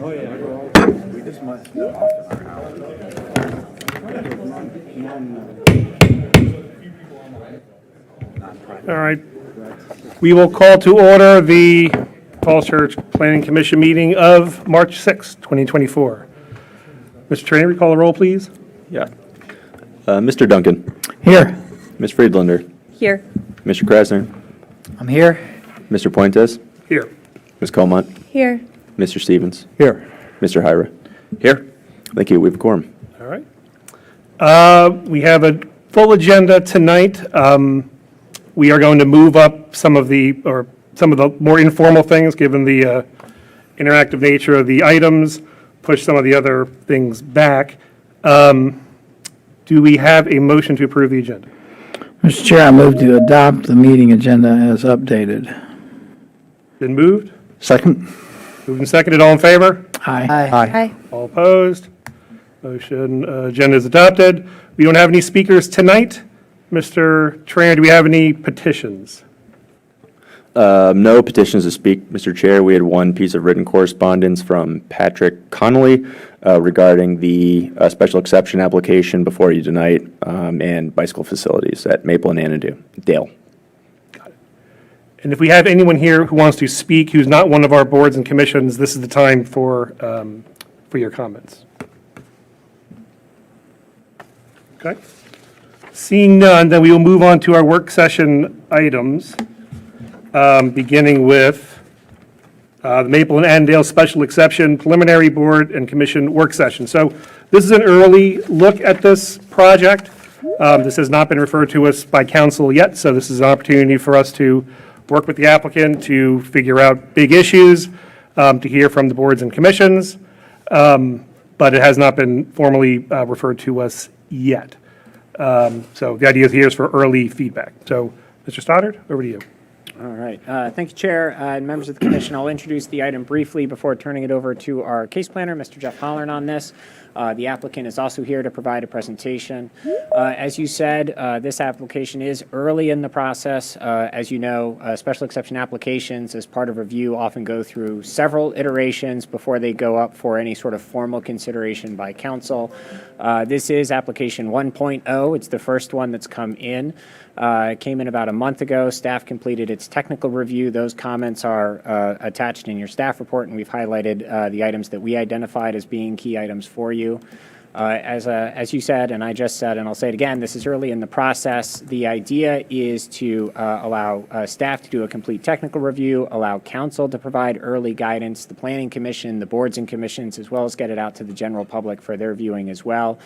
Oh, yeah. We just must go off in our house. All right. We will call to order the Falls Church Planning Commission meeting of March 6, 2024. Mr. Trainer, recall the roll, please. Yeah. Mr. Duncan. Here. Ms. Friedlander. Here. Mr. Krasner. I'm here. Mr. Puentes. Here. Ms. Comont. Here. Mr. Stevens. Here. Mr. Hyra. Here. Thank you. We have a quorum. All right. We have a full agenda tonight. We are going to move up some of the more informal things, given the interactive nature of the items, push some of the other things back. Do we have a motion to approve the agenda? Mr. Chair, I move to adopt the meeting agenda as updated. Been moved? Second. Moved and seconded. All in favor? Aye. Hi. All opposed? Motion, agenda is adopted. We don't have any speakers tonight. Mr. Trainer, do we have any petitions? No petitions to speak, Mr. Chair. We had one piece of written correspondence from Patrick Connolly regarding the special exception application before you tonight and bicycle facilities at Maple and Annandale. And if we have anyone here who wants to speak, who's not one of our boards and commissions, this is the time for your comments. Okay. Seeing none, then we will move on to our work session items, beginning with the Maple and Annandale Special Exception Preliminary Board and Commission Work Session. So this is an early look at this project. This has not been referred to us by council yet, so this is an opportunity for us to work with the applicant to figure out big issues, to hear from the boards and commissions, but it has not been formally referred to us yet. So the idea here is for early feedback. So, Mr. Stoddard, over to you. All right. Thank you, Chair and members of the Commission. I'll introduce the item briefly before turning it over to our case planner, Mr. Jeff Hollern, on this. The applicant is also here to provide a presentation. As you said, this application is early in the process. As you know, special exception applications as part of review often go through several iterations before they go up for any sort of formal consideration by council. This is application 1.0. It's the first one that's come in. It came in about a month ago. Staff completed its technical review. Those comments are attached in your staff report, and we've highlighted the items that we identified as being key items for you. As you said, and I just said, and I'll say it again, this is early in the process. The idea is to allow staff to do a complete technical review, allow council to provide early guidance, the Planning Commission, the boards and commissions, as well as get it out to the general public for their viewing as well.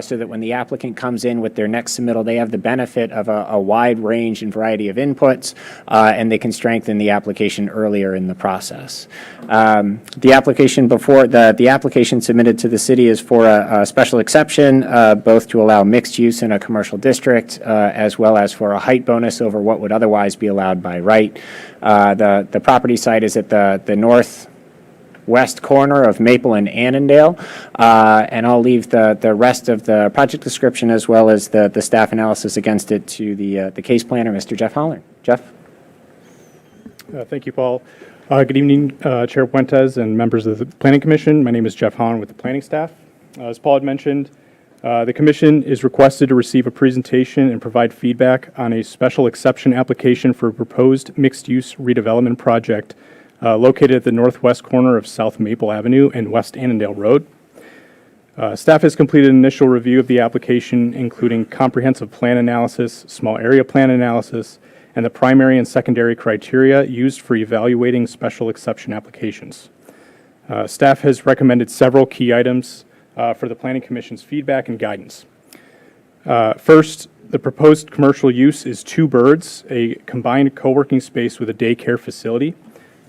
So that when the applicant comes in with their next submittal, they have the benefit of a wide range and variety of inputs, and they can strengthen the application earlier in the process. The application submitted to the city is for a special exception, both to allow mixed use in a commercial district, as well as for a height bonus over what would otherwise be allowed by right. The property site is at the northwest corner of Maple and Annandale, and I'll leave the rest of the project description as well as the staff analysis against it to the case planner, Mr. Jeff Hollern. Jeff? Thank you, Paul. Good evening, Chair Puentes and members of the Planning Commission. My name is Jeff Hollern with the planning staff. As Paul had mentioned, the Commission is requested to receive a presentation and provide feedback on a special exception application for a proposed mixed-use redevelopment project located at the northwest corner of South Maple Avenue and West Annandale Road. Staff has completed an initial review of the application, including comprehensive plan analysis, small area plan analysis, and the primary and secondary criteria used for evaluating special exception applications. Staff has recommended several key items for the Planning Commission's feedback and guidance. First, the proposed commercial use is Two Birds, a combined co-working space with a daycare facility.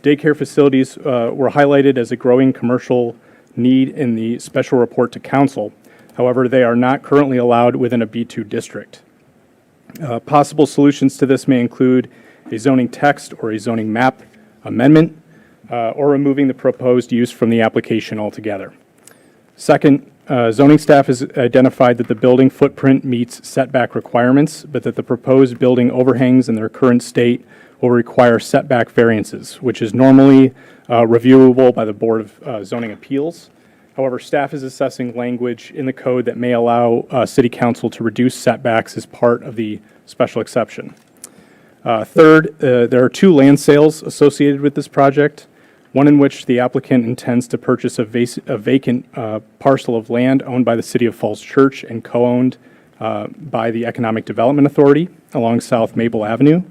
Daycare facilities were highlighted as a growing commercial need in the special report to council. However, they are not currently allowed within a B2 district. Possible solutions to this may include a zoning text or a zoning map amendment, or removing the proposed use from the application altogether. Second, zoning staff has identified that the building footprint meets setback requirements, but that the proposed building overhangs in their current state will require setback variances, which is normally reviewable by the Board of Zoning Appeals. However, staff is assessing language in the code that may allow City Council to reduce setbacks as part of the special exception. Third, there are 2 land sales associated with this project, one in which the applicant intends to purchase a vacant parcel of land owned by the City of Falls Church and co-owned by the Economic Development Authority along South Maple Avenue.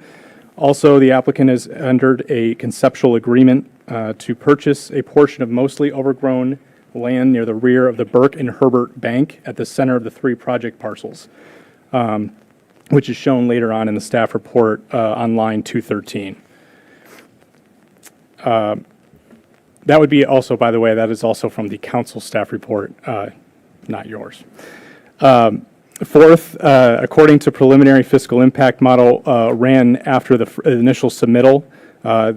Also, the applicant has entered a conceptual agreement to purchase a portion of mostly overgrown land near the rear of the Burke and Herbert Bank at the center of the 3 project parcels, which is shown later on in the staff report on line 213. That would be also, by the way, that is also from the council staff report, not yours. Fourth, according to preliminary fiscal impact model ran after the initial submittal,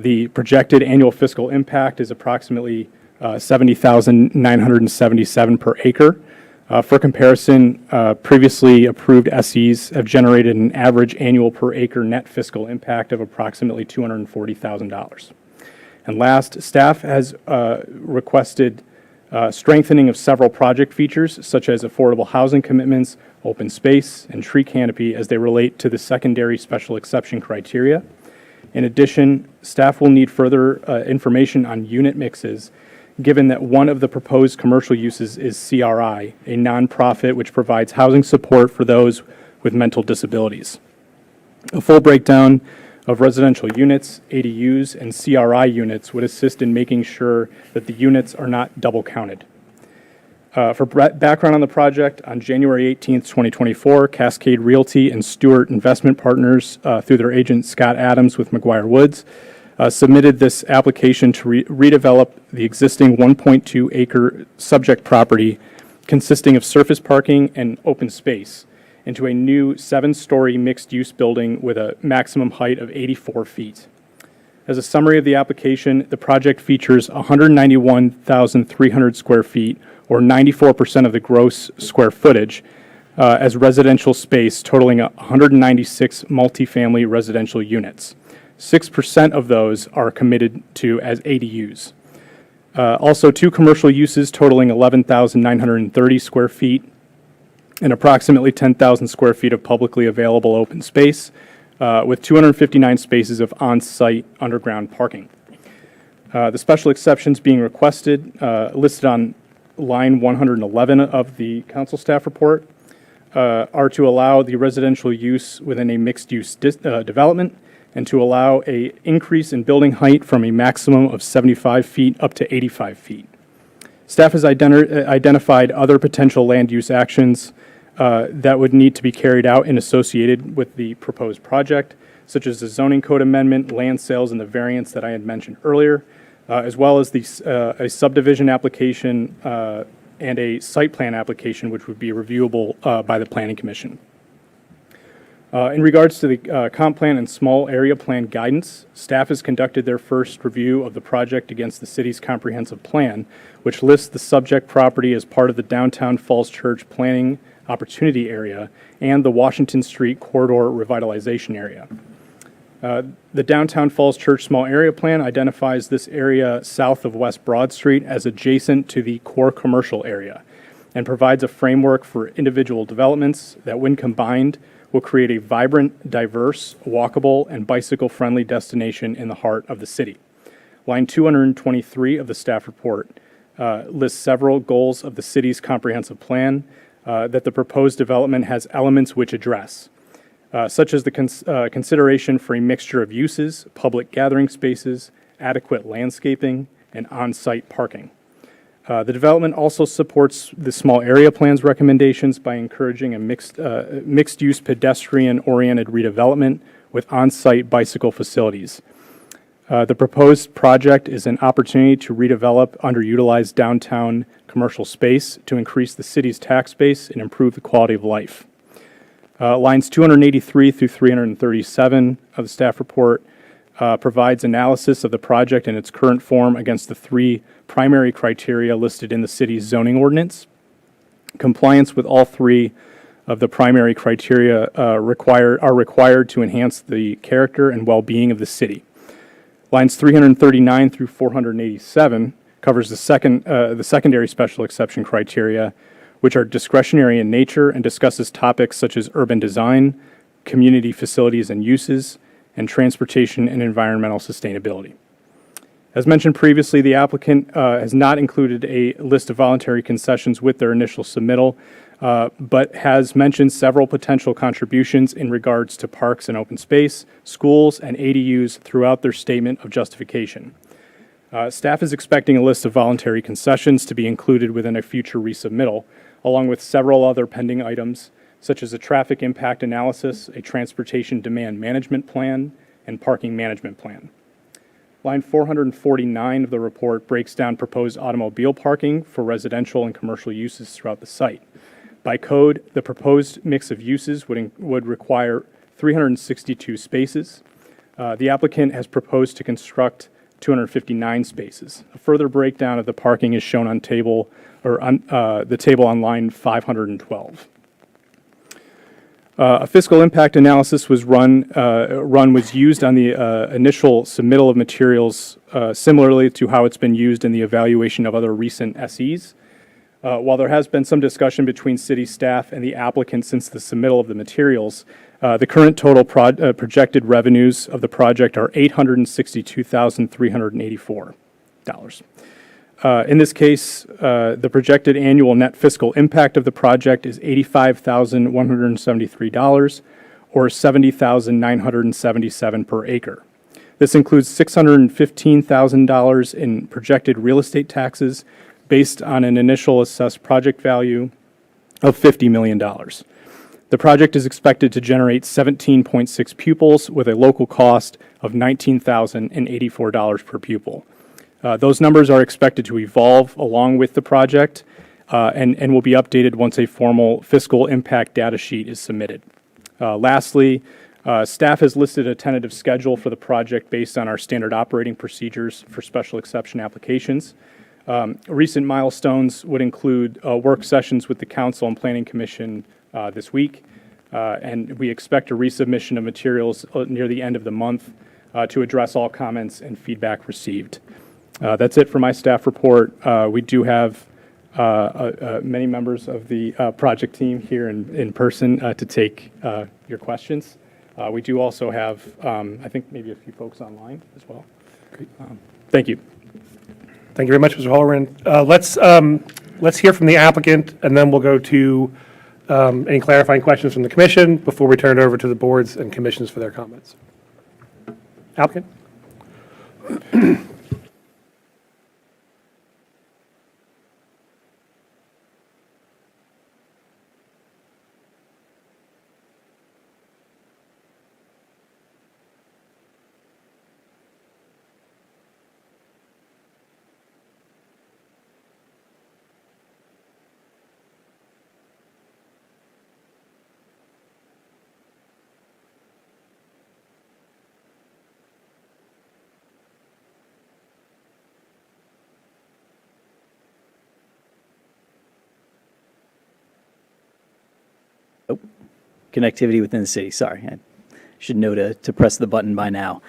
the projected annual fiscal impact is approximately $70,977 per acre. For comparison, previously approved SEs have generated an average annual per acre net fiscal impact of approximately $240,000. And last, staff has requested strengthening of several project features, such as affordable housing commitments, open space, and tree canopy as they relate to the secondary special exception criteria. In addition, staff will need further information on unit mixes, given that one of the proposed commercial uses is CRI, a nonprofit which provides housing support for those with mental disabilities. A full breakdown of residential units, ADUs, and CRI units would assist in making sure that the units are not double counted. For background on the project, on January 18th, 2024, Cascade Realty and Stewart Investment Partners, through their agent Scott Adams with McGuire Woods, submitted this application to redevelop the existing 1.2 acre subject property consisting of surface parking and open space into a new 7-story mixed-use building with a maximum height of 84 feet. As a summary of the application, the project features 191,300 square feet, or 94% of the gross square footage, as residential space totaling 196 multifamily residential units. 6% of those are committed to as ADUs. Also, 2 commercial uses totaling 11,930 square feet and approximately 10,000 square feet of publicly available open space, with 259 spaces of on-site underground parking. The special exceptions being requested, listed on line 111 of the council staff report, are to allow the residential use within a mixed-use development and to allow a increase in building height from a maximum of 75 feet up to 85 feet. Staff has identified other potential land use actions that would need to be carried out and associated with the proposed project, such as the zoning code amendment, land sales, and the variance that I had mentioned earlier, as well as a subdivision application and a site plan application, which would be reviewable by the Planning Commission. In regards to the comp plan and small area plan guidance, staff has conducted their first review of the project against the city's comprehensive plan, which lists the subject property as part of the downtown Falls Church planning opportunity area and the Washington Street corridor revitalization area. The downtown Falls Church small area plan identifies this area south of West Broad Street as adjacent to the core commercial area and provides a framework for individual developments that, when combined, will create a vibrant, diverse, walkable, and bicycle-friendly destination in the heart of the city. Line 223 of the staff report lists several goals of the city's comprehensive plan that the proposed development has elements which address, such as the consideration for a mixture of uses, public gathering spaces, adequate landscaping, and on-site parking. The development also supports the small area plan's recommendations by encouraging a mixed-use pedestrian-oriented redevelopment with on-site bicycle facilities. The proposed project is an opportunity to redevelop underutilized downtown commercial space to increase the city's tax base and improve the quality of life. Lines 283 through 337 of the staff report provides analysis of the project in its current form against the 3 primary criteria listed in the city's zoning ordinance. Compliance with all 3 of the primary criteria are required to enhance the character and well-being of the city. Lines 339 through 487 covers the secondary special exception criteria, which are discretionary in nature and discusses topics such as urban design, community facilities and uses, and transportation and environmental sustainability. As mentioned previously, the applicant has not included a list of voluntary concessions with their initial submittal, but has mentioned several potential contributions in regards to parks and open space, schools, and ADUs throughout their statement of justification. Staff is expecting a list of voluntary concessions to be included within a future resubmittal, along with several other pending items, such as a traffic impact analysis, a transportation demand management plan, and parking management plan. Line 449 of the report breaks down proposed automobile parking for residential and commercial uses throughout the site. By code, the proposed mix of uses would require 362 spaces. The applicant has proposed to construct 259 spaces. A further breakdown of the parking is shown on the table on line 512. A fiscal impact analysis was was used on the initial submittal of materials, similarly to how it's been used in the evaluation of other recent SEs. While there has been some discussion between city staff and the applicant since the submittal of the materials, the current total projected revenues of the project are $862,384. In this case, the projected annual net fiscal impact of the project is $85,173, or $70,977 per acre. This includes $615,000 in projected real estate taxes based on an initial assessed project value of $50 million. The project is expected to generate 17.6 pupils with a local cost of $19,084 per pupil. Those numbers are expected to evolve along with the project and will be updated once a formal fiscal impact data sheet is submitted. Lastly, staff has listed a tentative schedule for the project based on our standard operating procedures for special exception applications. Recent milestones would include work sessions with the Council and Planning Commission this week, and we expect a resubmission of materials near the end of the month to address all comments and feedback received. That's it for my staff report. We do have many members of the project team here in person to take your questions. We do also have, I think, maybe a few folks online as well. Great. Thank you. Thank you very much, Mr. Halloran. Let's hear from the applicant, and then we'll go to any clarifying questions from the commission before we turn it over to the boards and commissions for their comments. Applicant? Connectivity within the city. Sorry, I should know to press the button by now.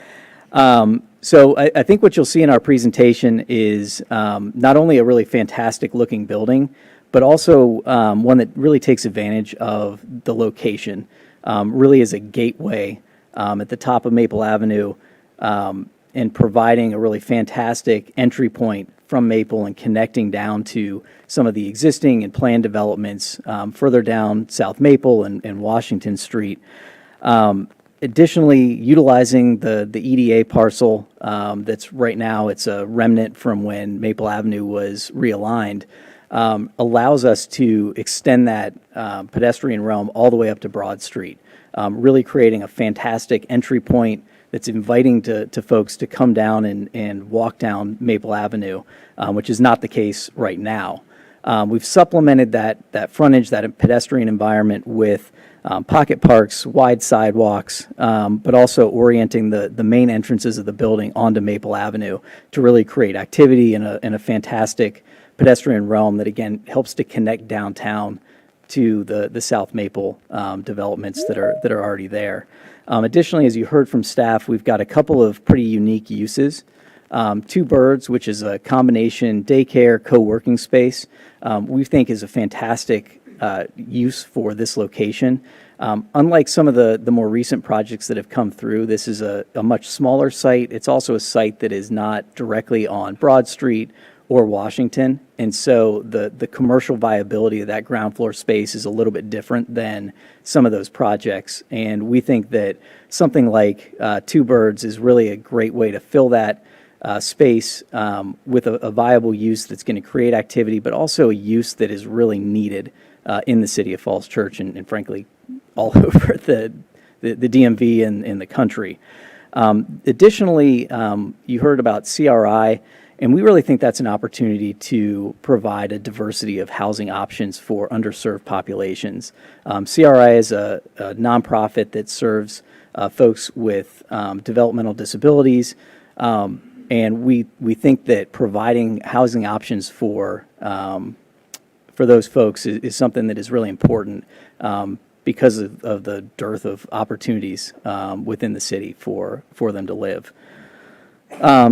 So I think what you'll see in our presentation is not only a really fantastic looking building, but also one that really takes advantage of the location, really is a gateway at the top of Maple Avenue and providing a really fantastic entry point from Maple and connecting down to some of the existing and planned developments further down South Maple and Washington Street. Additionally, utilizing the EDA parcel that's right now, it's a remnant from when Maple Avenue was realigned, allows us to extend that pedestrian realm all the way up to Broad Street, really creating a fantastic entry point that's inviting to folks to come down and walk down Maple Avenue, which is not the case right now. We've supplemented that frontage, that pedestrian environment with pocket parks, wide sidewalks, but also orienting the main entrances of the building onto Maple Avenue to really create activity in a fantastic pedestrian realm that, again, helps to connect downtown to the South Maple developments that are already there. Additionally, as you heard from staff, we've got a couple of pretty unique uses. Two Birds, which is a combination daycare co-working space, we think is a fantastic use for this location. Unlike some of the more recent projects that have come through, this is a much smaller site. It's also a site that is not directly on Broad Street or Washington, and so the commercial viability of that ground floor space is a little bit different than some of those projects. And we think that something like Two Birds is really a great way to fill that space with a viable use that's going to create activity, but also a use that is really needed in the city of Falls Church and frankly, all over the DMV and the country. Additionally, you heard about CRI, and we really think that's an opportunity to provide a diversity of housing options for underserved populations. CRI is a nonprofit that serves folks with developmental disabilities, and we think that providing housing options for those folks is something that is really important because of the dearth of opportunities within the city for them to live.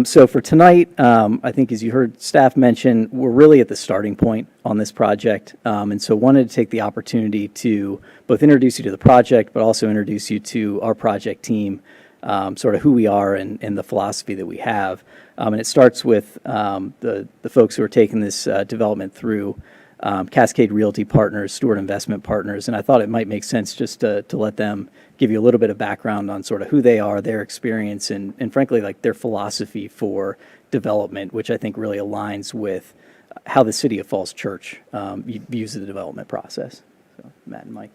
So for tonight, I think as you heard staff mention, we're really at the starting point on this project. And so wanted to take the opportunity to both introduce you to the project, but also introduce you to our project team, sort of who we are and the philosophy that we have. And it starts with the folks who are taking this development through, Cascade Realty Partners, Stewart Investment Partners, and I thought it might make sense just to let them give you a little bit of background on sort of who they are, their experience, and frankly, like their philosophy for development, which I think really aligns with how the city of Falls Church views the development process. So, Matt and Mike.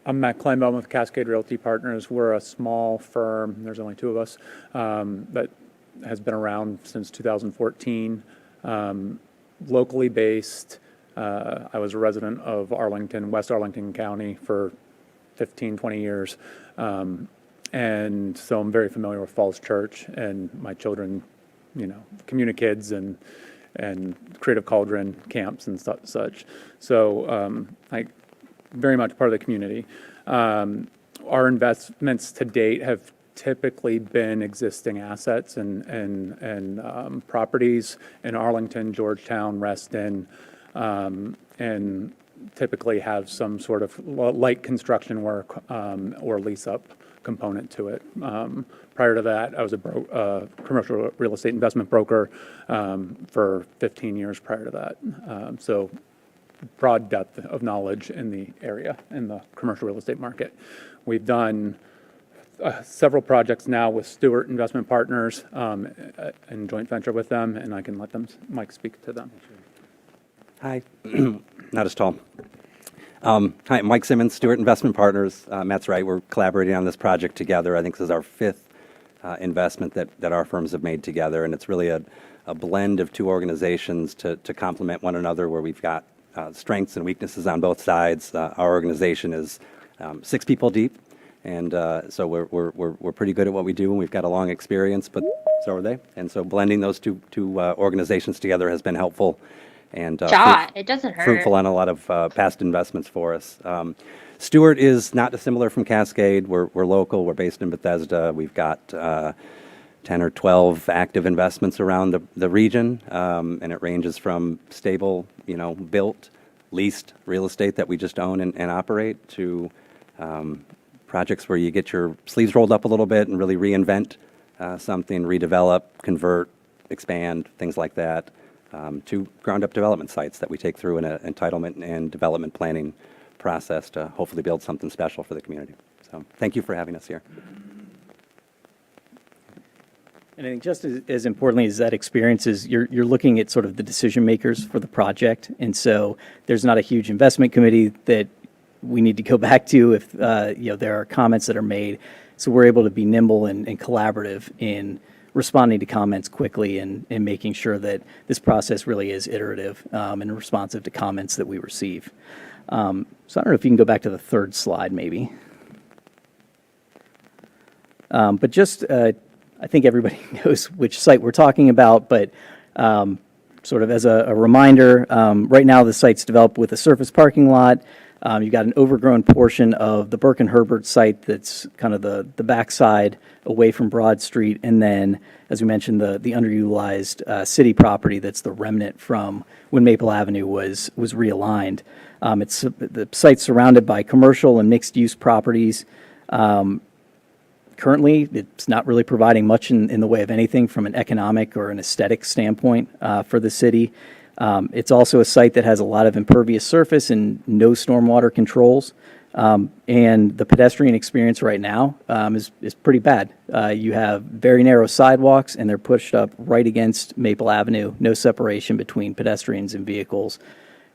I'm Matt Kleinbaum with Cascade Realty Partners. We're a small firm, there's only two of us, that has been around since 2014. Locally based, I was a resident of Arlington, West Arlington County for 15, 20 years. And so I'm very familiar with Falls Church, and my children, Communikids and Creative Cauldron camps and such. So I very much part of the community. Our investments to date have typically been existing assets and properties in Arlington, Georgetown, Reston, and typically have some sort of light construction work or lease-up component to it. Prior to that, I was a commercial real estate investment broker for 15 years prior to that. So broad depth of knowledge in the area, in the commercial real estate market. We've done several projects now with Stewart Investment Partners in joint venture with them, and I can let Mike speak to them. Hi, not as tall. Hi, Mike Simmons, Stewart Investment Partners. Matt's right, we're collaborating on this project together. I think this is our fifth investment that our firms have made together, and it's really a blend of two organizations to complement one another, where we've got strengths and weaknesses on both sides. Our organization is 6 people deep, and so we're pretty good at what we do, and we've got a long experience, but so are they. And so blending those two organizations together has been helpful and it doesn't hurt. fruitful on a lot of past investments for us. Stewart is not dissimilar from Cascade. We're local. We're based in Bethesda. We've got 10 or 12 active investments around the region, and it ranges from stable, built, leased real estate that we just own and operate to projects where you get your sleeves rolled up a little bit and really reinvent something, redevelop, convert, expand, things like that, to ground-up development sites that we take through an entitlement and development planning process to hopefully build something special for the community. So thank you for having us here. And I think just as importantly as that experience is, you're looking at sort of the decision makers for the project. And so there's not a huge investment committee that we need to go back to if there are comments that are made. So we're able to be nimble and collaborative in responding to comments quickly and making sure that this process really is iterative and responsive to comments that we receive. So I don't know if you can go back to the third slide maybe. But just I think everybody knows which site we're talking about, but Sort of as a reminder, right now the site's developed with a surface parking lot. You've got an overgrown portion of the Burke and Herbert site that's kind of the backside away from Broad Street. And then, as we mentioned, the underutilized city property that's the remnant from when Maple Avenue was realigned. The site's surrounded by commercial and mixed-use properties. Currently, it's not really providing much in the way of anything from an economic or an aesthetic standpoint for the city. It's also a site that has a lot of impervious surface and no stormwater controls. And the pedestrian experience right now is pretty bad. You have very narrow sidewalks, and they're pushed up right against Maple Avenue, no separation between pedestrians and vehicles.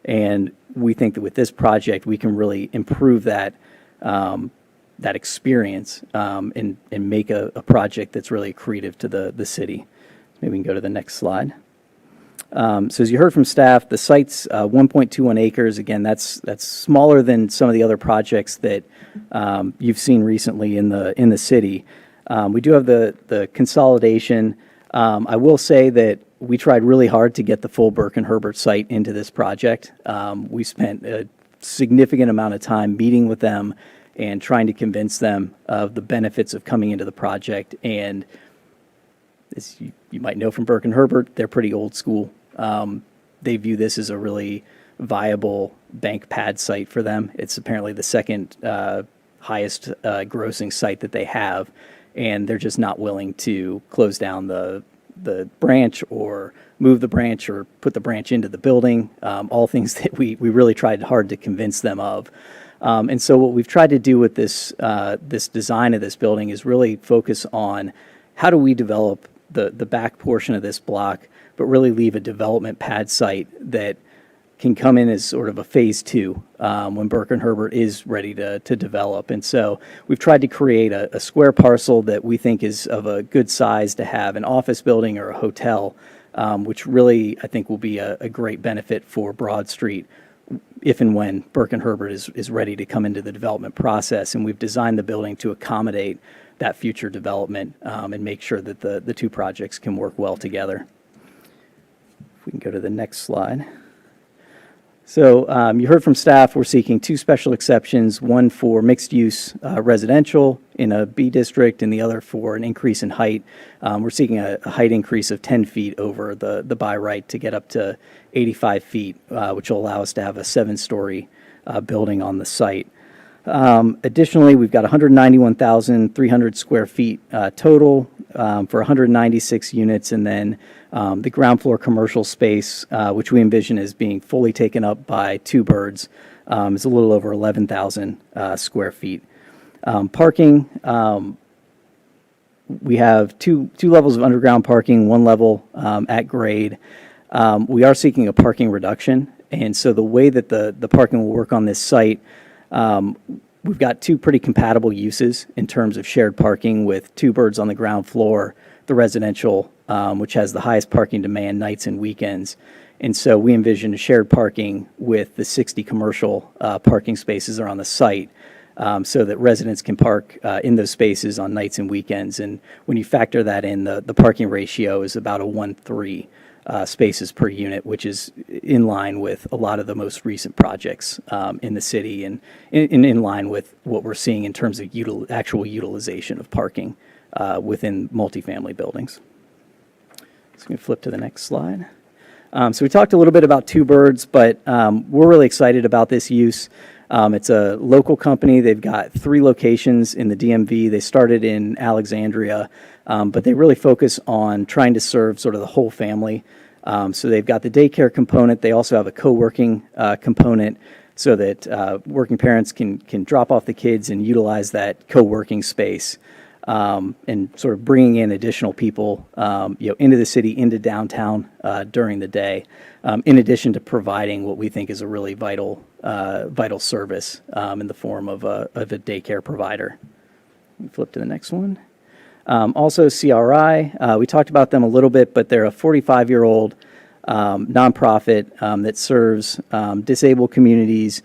And we think that with this project, we can really improve that experience and make a project that's really accretive to the city. Maybe we can go to the next slide. So as you heard from staff, the site's 1.21 acres. Again, that's smaller than some of the other projects that you've seen recently in the city. We do have the consolidation. I will say that we tried really hard to get the full Burke and Herbert site into this project. We spent a significant amount of time meeting with them and trying to convince them of the benefits of coming into the project. And as you might know from Burke and Herbert, they're pretty old school. They view this as a really viable bank pad site for them. It's apparently the second highest grossing site that they have, and they're just not willing to close down the branch or move the branch or put the branch into the building, all things that we really tried hard to convince them of. And so what we've tried to do with this design of this building is really focus on how do we develop the back portion of this block, but really leave a development pad site that can come in as sort of a phase two when Burke and Herbert is ready to develop. And so we've tried to create a square parcel that we think is of a good size to have an office building or a hotel, which really I think will be a great benefit for Broad Street if and when Burke and Herbert is ready to come into the development process. And we've designed the building to accommodate that future development and make sure that the two projects can work well together. If we can go to the next slide. So you heard from staff, we're seeking two special exceptions, one for mixed-use residential in a B district and the other for an increase in height. We're seeking a height increase of 10 feet over the by right to get up to 85 feet, which will allow us to have a 7-story building on the site. Additionally, we've got 191,300 square feet total for 196 units, and then the ground floor commercial space, which we envision as being fully taken up by two birds, is a little over 11,000 square feet. Parking, we have two levels of underground parking, one level at grade. We are seeking a parking reduction, and so the way that the parking will work on this site, we've got two pretty compatible uses in terms of shared parking with two birds on the ground floor, the residential, which has the highest parking demand nights and weekends. And so we envision shared parking with the 60 commercial parking spaces that are on the site so that residents can park in those spaces on nights and weekends. And when you factor that in, the parking ratio is about a 1:3 spaces per unit, which is in line with a lot of the most recent projects in the city and in line with what we're seeing in terms of actual utilization of parking within multifamily buildings. So we can flip to the next slide. So we talked a little bit about two birds, but we're really excited about this use. It's a local company. They've got 3 locations in the DMV. They started in Alexandria, but they really focus on trying to serve sort of the whole family. So they've got the daycare component. They also have a co-working component so that working parents can drop off the kids and utilize that co-working space. And sort of bringing in additional people, into the city, into downtown during the day, in addition to providing what we think is a really vital service in the form of a daycare provider. Flip to the next one. Also, CRI, we talked about them a little bit, but they're a 45-year-old nonprofit that serves disabled communities,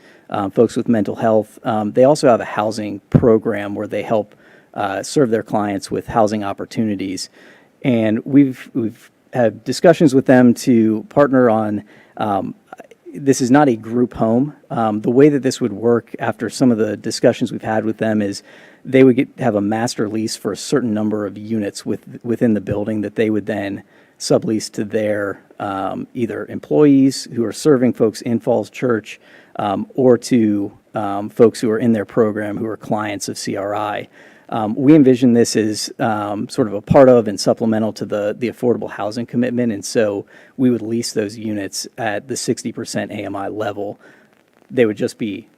folks with mental health. They also have a housing program where they help serve their clients with housing opportunities. And we've have discussions with them to partner on, this is not a group home. The way that this would work after some of the discussions we've had with them is they would have a master lease for a certain number of units within the building that they would then sublease to their either employees who are serving folks in Falls Church or to folks who are in their program who are clients of CRI. We envision this as sort of a part of and supplemental to the affordable housing commitment, and so we would lease those units at the 60% AMI level. They would just be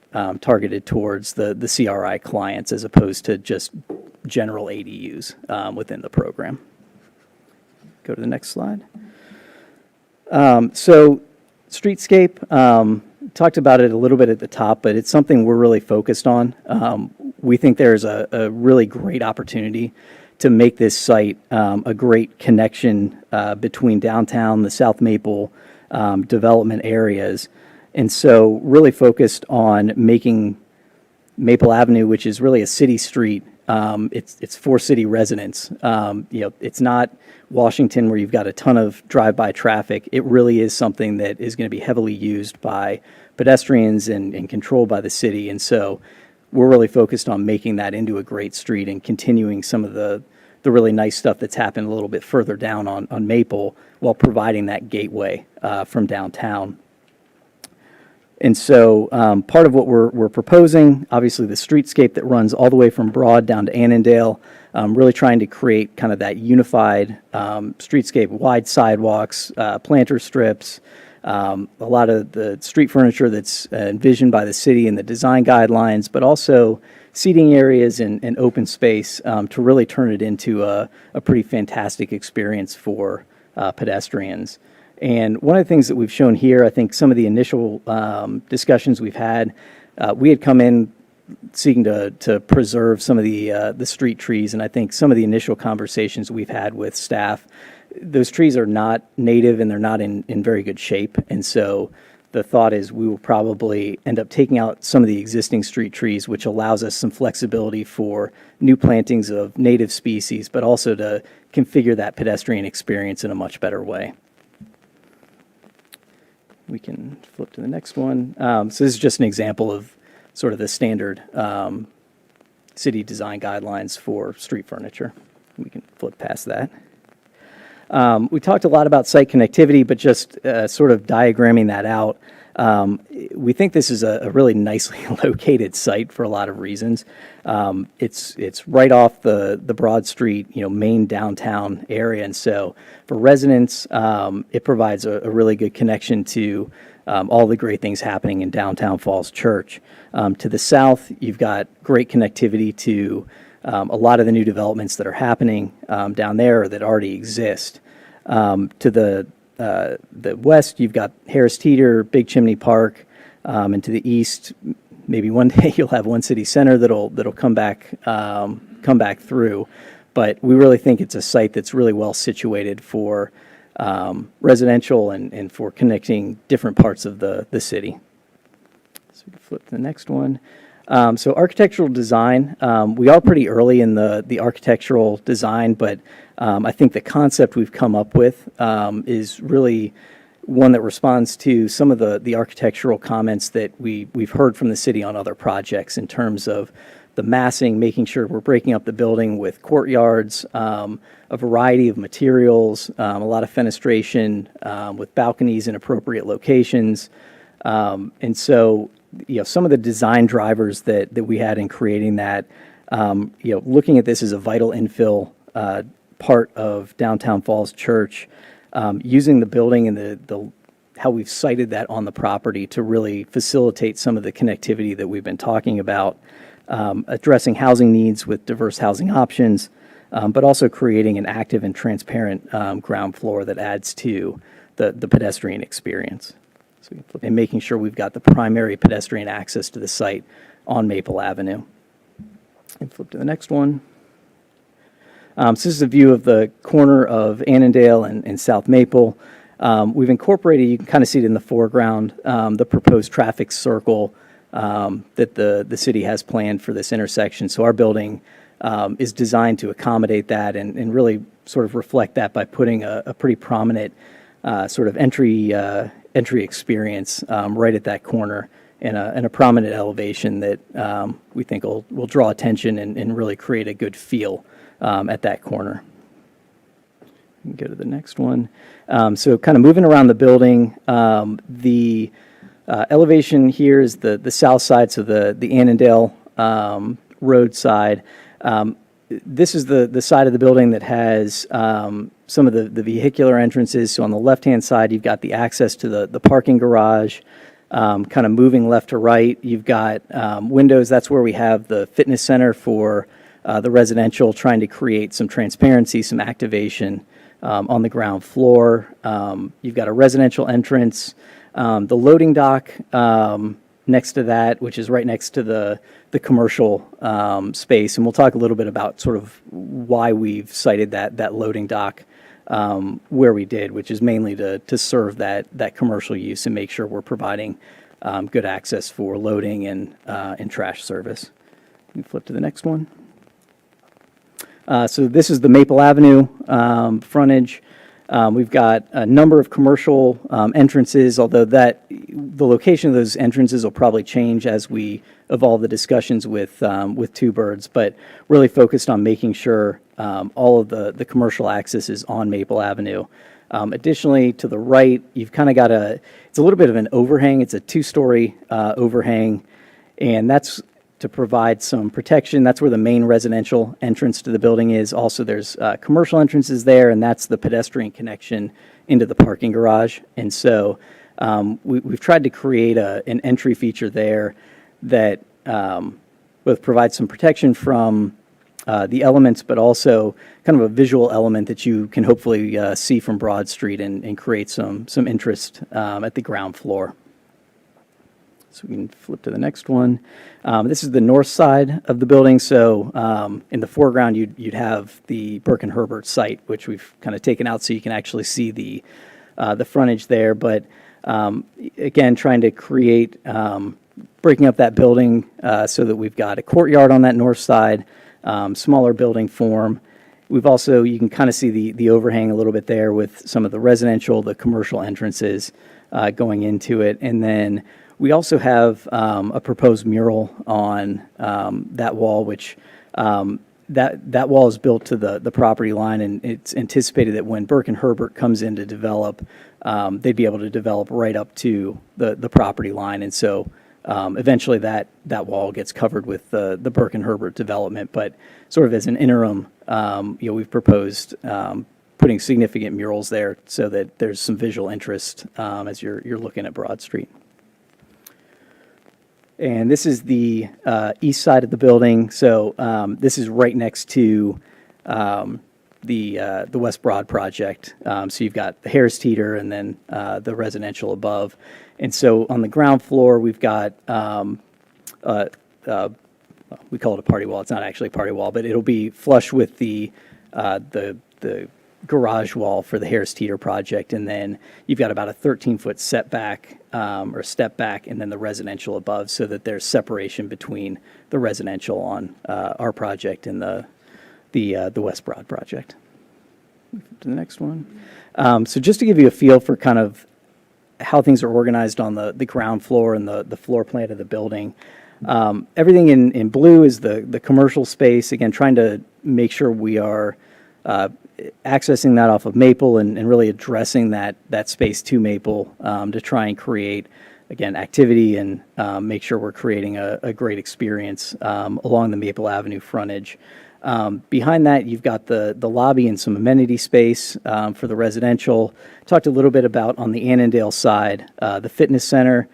targeted towards the CRI clients as opposed to just general ADUs within the program. Go to the next slide. So streetscape, talked about it a little bit at the top, but it's something we're really focused on. We think there's a really great opportunity to make this site a great connection between downtown, the South Maple development areas. And so really focused on making Maple Avenue, which is really a city street, it's for city residents. It's not Washington where you've got a ton of drive-by traffic. It really is something that is going to be heavily used by pedestrians and controlled by the city. And so we're really focused on making that into a great street and continuing some of the really nice stuff that's happened a little bit further down on Maple while providing that gateway from downtown. And so part of what we're proposing, obviously the streetscape that runs all the way from Broad down to Annandale, really trying to create kind of that unified streetscape, wide sidewalks, planter strips, a lot of the street furniture that's envisioned by the city and the design guidelines, but also seating areas and open space to really turn it into a pretty fantastic experience for pedestrians. And one of the things that we've shown here, I think some of the initial discussions we've had, we had come in seeking to preserve some of the street trees, and I think some of the initial conversations we've had with staff, those trees are not native and they're not in very good shape, and so the thought is we will probably end up taking out some of the existing street trees, which allows us some flexibility for new plantings of native species, but also to configure that pedestrian experience in a much better way. We can flip to the next one. So this is just an example of sort of the standard city design guidelines for street furniture. We can flip past that. We talked a lot about site connectivity, but just sort of diagramming that out. We think this is a really nicely located site for a lot of reasons. It's right off the Broad Street, main downtown area, and so for residents, it provides a really good connection to all the great things happening in downtown Falls Church. To the south, you've got great connectivity to a lot of the new developments that are happening down there or that already exist. To the west, you've got Harris Teeter, Big Chimney Park, and to the east, maybe one day you'll have One City Center that'll come back through. But we really think it's a site that's really well situated for residential and for connecting different parts of the city. So we can flip to the next one. So architectural design, we are pretty early in the architectural design, but I think the concept we've come up with is really one that responds to some of the architectural comments that we've heard from the city on other projects in terms of the massing, making sure we're breaking up the building with courtyards, a variety of materials, a lot of fenestration with balconies in appropriate locations. And so, some of the design drivers that we had in creating that, looking at this as a vital infill part of downtown Falls Church, using the building and the how we've cited that on the property to really facilitate some of the connectivity that we've been talking about, addressing housing needs with diverse housing options, but also creating an active and transparent ground floor that adds to the pedestrian experience. And making sure we've got the primary pedestrian access to the site on Maple Avenue. And flip to the next one. So this is a view of the corner of Annandale and South Maple. We've incorporated, you can kind of see it in the foreground, the proposed traffic circle that the city has planned for this intersection. So our building is designed to accommodate that and really sort of reflect that by putting a pretty prominent sort of entry experience right at that corner and a prominent elevation that we think will draw attention and really create a good feel at that corner. We can go to the next one. So kind of moving around the building, the elevation here is the south side, so the Annandale Road side. This is the side of the building that has some of the vehicular entrances. So on the left-hand side, you've got the access to the parking garage. Kind of moving left to right, you've got windows. That's where we have the fitness center for the residential, trying to create some transparency, some activation on the ground floor. You've got a residential entrance. The loading dock next to that, which is right next to the commercial space. And we'll talk a little bit about sort of why we've cited that loading dock where we did, which is mainly to serve that commercial use and make sure we're providing good access for loading and trash service. You can flip to the next one. So this is the Maple Avenue frontage. We've got a number of commercial entrances, although the location of those entrances will probably change as we evolve the discussions with Two Birds, but really focused on making sure all of the commercial access is on Maple Avenue. Additionally, to the right, you've kind of got it's a little bit of an overhang. It's a two-story overhang, and that's to provide some protection. That's where the main residential entrance to the building is. Also, there's commercial entrances there, and that's the pedestrian connection into the parking garage. And so we've tried to create an entry feature there that both provides some protection from the elements, but also kind of a visual element that you can hopefully see from Broad Street and create some interest at the ground floor. So we can flip to the next one. This is the north side of the building. So in the foreground, you'd have the Burke and Herbert site, which we've kind of taken out so you can actually see the frontage there. But again, trying to create, breaking up that building so that we've got a courtyard on that north side, smaller building form. We've also, you can kind of see the overhang a little bit there with some of the residential, the commercial entrances going into it. And then we also have a proposed mural on that wall, which that wall is built to the property line, and it's anticipated that when Burke and Herbert comes in to develop, they'd be able to develop right up to the property line. And so eventually that wall gets covered with the Burke and Herbert development. But sort of as an interim, we've proposed putting significant murals there so that there's some visual interest as you're looking at Broad Street. And this is the east side of the building. So this is right next to the West Broad project. So you've got the Harris Teeter and then the residential above. And so on the ground floor, we've got we call it a party wall. It's not actually a party wall, but it'll be flush with the garage wall for the Harris Teeter project. And then you've got about a 13-foot setback or step back, and then the residential above, so that there's separation between the residential on our project and the West Broad project. To the next one. So just to give you a feel for kind of how things are organized on the ground floor and the floor plan of the building. Everything in blue is the commercial space. Again, trying to make sure we are accessing that off of Maple and really addressing that space to Maple to try and create, again, activity and make sure we're creating a great experience along the Maple Avenue frontage. Behind that, you've got the lobby and some amenity space for the residential. Talked a little bit about on the Annandale side, the fitness center,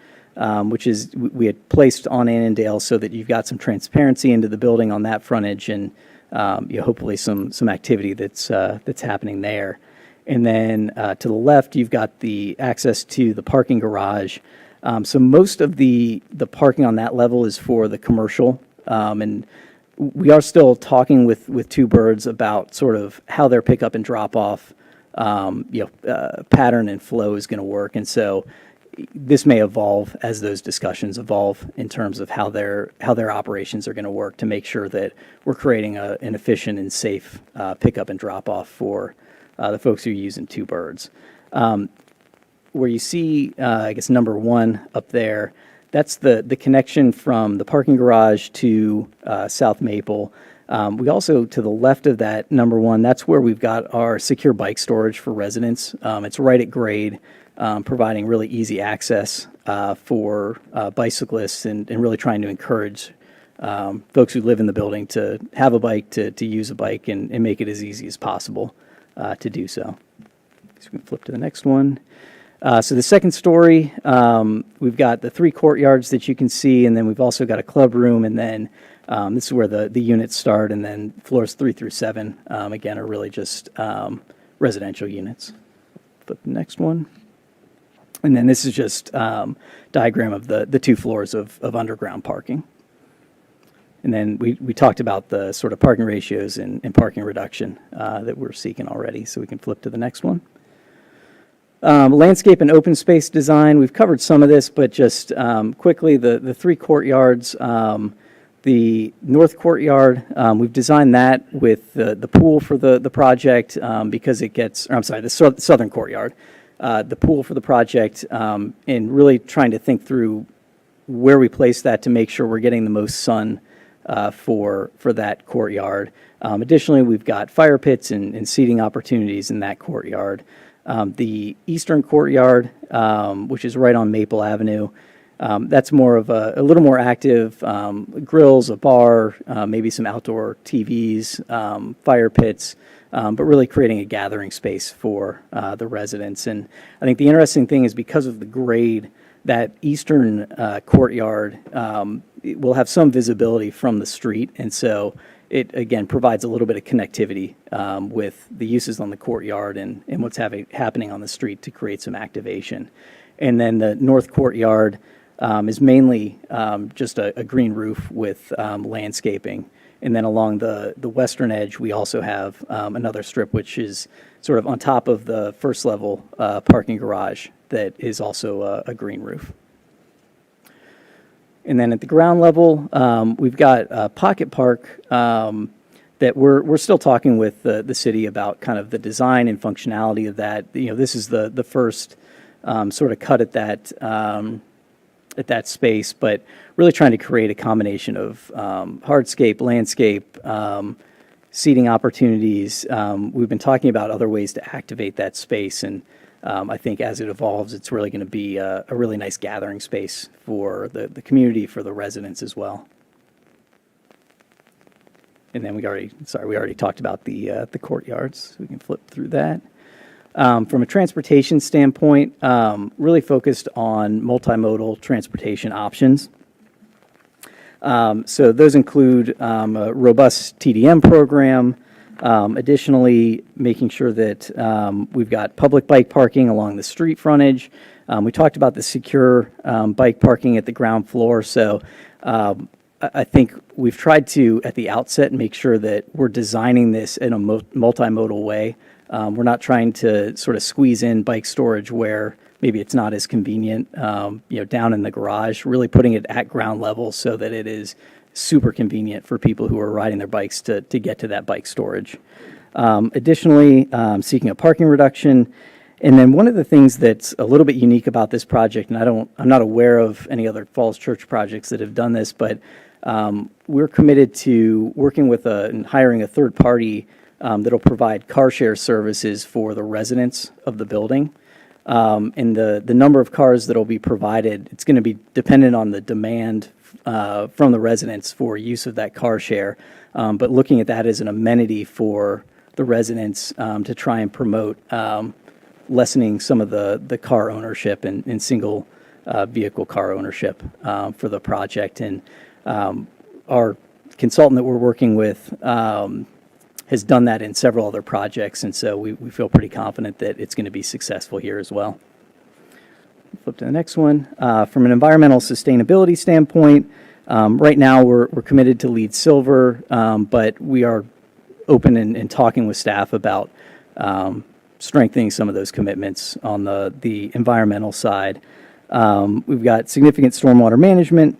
which is we had placed on Annandale so that you've got some transparency into the building on that frontage and hopefully some activity that's happening there. And then to the left, you've got the access to the parking garage. So most of the parking on that level is for the commercial, and we are still talking with Two Birds about sort of how their pickup and drop off, pattern and flow is going to work. And so this may evolve as those discussions evolve in terms of how their operations are going to work to make sure that we're creating an efficient and safe pickup and drop off for the folks who are using Two Birds. Where you see, I guess, number 1 up there, that's the connection from the parking garage to South Maple. We also, to the left of that number 1, that's where we've got our secure bike storage for residents. It's right at grade, providing really easy access for bicyclists and really trying to encourage folks who live in the building to have a bike, to use a bike, and make it as easy as possible to do so. So we can flip to the next one. So the second story, we've got the 3 courtyards that you can see, and then we've also got a club room, and then this is where the units start, and then floors 3 through 7, again, are really just residential units. Flip the next one. And then this is just diagram of the 2 floors of underground parking. And then we talked about the sort of parking ratios and parking reduction that we're seeking already, so we can flip to the next one. Landscape and open space design, we've covered some of this, but just quickly, the 3 courtyards, the north courtyard, we've designed that with the pool for the project because it gets, or I'm sorry, the southern courtyard, the pool for the project, and really trying to think through where we place that to make sure we're getting the most sun for that courtyard. Additionally, we've got fire pits and seating opportunities in that courtyard. The eastern courtyard, which is right on Maple Avenue, that's more of a little more active, grills, a bar, maybe some outdoor TVs, fire pits, but really creating a gathering space for the residents. And I think the interesting thing is because of the grade, that eastern courtyard will have some visibility from the street, and so it, again, provides a little bit of connectivity with the uses on the courtyard and what's happening on the street to create some activation. And then the north courtyard is mainly just a green roof with landscaping. And then along the western edge, we also have another strip which is sort of on top of the first level parking garage that is also a green roof. And then at the ground level, we've got a pocket park that we're still talking with the city about kind of the design and functionality of that. You know, this is the first sort of cut at that space, but really trying to create a combination of hardscape, landscape, seating opportunities. We've been talking about other ways to activate that space, and I think as it evolves, it's really going to be a really nice gathering space for the community, for the residents as well. And then we already talked about the courtyards. So we can flip through that. From a transportation standpoint, really focused on multimodal transportation options. So those include a robust TDM program, additionally making sure that we've got public bike parking along the street frontage. We talked about the secure bike parking at the ground floor, so I think we've tried to, at the outset, make sure that we're designing this in a multimodal way. We're not trying to sort of squeeze in bike storage where maybe it's not as convenient, down in the garage, really putting it at ground level so that it is super convenient for people who are riding their bikes to get to that bike storage. Additionally, seeking a parking reduction. And then one of the things that's a little bit unique about this project, and I'm not aware of any other Falls Church projects that have done this, but we're committed to working with and hiring a third party that'll provide car share services for the residents of the building. And the number of cars that'll be provided, it's going to be dependent on the demand from the residents for use of that car share. But looking at that as an amenity for the residents to try and promote lessening some of the car ownership and single vehicle car ownership for the project. And our consultant that we're working with has done that in several other projects, and so we feel pretty confident that it's going to be successful here as well. Flip to the next one. From an environmental sustainability standpoint, right now we're committed to LEED Silver, but we are open and talking with staff about strengthening some of those commitments on the environmental side. We've got significant stormwater management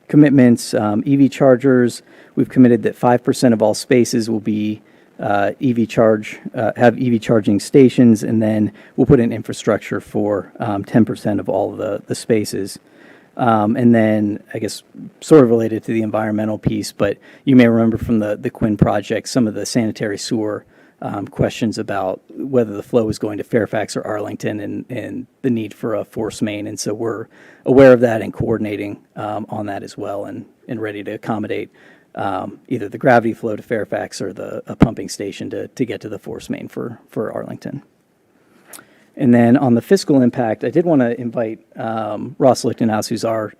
commitments, EV chargers. We've committed that 5% of all spaces will be have EV charging stations, and then we'll put in infrastructure for 10% of all of the spaces. And then, I guess, sort of related to the environmental piece, but you may remember from the Quinn project, some of the sanitary sewer questions about whether the flow is going to Fairfax or Arlington and the need for a force main. And so we're aware of that and coordinating on that as well and ready to accommodate either the gravity flow to Fairfax or a pumping station to get to the force main for Arlington. And then on the fiscal impact, I did want to invite Ross Lichtenhouse, who's our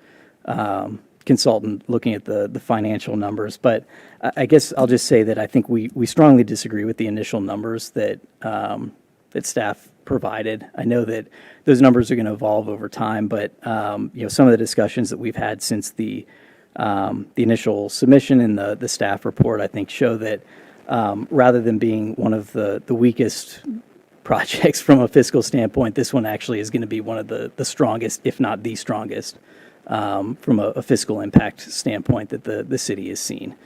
consultant looking at the financial numbers. But I guess I'll just say that I think we strongly disagree with the initial numbers that staff provided. I know that those numbers are going to evolve over time, but some of the discussions that we've had since the initial submission and the staff report, I think, show that rather than being one of the weakest projects from a fiscal standpoint, this one actually is going to be one of the strongest, if not the strongest, from a fiscal impact standpoint that the city has seen.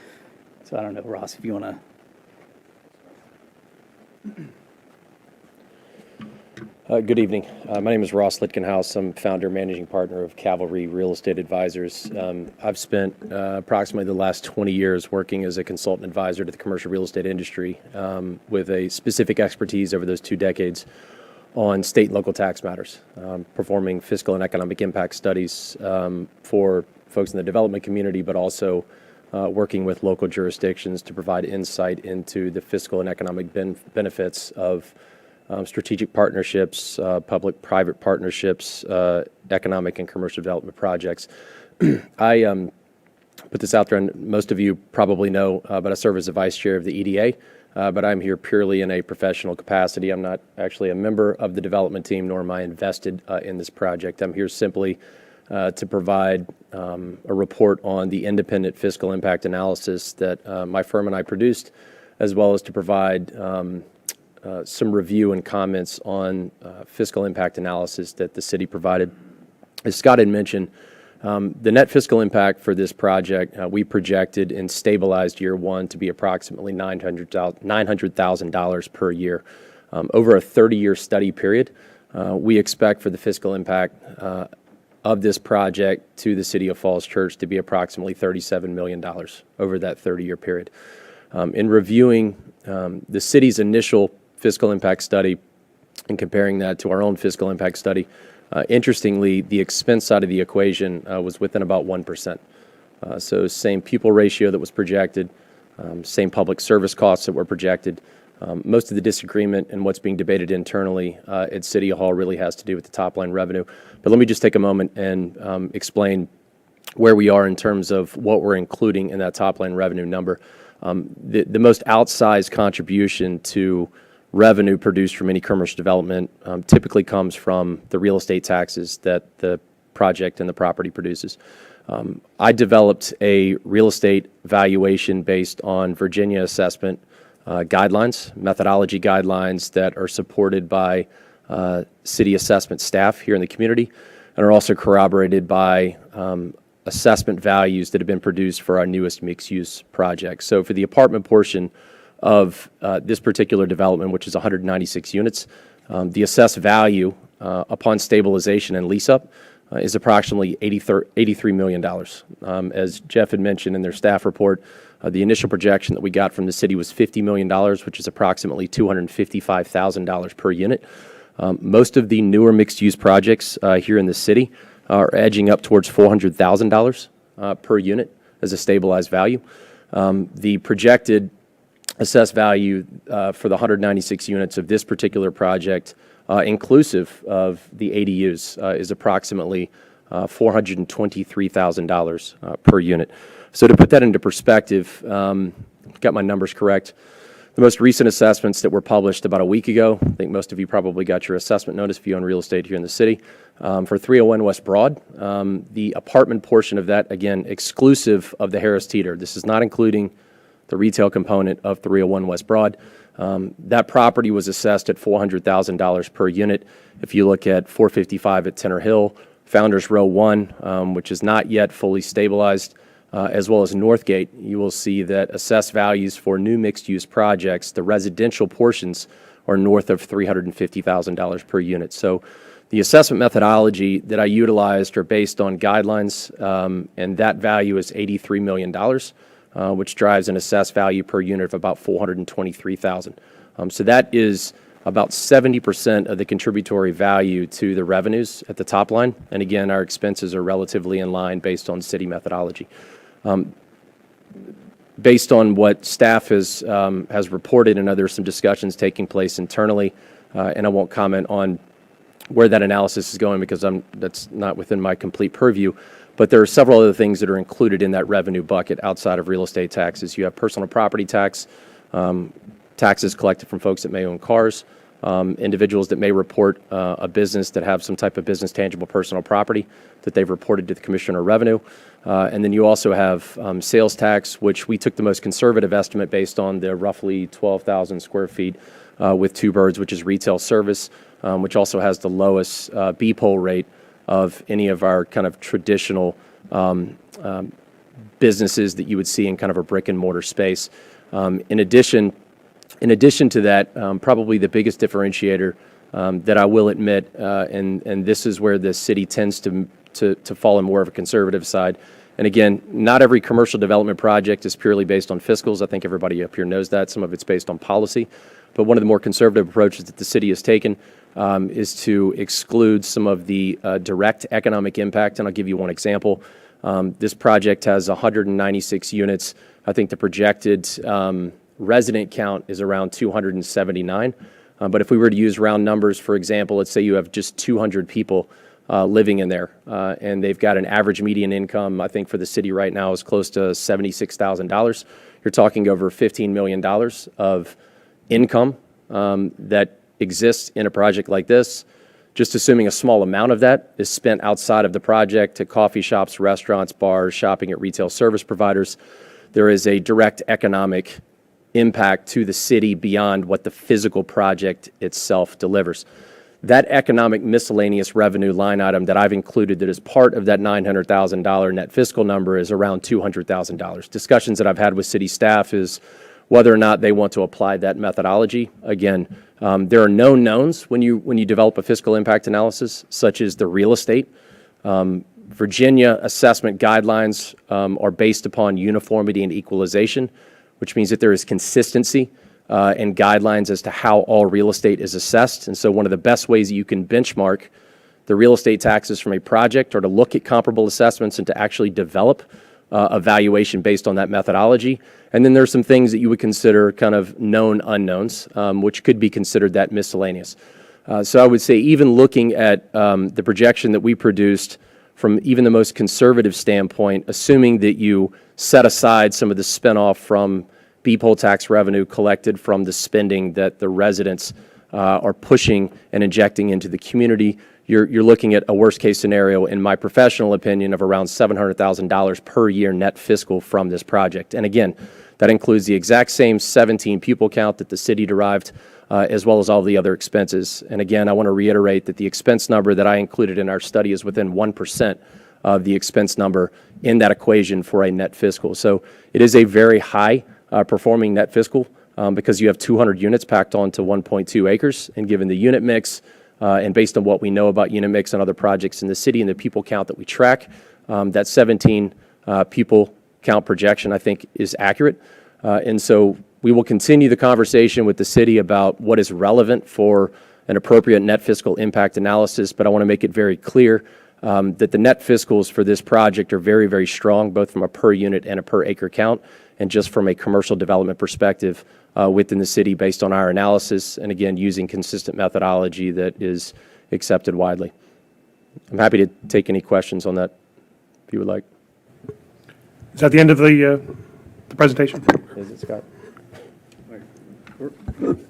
So I don't know, Ross, if you want to. Good evening. My name is Ross Lichtenhouse. I'm founder, managing partner of Cavalry Real Estate Advisors. I've spent approximately the last 20 years working as a consultant advisor to the commercial real estate industry with a specific expertise over those 2 decades on state and local tax matters, performing fiscal and economic impact studies for folks in the development community, but also working with local jurisdictions to provide insight into the fiscal and economic benefits of strategic partnerships, public-private partnerships, economic and commercial development projects. I put this out there, and most of you probably know, but I serve as the vice chair of the EDA, but I'm here purely in a professional capacity. I'm not actually a member of the development team, nor am I invested in this project. I'm here simply to provide a report on the independent fiscal impact analysis that my firm and I produced, as well as to provide some review and comments on fiscal impact analysis that the city provided. As Scott had mentioned, the net fiscal impact for this project, we projected in stabilized year one to be approximately $900,000 per year. Over a 30-year study period, we expect for the fiscal impact of this project to the City of Falls Church to be approximately $37 million over that 30-year period. In reviewing the city's initial fiscal impact study and comparing that to our own fiscal impact study, interestingly, the expense side of the equation was within about 1%. So same pupil ratio that was projected, same public service costs that were projected. Most of the disagreement and what's being debated internally at City Hall really has to do with the top line revenue. But let me just take a moment and explain where we are in terms of what we're including in that top line revenue number. The most outsized contribution to revenue produced from any commercial development typically comes from the real estate taxes that the project and the property produces. I developed a real estate valuation based on Virginia assessment guidelines, methodology guidelines that are supported by city assessment staff here in the community and are also corroborated by assessment values that have been produced for our newest mixed-use project. So for the apartment portion of this particular development, which is 196 units, the assessed value upon stabilization and lease-up is approximately $83 million. As Jeff had mentioned in their staff report, the initial projection that we got from the city was $50 million, which is approximately $255,000 per unit. Most of the newer mixed-use projects here in the city are edging up towards $400,000 per unit as a stabilized value. The projected assessed value for the 196 units of this particular project, inclusive of the ADUs, is approximately $423,000 per unit. So to put that into perspective, got my numbers correct. The most recent assessments that were published about a week ago, I think most of you probably got your assessment notice if you own real estate here in the city, for 301 West Broad. The apartment portion of that, again, exclusive of the Harris Teeter. This is not including the retail component of 301 West Broad. That property was assessed at $400,000 per unit. If you look at 455 at Tenor Hill, Founders Row 1, which is not yet fully stabilized, as well as Northgate, you will see that assessed values for new mixed-use projects, the residential portions, are north of $350,000 per unit. So the assessment methodology that I utilized are based on guidelines, and that value is $83 million, which drives an assessed value per unit of about $423,000. So that is about 70% of the contributory value to the revenues at the top line. And again, our expenses are relatively in line based on city methodology. Based on what staff has reported, and there's some discussions taking place internally, and I won't comment on where that analysis is going because that's not within my complete purview. But there are several other things that are included in that revenue bucket outside of real estate taxes. You have personal property tax, taxes collected from folks that may own cars, individuals that may report a business that have some type of business tangible personal property that they've reported to the Commissioner of Revenue. And then you also have sales tax, which we took the most conservative estimate based on the roughly 12,000 square feet with Two Birds, which is retail service, which also has the lowest B-poll rate of any of our kind of traditional businesses that you would see in kind of a brick and mortar space. In addition to that, probably the biggest differentiator that I will admit, and this is where the city tends to fall in more of a conservative side. And again, not every commercial development project is purely based on fiscals. I think everybody up here knows that. Some of it's based on policy. But one of the more conservative approaches that the city has taken is to exclude some of the direct economic impact. And I'll give you one example. This project has 196 units. I think the projected resident count is around 279. But if we were to use round numbers, for example, let's say you have just 200 people living in there, and they've got an average median income, I think for the city right now is close to $76,000. You're talking over $15 million of income that exists in a project like this. Just assuming a small amount of that is spent outside of the project to coffee shops, restaurants, bars, shopping at retail service providers, there is a direct economic impact to the city beyond what the physical project itself delivers. That economic miscellaneous revenue line item that I've included that is part of that $900,000 net fiscal number is around $200,000. Discussions that I've had with city staff is whether or not they want to apply that methodology. Again, there are known knowns when you develop a fiscal impact analysis, such as the real estate. Virginia assessment guidelines are based upon uniformity and equalization, which means that there is consistency and guidelines as to how all real estate is assessed. And so one of the best ways that you can benchmark the real estate taxes from a project or to look at comparable assessments and to actually develop a valuation based on that methodology. And then there's some things that you would consider kind of known unknowns, which could be considered that miscellaneous. So I would say even looking at the projection that we produced from even the most conservative standpoint, assuming that you set aside some of the spinoff from B-poll tax revenue collected from the spending that the residents are pushing and injecting into the community, you're looking at a worst-case scenario, in my professional opinion, of around $700,000 per year net fiscal from this project. And again, that includes the exact same 17 pupil count that the city derived, as well as all the other expenses. And again, I want to reiterate that the expense number that I included in our study is within 1% of the expense number in that equation for a net fiscal. So it is a very high performing net fiscal because you have 200 units packed onto 1.2 acres, and given the unit mix and based on what we know about unit mix and other projects in the city and the people count that we track, that 17 people count projection I think is accurate. And so we will continue the conversation with the city about what is relevant for an appropriate net fiscal impact analysis, but I want to make it very clear that the net fiscals for this project are very, very strong, both from a per unit and a per acre count, and just from a commercial development perspective within the city based on our analysis, and again, using consistent methodology that is accepted widely. I'm happy to take any questions on that if you would like. Is that the end of the presentation? Is it, Scott?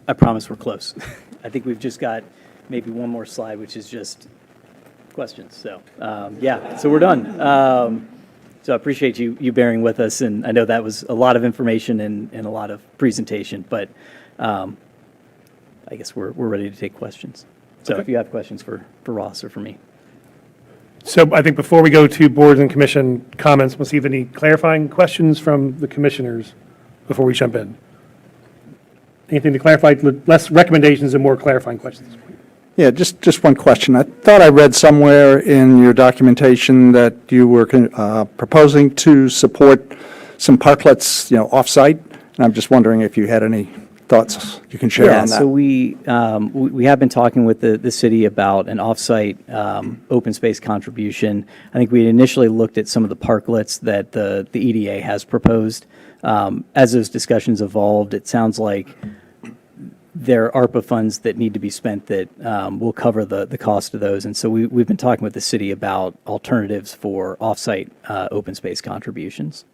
I promise we're close. I think we've just got maybe one more slide, which is just questions. So, yeah, so we're done. So I appreciate you bearing with us, and I know that was a lot of information and a lot of presentation, but I guess we're ready to take questions. So if you have questions for Ross or for me. So I think before we go to boards and commission comments, we'll see if any clarifying questions from the commissioners before we jump in. Anything to clarify, less recommendations and more clarifying questions? Yeah, just one question. I thought I read somewhere in your documentation that you were proposing to support some parklets, off-site, and I'm just wondering if you had any thoughts you can share on that. So we have been talking with the city about an off-site open space contribution. I think we initially looked at some of the parklets that the EDA has proposed. As those discussions evolved, it sounds like there are ARPA funds that need to be spent that will cover the cost of those. And so we've been talking with the city about alternatives for off-site open space contributions.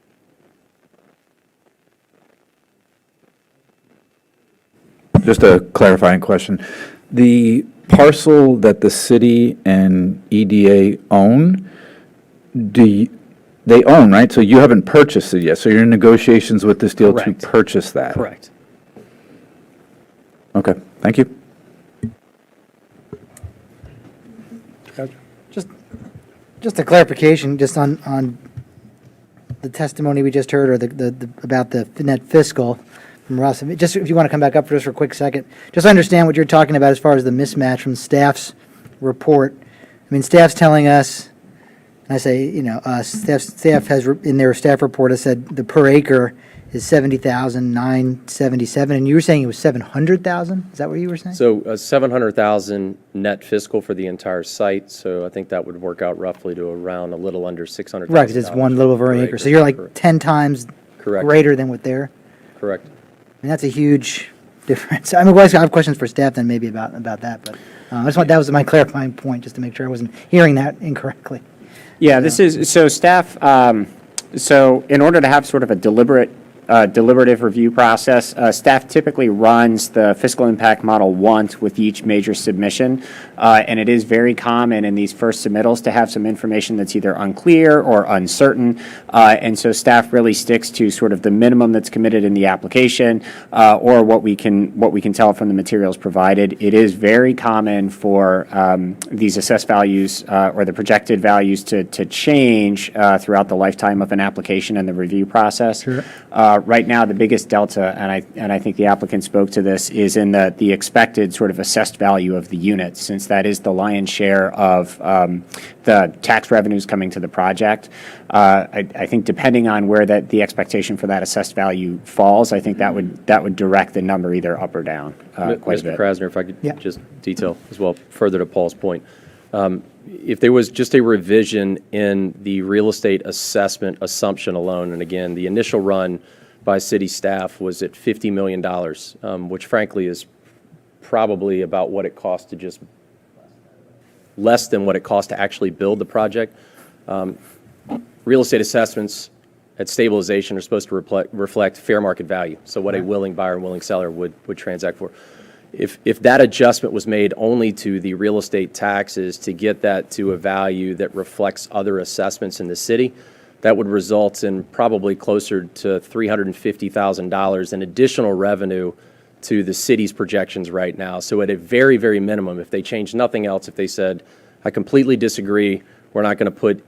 Just a clarifying question. The parcel that the city and EDA own, they own, right? So you haven't purchased it yet. So you're in negotiations with this deal to Correct. purchase that? Correct. Okay, thank you. Just a clarification, just on the testimony we just heard, or the about the net fiscal from Russ. Just if you want to come back up for just for a quick second, just understand what you're talking about as far as the mismatch from staff's report. I mean, staff's telling us, and I say, staff has in their staff report has said the per acre is 70,977, and you were saying it was 700,000. Is that what you were saying? So 700,000 net fiscal for the entire site, so I think that would work out roughly to around a little under 600,000. Right, because it's one little over an per acre. So you're like Correct. 10 times Correct. greater than what they're. Correct. I mean, that's a huge difference. I mean, well, I have questions for staff then maybe about that, but that was my clarifying point, just to make sure I wasn't hearing that incorrectly. Yeah, this is, so staff, so in order to have sort of a deliberative review process, staff typically runs the fiscal impact model once with each major submission, and it is very common in these first submittals to have some information that's either unclear or uncertain, and so staff really sticks to sort of the minimum that's committed in the application, or what we can tell from the materials provided. It is very common for these assessed values or the projected values to change throughout the lifetime of an application and the review process. Sure. Right now, the biggest delta, and I think the applicant spoke to this, is in the expected sort of assessed value of the unit, since that is the lion's share of the tax revenues coming to the project. I think depending on where the expectation for that assessed value falls, I think that would direct the number either up or down quite a Mr. bit. Krasner, if I could Yeah. just detail as well, further to Paul's point. If there was just a revision in the real estate assessment assumption alone, and again, the initial run by city staff was at $50 million, which frankly is probably about what it costs to just, less than what it costs to actually build the project. Real estate assessments at stabilization are supposed to reflect fair market value, so what a willing buyer and willing seller would transact for. If that adjustment was made only to the real estate taxes to get that to a value that reflects other assessments in the city, that would result in probably closer to $350,000 in additional revenue to the city's projections right now. So at a very, very minimum, if they changed nothing else, if they said, I completely disagree, we're not going to put,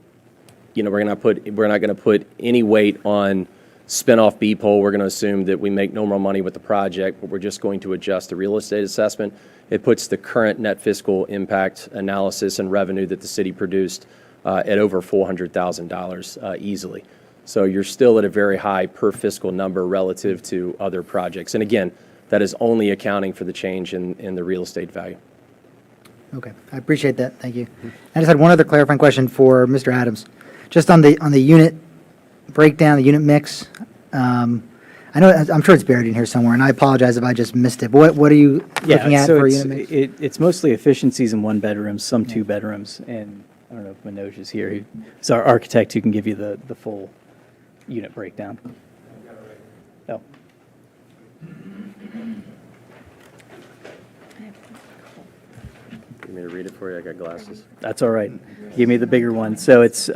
we're not going to put any weight on spin-off B-pole, we're going to assume that we make no more money with the project, but we're just going to adjust the real estate assessment, it puts the current net fiscal impact analysis and revenue that the city produced at over $400,000 easily. So you're still at a very high per fiscal number relative to other projects. And again, that is only accounting for the change in the real estate value. Okay, I appreciate that. Thank you. I just had one other clarifying question for Mr. Adams, just on the unit breakdown, the unit mix. I'm sure it's buried in here somewhere, and I apologize if I just missed it. But what are you looking at so for a it's, unit mix? it's mostly efficiencies in one bedrooms, some two bedrooms, and I don't know if Manoj is here. He's our architect who can give you the full unit breakdown. Oh. You want me to read it for you? I got glasses. That's all right. Give me the bigger one. So it's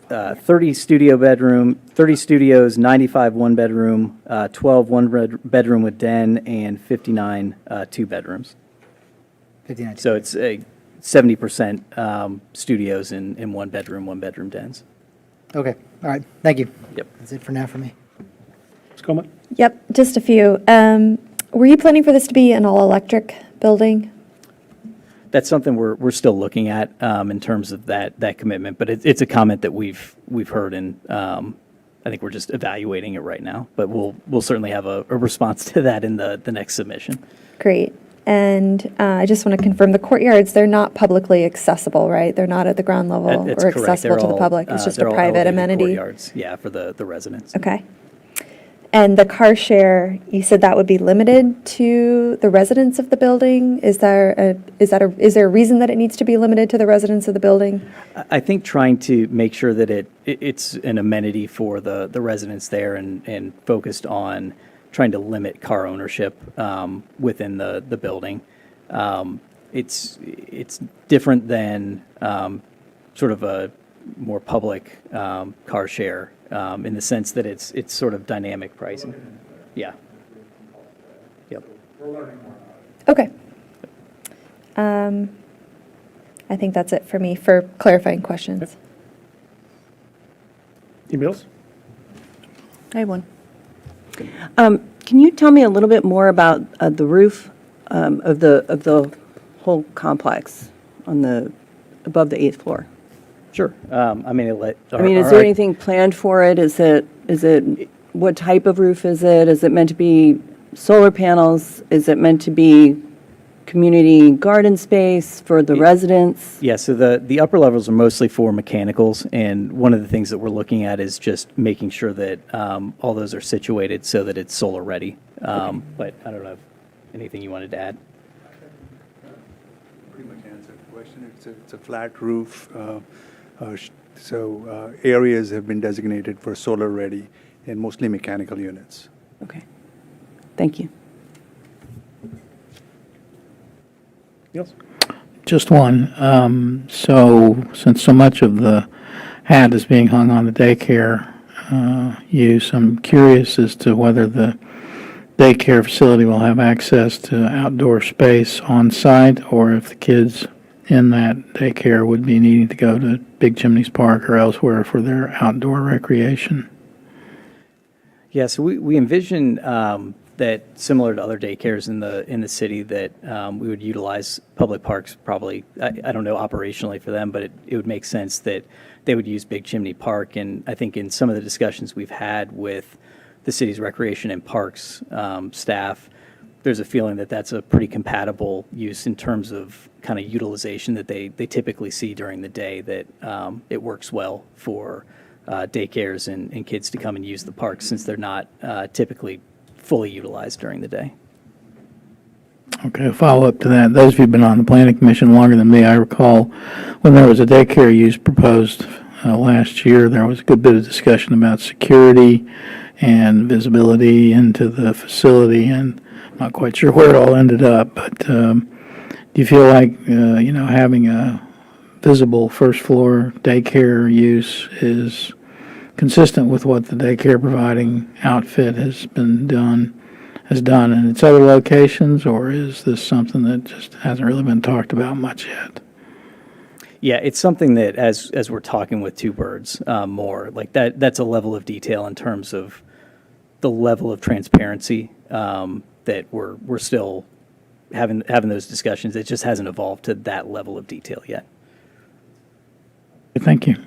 30 30 studios, 95 one-bedroom, 12 one-bedroom with den, and 59 two-bedrooms. 59. So it's 70% studios in one-bedroom dens. Okay, all right, thank you. Yep. That's it for now for me. Ms. Coleman? Yep, just a few. Were you planning for this to be an all-electric building? That's something we're still looking at in terms of that commitment, but it's a comment that we've heard, and I think we're just evaluating it right now. But we'll certainly have a response to that in the next submission. Great. And I just want to confirm, the courtyards, they're not publicly accessible, right? They're not at the ground level That's or correct. accessible They're to the all, public? It's just a they're all private elevated amenity? courtyards, yeah, for the residents. Okay. And the car share, you said that would be limited to the residents of the building? Is there a reason that it needs to be limited to the residents of the building? I think trying to make sure that it's an amenity for the residents there and focused on trying to limit car ownership within the building. It's different than sort of a more public car share in the sense that it's sort of dynamic pricing. Yeah. Yep. Okay. I think that's it for me for clarifying questions. Anybody else? I have one. Can you tell me a little bit more about the roof of the whole complex above the 8th floor? Sure. I mean, Is there anything planned for it? Is it, what type of roof is it? Is it meant to be solar panels? Is it meant to be community garden space for the residents? Yeah, so the upper levels are mostly for mechanicals, and one of the things that we're looking at is just making sure that all those are situated so that it's solar ready. But I don't know if anything you wanted to add. Pretty much answered the question. It's a flat roof, so areas have been designated for solar ready and mostly mechanical units. Okay. Thank you. Yes. Just one. So since so much of the hat is being hung on the daycare use, I'm curious as to whether the daycare facility will have access to outdoor space on site, or if the kids in that daycare would be needing to go to Big Chimneys Park or elsewhere for their outdoor recreation. Yeah, so we envision that similar to other daycares in the city, that we would utilize public parks probably, I don't know operationally for them, but it would make sense that they would use Big Chimney Park. And I think in some of the discussions we've had with the city's recreation and parks staff, there's a feeling that that's a pretty compatible use in terms of kind of utilization that they typically see during the day, that it works well for daycares and kids to come and use the park since they're not typically fully utilized during the day. Okay, a follow-up to that. Those of you who've been on the planning commission longer than me, I recall when there was a daycare use proposed last year, there was a good bit of discussion about security and visibility into the facility, and I'm not quite sure where it all ended up, but do you feel like, having a visible first floor daycare use is consistent with what the daycare providing outfit has done in its other locations, or is this something that just hasn't really been talked about much yet? Yeah, it's something that as we're talking with Two Birds more, like that's a level of detail in terms of the level of transparency that we're still having those discussions. It just hasn't evolved to that level of detail yet. Thank you.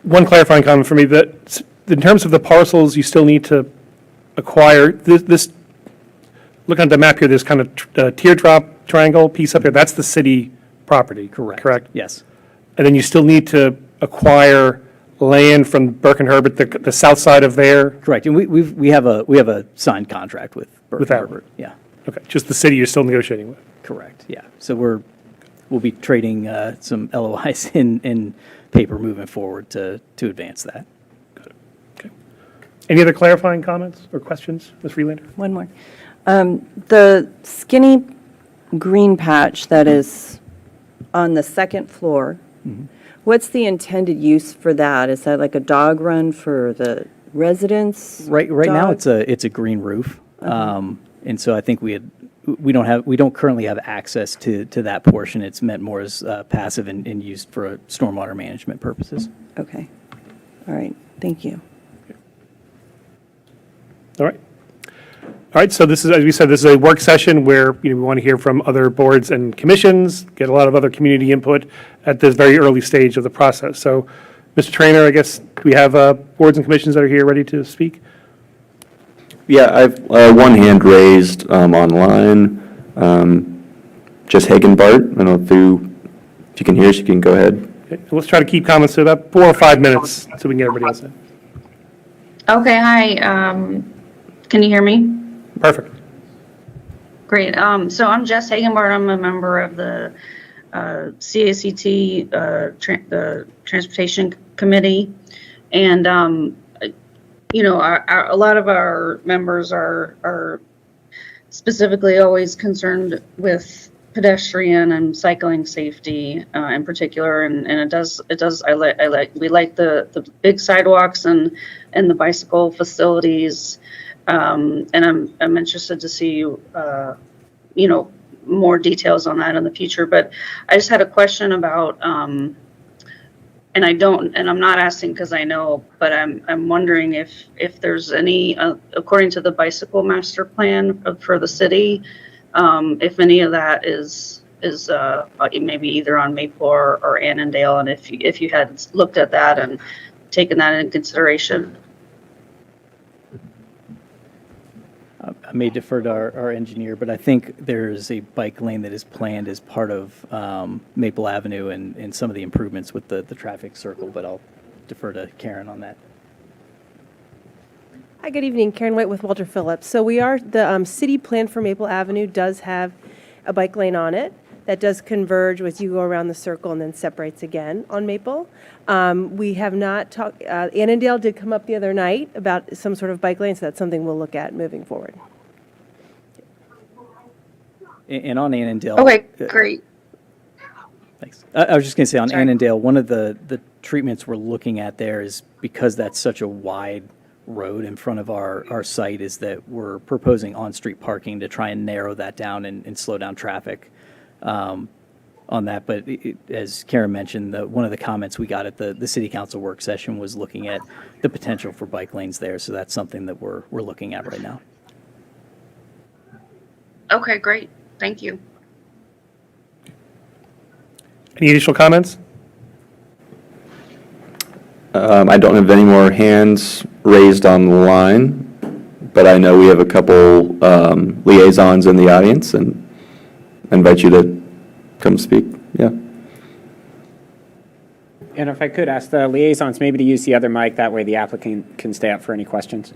One clarifying comment for me, that in terms of the parcels you still need to acquire, this look at the map here, there's kind of teardrop triangle piece up there, that's the city property, correct? Yes. And then you still need to acquire land from Burke and Herbert, the south side of there? Correct, and we have a signed contract with Burke With and that. Herbert. Yeah, Okay, just the city you're still negotiating with? correct, yeah. So we'll be trading some LOIs in paper moving forward to advance that. Okay. Any other clarifying comments or questions, Ms. Freelander? One more. The skinny green patch that is on the second floor What's the intended use for that? Is that like a dog run for the residents? Right now, Dog? it's a green roof. And so I think we don't currently have access to that portion. It's meant more as passive and used for stormwater management purposes. Okay. All right. Thank you. All right. All right, so this is, as we said, this is a work session where, we want to hear from other boards and commissions, get a lot of other community input at this very early stage of the process. So, Mr. Trainer, I guess, do we have boards and commissions that are here ready to speak? Yeah, I've one hand raised online. Just Hagen Bart. I don't know if you can hear us, you can go ahead. Okay, let's try to keep comments to about 4 or 5 minutes so we can get everybody else in. Okay, hi. Can you hear me? Perfect. Great. So I'm Jess Hagenbart. I'm a member of the CACT, the Transportation Committee. And, a lot of our members are specifically always concerned with pedestrian and cycling safety in particular. And we like the big sidewalks and the bicycle facilities. And I'm interested to see, more details on that in the future. But I just had a question about, and I'm not asking because I know, but I'm wondering if there's any, according to the bicycle master plan for the city, if any of that is maybe either on Maple or Annandale, and if you had looked at that and taken that into consideration. I may defer to our engineer, but I think there's a bike lane that is planned as part of Maple Avenue and some of the improvements with the traffic circle, but I'll defer to Karen on that. Hi, good evening. Karen White with Walter Phillips. So the city plan for Maple Avenue does have a bike lane on it that does converge as you go around the circle and then separates again on Maple. We have not talked, Annandale did come up the other night about some sort of bike lane, so that's something we'll look at moving forward. And on Annandale. Okay, great. Thanks. I was just going to say on Annandale, one of the treatments we're looking at there is because that's such a wide road in front of our site is that we're proposing on-street parking to try and narrow that down and slow down traffic on that. But as Karen mentioned, one of the comments we got at the city council work session was looking at the potential for bike lanes there. So that's something that we're looking at right now. Okay, great. Thank you. Any additional comments? I don't have any more hands raised on the line, but I know we have a couple liaisons in the audience, and I invite you to come speak. Yeah. And if I could ask the liaisons maybe to use the other mic, that way the applicant can stay up for any questions.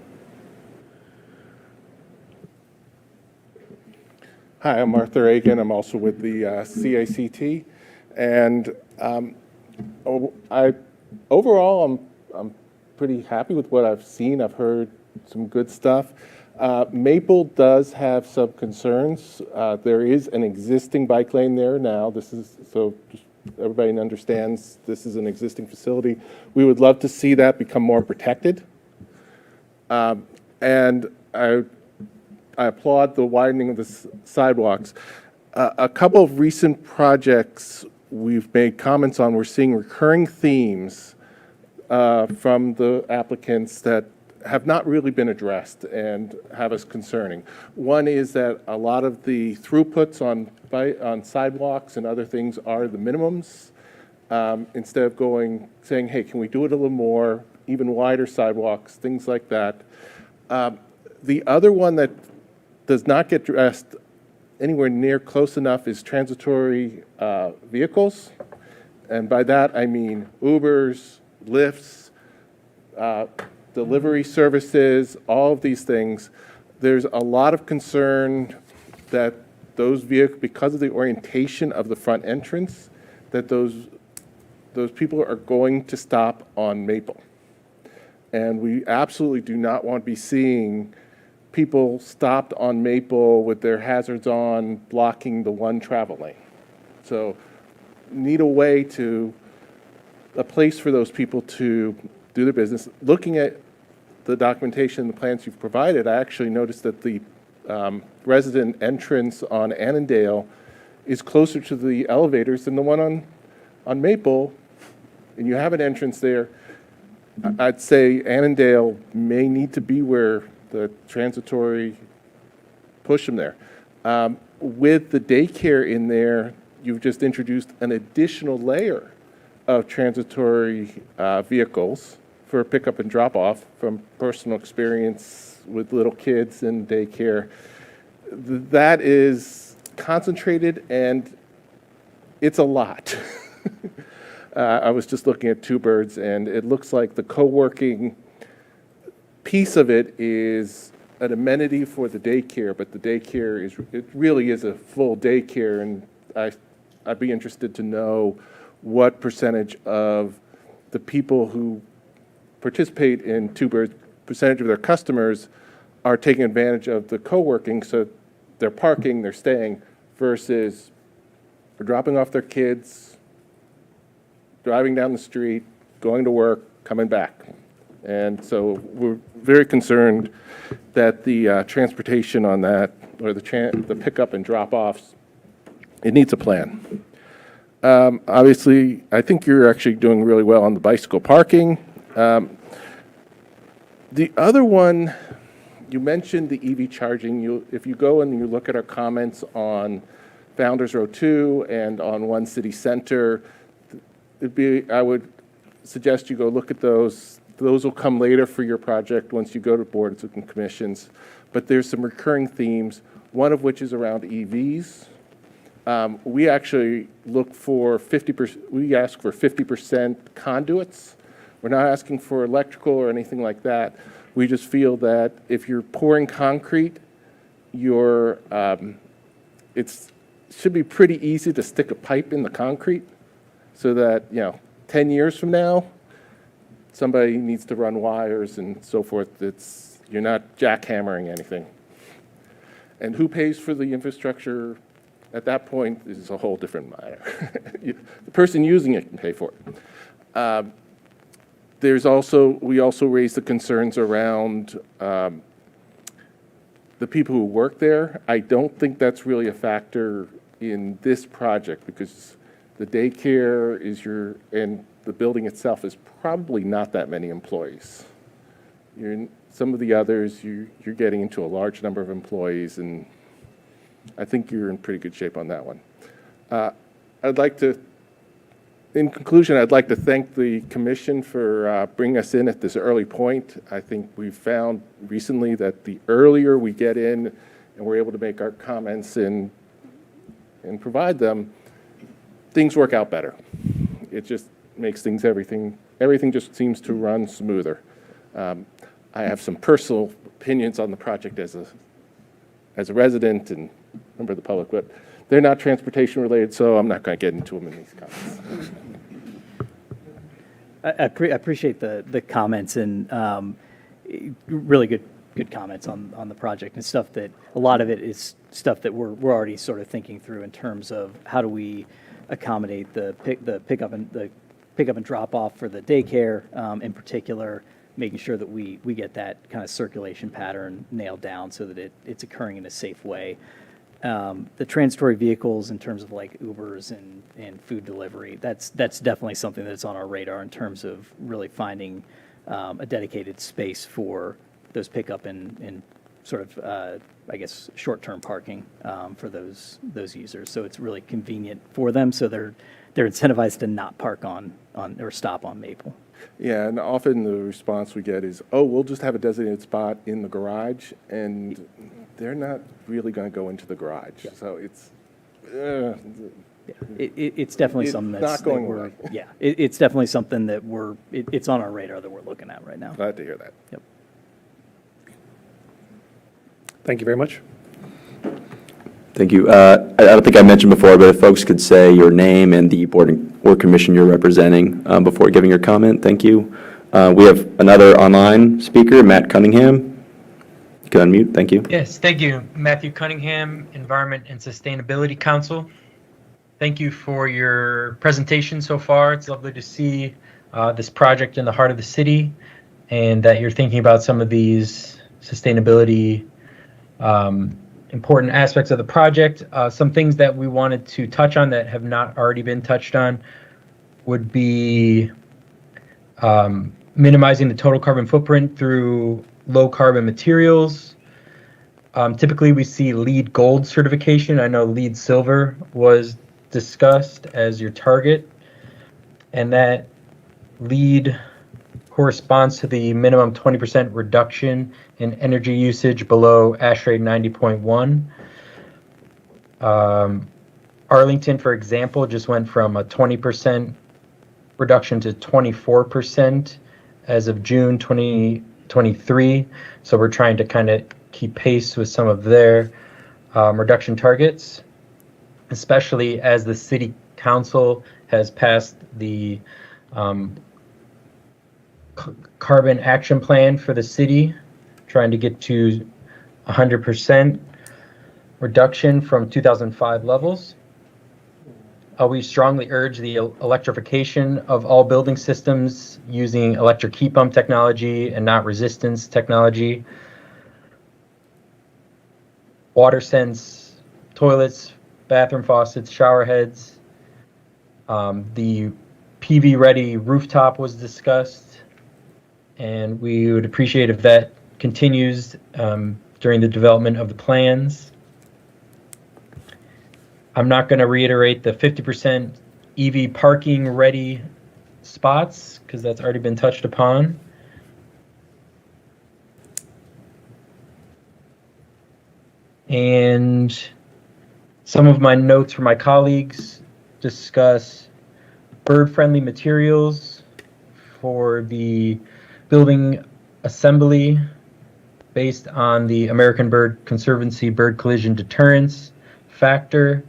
Hi, I'm Arthur Agan. I'm also with the CACT, and overall, I'm pretty happy with what I've seen. I've heard some good stuff. Maple does have some concerns. There is an existing bike lane there now. This is so just everybody understands this is an existing facility. We would love to see that become more protected, and I applaud the widening of the sidewalks. A couple of recent projects we've made comments on, we're seeing recurring themes from the applicants that have not really been addressed and have us concerning. One is that a lot of the throughputs on sidewalks and other things are the minimums. Instead of saying, hey, can we do it a little more, even wider sidewalks, things like that. The other one that does not get addressed anywhere near close enough is transitory vehicles. And by that, I mean Ubers, Lyfts, delivery services, all of these things. There's a lot of concern that those vehicles, because of the orientation of the front entrance, that those people are going to stop on Maple. And we absolutely do not want to be seeing people stopped on Maple with their hazards on, blocking the one travel lane. So need a way to a place for those people to do their business. Looking at the documentation, the plans you've provided, I actually noticed that the resident entrance on Annandale is closer to the elevators than the one on Maple, and you have an entrance there. I'd say Annandale may need to be where the transitory push them there. With the daycare in there, you've just introduced an additional layer of transitory vehicles for pickup and drop-off from personal experience with little kids and daycare. That is concentrated, and it's a lot. I was just looking at Two Birds, and it looks like the co-working piece of it is an amenity for the daycare, but the daycare it really is a full daycare, and I'd be interested to know what percentage of the people who participate in Two Birds, percentage of their customers are taking advantage of the co-working, so they're parking, they're staying, versus they're dropping off their kids, driving down the street, going to work, coming back. And so we're very concerned that the transportation on that, or the pickup and drop-offs, it needs a plan. Obviously, I think you're actually doing really well on the bicycle parking. The other one, you mentioned the EV charging. If you go and you look at our comments on Founders Row 2 and on One City Center, I would suggest you go look at those. Those will come later for your project once you go to boards and commissions. But there's some recurring themes, one of which is around EVs. We actually look for 50%, we ask for 50% conduits. We're not asking for electrical or anything like that. We just feel that if you're pouring concrete, it should be pretty easy to stick a pipe in the concrete so that, 10 years from now, somebody needs to run wires and so forth. You're not jackhammering anything. And who pays for the infrastructure at that point is a whole different matter. The person using it can pay for it. We also raise the concerns around the people who work there. I don't think that's really a factor in this project because the daycare and the building itself is probably not that many employees. Some of the others, you're getting into a large number of employees, and I think you're in pretty good shape on that one. In conclusion, I'd like to thank the commission for bringing us in at this early point. I think we've found recently that the earlier we get in and we're able to make our comments and provide them, things work out better. It just makes everything just seems to run smoother. I have some personal opinions on the project as a resident and member of the public, but they're not transportation related, so I'm not going to get into them in these comments. I appreciate the comments and really good comments on the project and stuff that a lot of it is stuff that we're already sort of thinking through in terms of how do we accommodate the pickup and drop off for the daycare in particular, making sure that we get that kind of circulation pattern nailed down so that it's occurring in a safe way. The transitory vehicles in terms of like Ubers and food delivery, that's definitely something that's on our radar in terms of really finding a dedicated space for those pickup and sort of, I guess, short-term parking for those users. So it's really convenient for them, so they're incentivized to not park on or stop on Maple. Yeah, and often the response we get is, oh, we'll just have a designated spot in the garage, and they're not really going to go into the garage. Yeah. So it's... It's definitely something that's... not going away. Yeah, it's definitely something that it's on our radar that we're looking at right now. Glad to hear that. Yep. Thank you very much. Thank you. I don't think I mentioned before, but if folks could say your name and the board or commission you're representing before giving your comment, thank you. We have another online speaker, Matt Cunningham. You can unmute, thank you. Yes, thank you. Matthew Cunningham, Environment and Sustainability Council. Thank you for your presentation so far. It's lovely to see this project in the heart of the city and that you're thinking about some of these sustainability important aspects of the project. Some things that we wanted to touch on that have not already been touched on would be minimizing the total carbon footprint through low carbon materials. Typically, we see LEED Gold certification. I know LEED Silver was discussed as your target, and that LEED corresponds to the minimum 20% reduction in energy usage below ASHRAE 90.1. Arlington, for example, just went from a 20% reduction to 24% as of June 2023. So we're trying to kind of keep pace with some of their reduction targets, especially as the city council has passed the carbon action plan for the city, trying to get to 100% reduction from 2005 levels. We strongly urge the electrification of all building systems using electric heat pump technology and not resistance technology. WaterSense toilets, bathroom faucets, shower heads. The PV-ready rooftop was discussed, and we would appreciate if that continues during the development of the plans. I'm not going to reiterate the 50% EV parking ready spots because that's already been touched upon. And some of my notes from my colleagues discuss bird-friendly materials for the building assembly based on the American Bird Conservancy bird collision deterrence factor.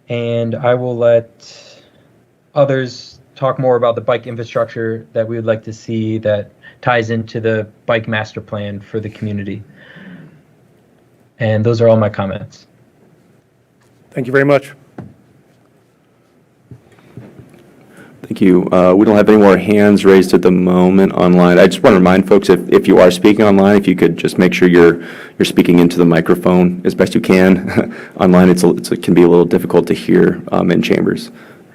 And I will let others talk more about the bike infrastructure that we would like to see that ties into the bike master plan for the community. And those are all my comments. Thank you very much. Thank you. We don't have any more hands raised at the moment online. I just want to remind folks, if you are speaking online, if you could just make sure you're speaking into the microphone as best you can. Online, it can be a little difficult to hear in chambers.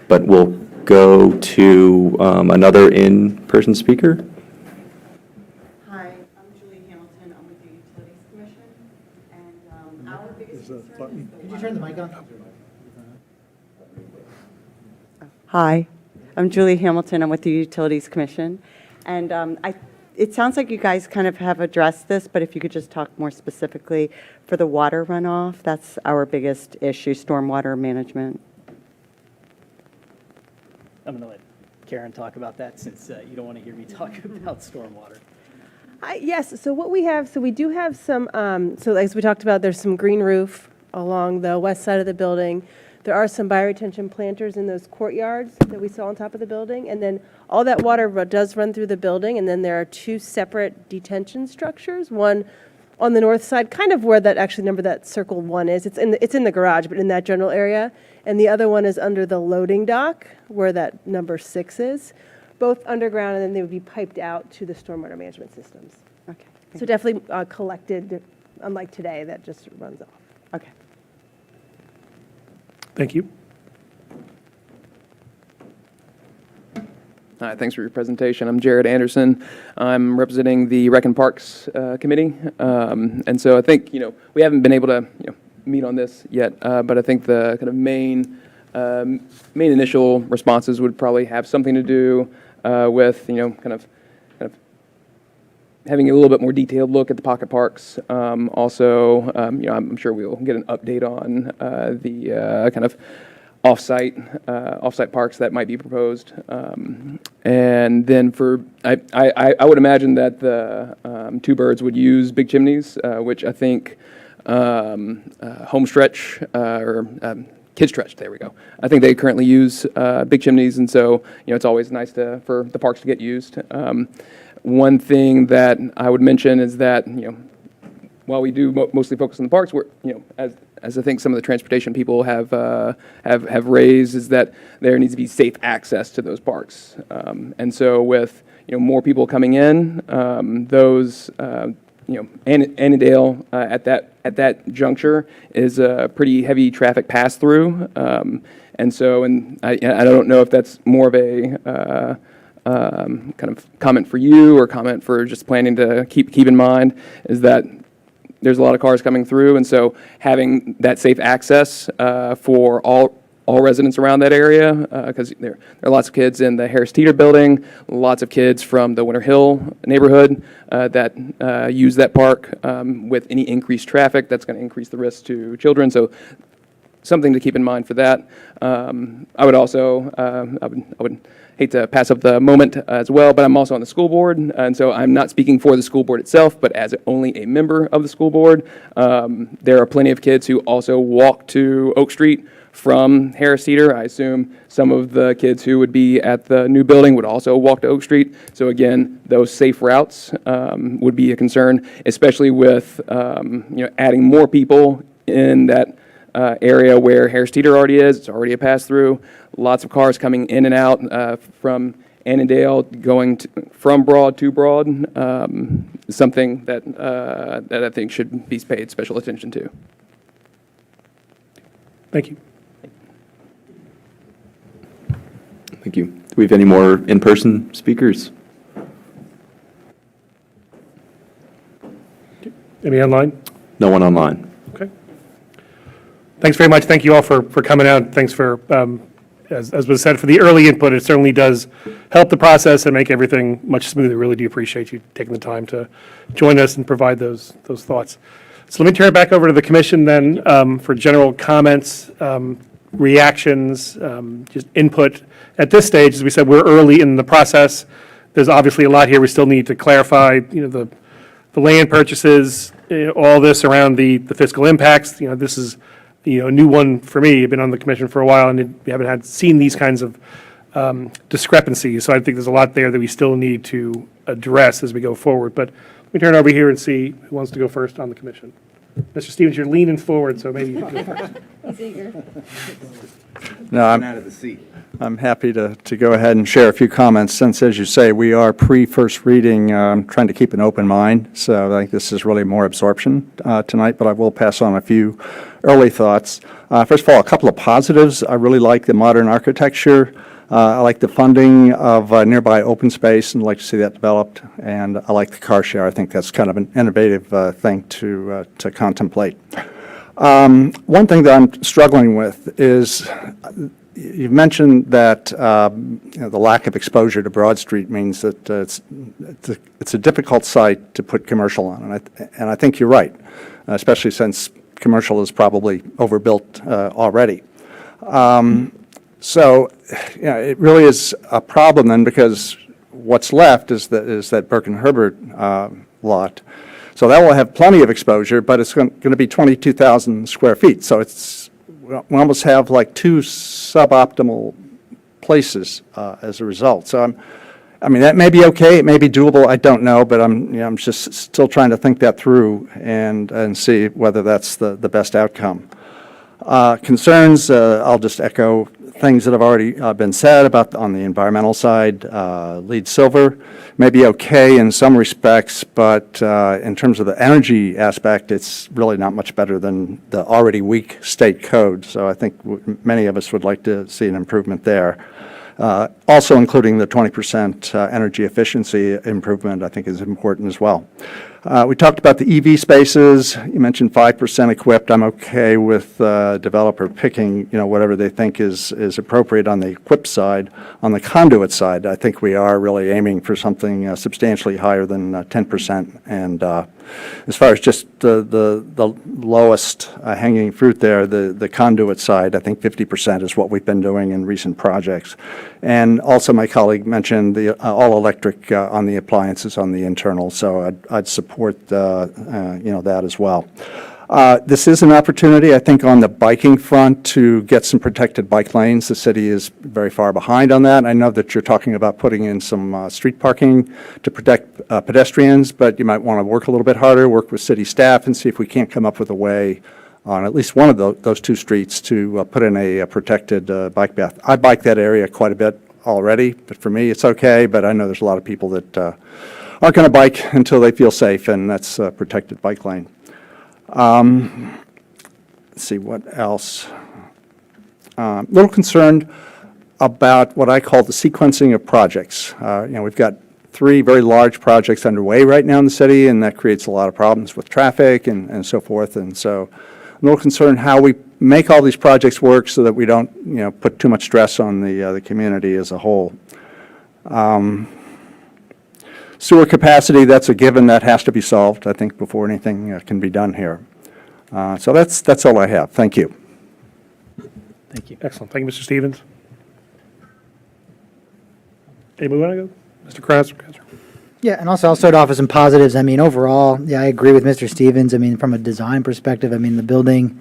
But we'll go to another in-person speaker. Hi, I'm Julie Hamilton. I'm with the Utilities Commission, and our biggest concern is Could you turn the mic on? Hi, I'm Julie Hamilton. I'm with the Utilities Commission. And it sounds like you guys kind of have addressed this, but if you could just talk more specifically for the water runoff, that's our biggest issue, stormwater management. I'm going to let Karen talk about that since you don't want to hear me talk about stormwater. Yes, so what we have, so we do have some, so as we talked about, there's some green roof along the west side of the building. There are some bioretention planters in those courtyards that we saw on top of the building. And then all that water does run through the building. And then there are two separate detention structures, one on the north side, kind of where that actually number that circle 1 is. It's in the garage, but in that general area. And the other one is under the loading dock where that number 6 is, both underground, and then they would be piped out to the stormwater management systems. Okay. So definitely collected, unlike today, that just runs off. Okay. Thank you. Hi, thanks for your presentation. I'm Jared Anderson. I'm representing the Rec and Parks Committee. And so I think, we haven't been able to, meet on this yet, but I think the kind of main initial responses would probably have something to do with, kind of having a little bit more detailed look at the pocket parks. Also, I'm sure we'll get an update on the kind of off-site parks that might be proposed. And then I would imagine that the Two Birds would use big chimneys, which I think Homestretch or Kids Stretch, there we go. I think they currently use big chimneys, and so it's always nice for the parks to get used. One thing that I would mention is that while we do mostly focus on the parks, we're as as I think some of the transportation people have raised, is that there needs to be safe access to those parks. And so with, more people coming in, those, Annandale at that juncture is a pretty heavy traffic pass-through. And so, I don't know if that's more of a kind of comment for you or comment for just planning to keep in mind, is that there's a lot of cars coming through, and so having that safe access for all residents around that area, because there are lots of kids in the Harris Teeter building, lots of kids from the Winter Hill neighborhood that use that park. With any increased traffic, that's going to increase the risk to children. So something to keep in mind for that. I would also, I would hate to pass up the moment as well, but I'm also on the school board, and so I'm not speaking for the school board itself, but as only a member of the school board. There are plenty of kids who also walk to Oak Street from Harris Teeter. I assume some of the kids who would be at the new building would also walk to Oak Street. So again, those safe routes would be a concern, especially with adding more people in that area where Harris Teeter already is. It's already a pass-through. Lots of cars coming in and out from Annandale going from Broad to Broad. Something that that I think should be paid special attention to. Thank you. Thank you. Do we have any more in-person speakers? Any online? No one online. Okay. Thanks very much. Thank you all for coming out. Thanks for, as was said, for the early input. It certainly does help the process and make everything much smoother. Really do appreciate you taking the time to join us and provide those thoughts. So let me turn it back over to the commission then for general comments, reactions, just input. At this stage, as we said, we're early in the process. There's obviously a lot here we still need to clarify, the land purchases, all this around the fiscal impacts. This is, a new one for me. I've been on the commission for a while, and we haven't seen these kinds of discrepancies. So I think there's a lot there that we still need to address as we go forward. But let me turn it over here and see who wants to go first on the commission. Mr. Stevens, you're leaning forward, so maybe you can go first. He's eager. No, I'm happy to go ahead and share a few comments, since, as you say, we are pre-first reading, trying to keep an open mind. So I think this is really more absorption tonight, but I will pass on a few early thoughts. First of all, a couple of positives. I really like the modern architecture. I like the funding of nearby open space and like to see that developed. And I like the car share. I think that's kind of an innovative thing to contemplate. One thing that I'm struggling with is you've mentioned that the lack of exposure to Broad Street means that it's a difficult site to put commercial on, and I think you're right, especially since commercial is probably overbuilt already. So, it really is a problem then, because what's left is that Burke and Herbert lot. So that will have plenty of exposure, but it's going to be 22,000 square feet. So we almost have like two suboptimal places as a result. So that may be okay, it may be doable, I don't know, but I'm just still trying to think that through and see whether that's the best outcome. Concerns, I'll just echo things that have already been said about on the environmental side. LEED Silver may be okay in some respects, but in terms of the energy aspect, it's really not much better than the already weak state code. So I think many of us would like to see an improvement there. Also including the 20% energy efficiency improvement, I think, is important as well. We talked about the EV spaces. You mentioned 5% equipped. I'm okay with developer picking, whatever they think is appropriate on the equipped side. On the conduit side, I think we are really aiming for something substantially higher than 10%. And as far as just the lowest hanging fruit there, the conduit side, I think 50% is what we've been doing in recent projects. And also, my colleague mentioned the all-electric on the appliances on the internal, so I'd support that as well. This is an opportunity, I think, on the biking front to get some protected bike lanes. The city is very far behind on that. I know that you're talking about putting in some street parking to protect pedestrians, but you might want to work a little bit harder, work with city staff, and see if we can't come up with a way on at least one of those two streets to put in a protected bike path. I bike that area quite a bit already, but for me, it's okay, but I know there's a lot of people that aren't going to bike until they feel safe, and that's a protected bike lane. Let's see, what else? A little concerned about what I call the sequencing of projects. We've got 3 very large projects underway right now in the city, and that creates a lot of problems with traffic and so forth. And so I'm a little concerned how we make all these projects work so that we don't, put too much stress on the community as a whole. Sewer capacity, that's a given. That has to be solved, I think, before anything can be done here. So that's all I have. Thank you. Thank you. Excellent. Thank you, Mr. Stevens. Anybody want to go? Mr. Krauser? Yeah, and also I'll start off with some positives. I mean, overall, yeah, I agree with Mr. Stevens. I mean, from a design perspective, I mean, the building,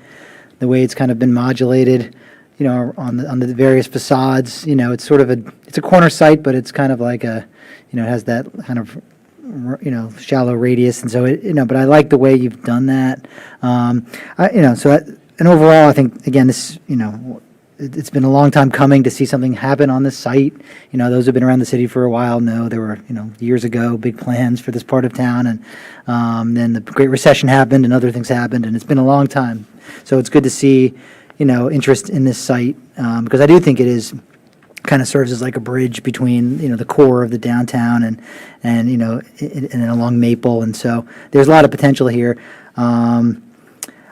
the way it's kind of been modulated, on the various facades, it's sort of it's a corner site, but it's kind of like it has that kind of, shallow radius, and so but I like the way you've done that. And overall, I think again, this, it's been a long time coming to see something happen on this site. Those who've been around the city for a while know there were, years ago, big plans for this part of town, and then the Great Recession happened and other things happened, and it's been a long time. So it's good to see, interest in this site, because I do think it is kind of serves as like a bridge between, the core of the downtown and along Maple, and so there's a lot of potential here.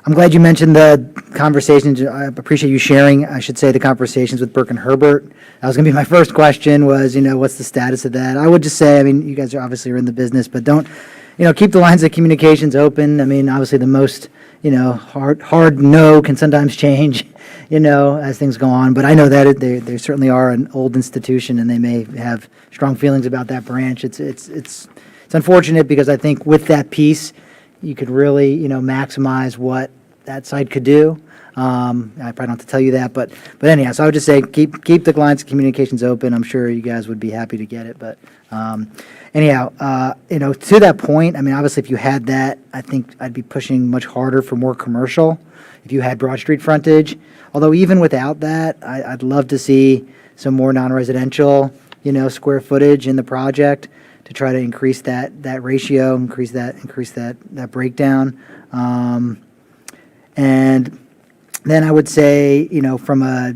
I'm glad you mentioned the conversations. I appreciate you sharing, I should say, the conversations with Burke and Herbert. That was going to be my first question was, what's the status of that? I would just say, I mean, you guys are obviously in the business, but don't, keep the lines of communications open. I mean, obviously the most, hard no can sometimes change, as things go on. But I know that they certainly are an old institution, and they may have strong feelings about that branch. It's unfortunate because I think with that piece, you could really, maximize what that site could do. I probably don't have to tell you that, but anyhow, so I would just say keep the lines of communications open. I'm sure you guys would be happy to get it, but anyhow, to that point, I mean, obviously, if you had that, I think I'd be pushing much harder for more commercial. If you had Broad Street frontage, although even without that, I'd love to see some more non-residential, square footage in the project to try to increase that ratio, increase that breakdown. And then I would say, from a,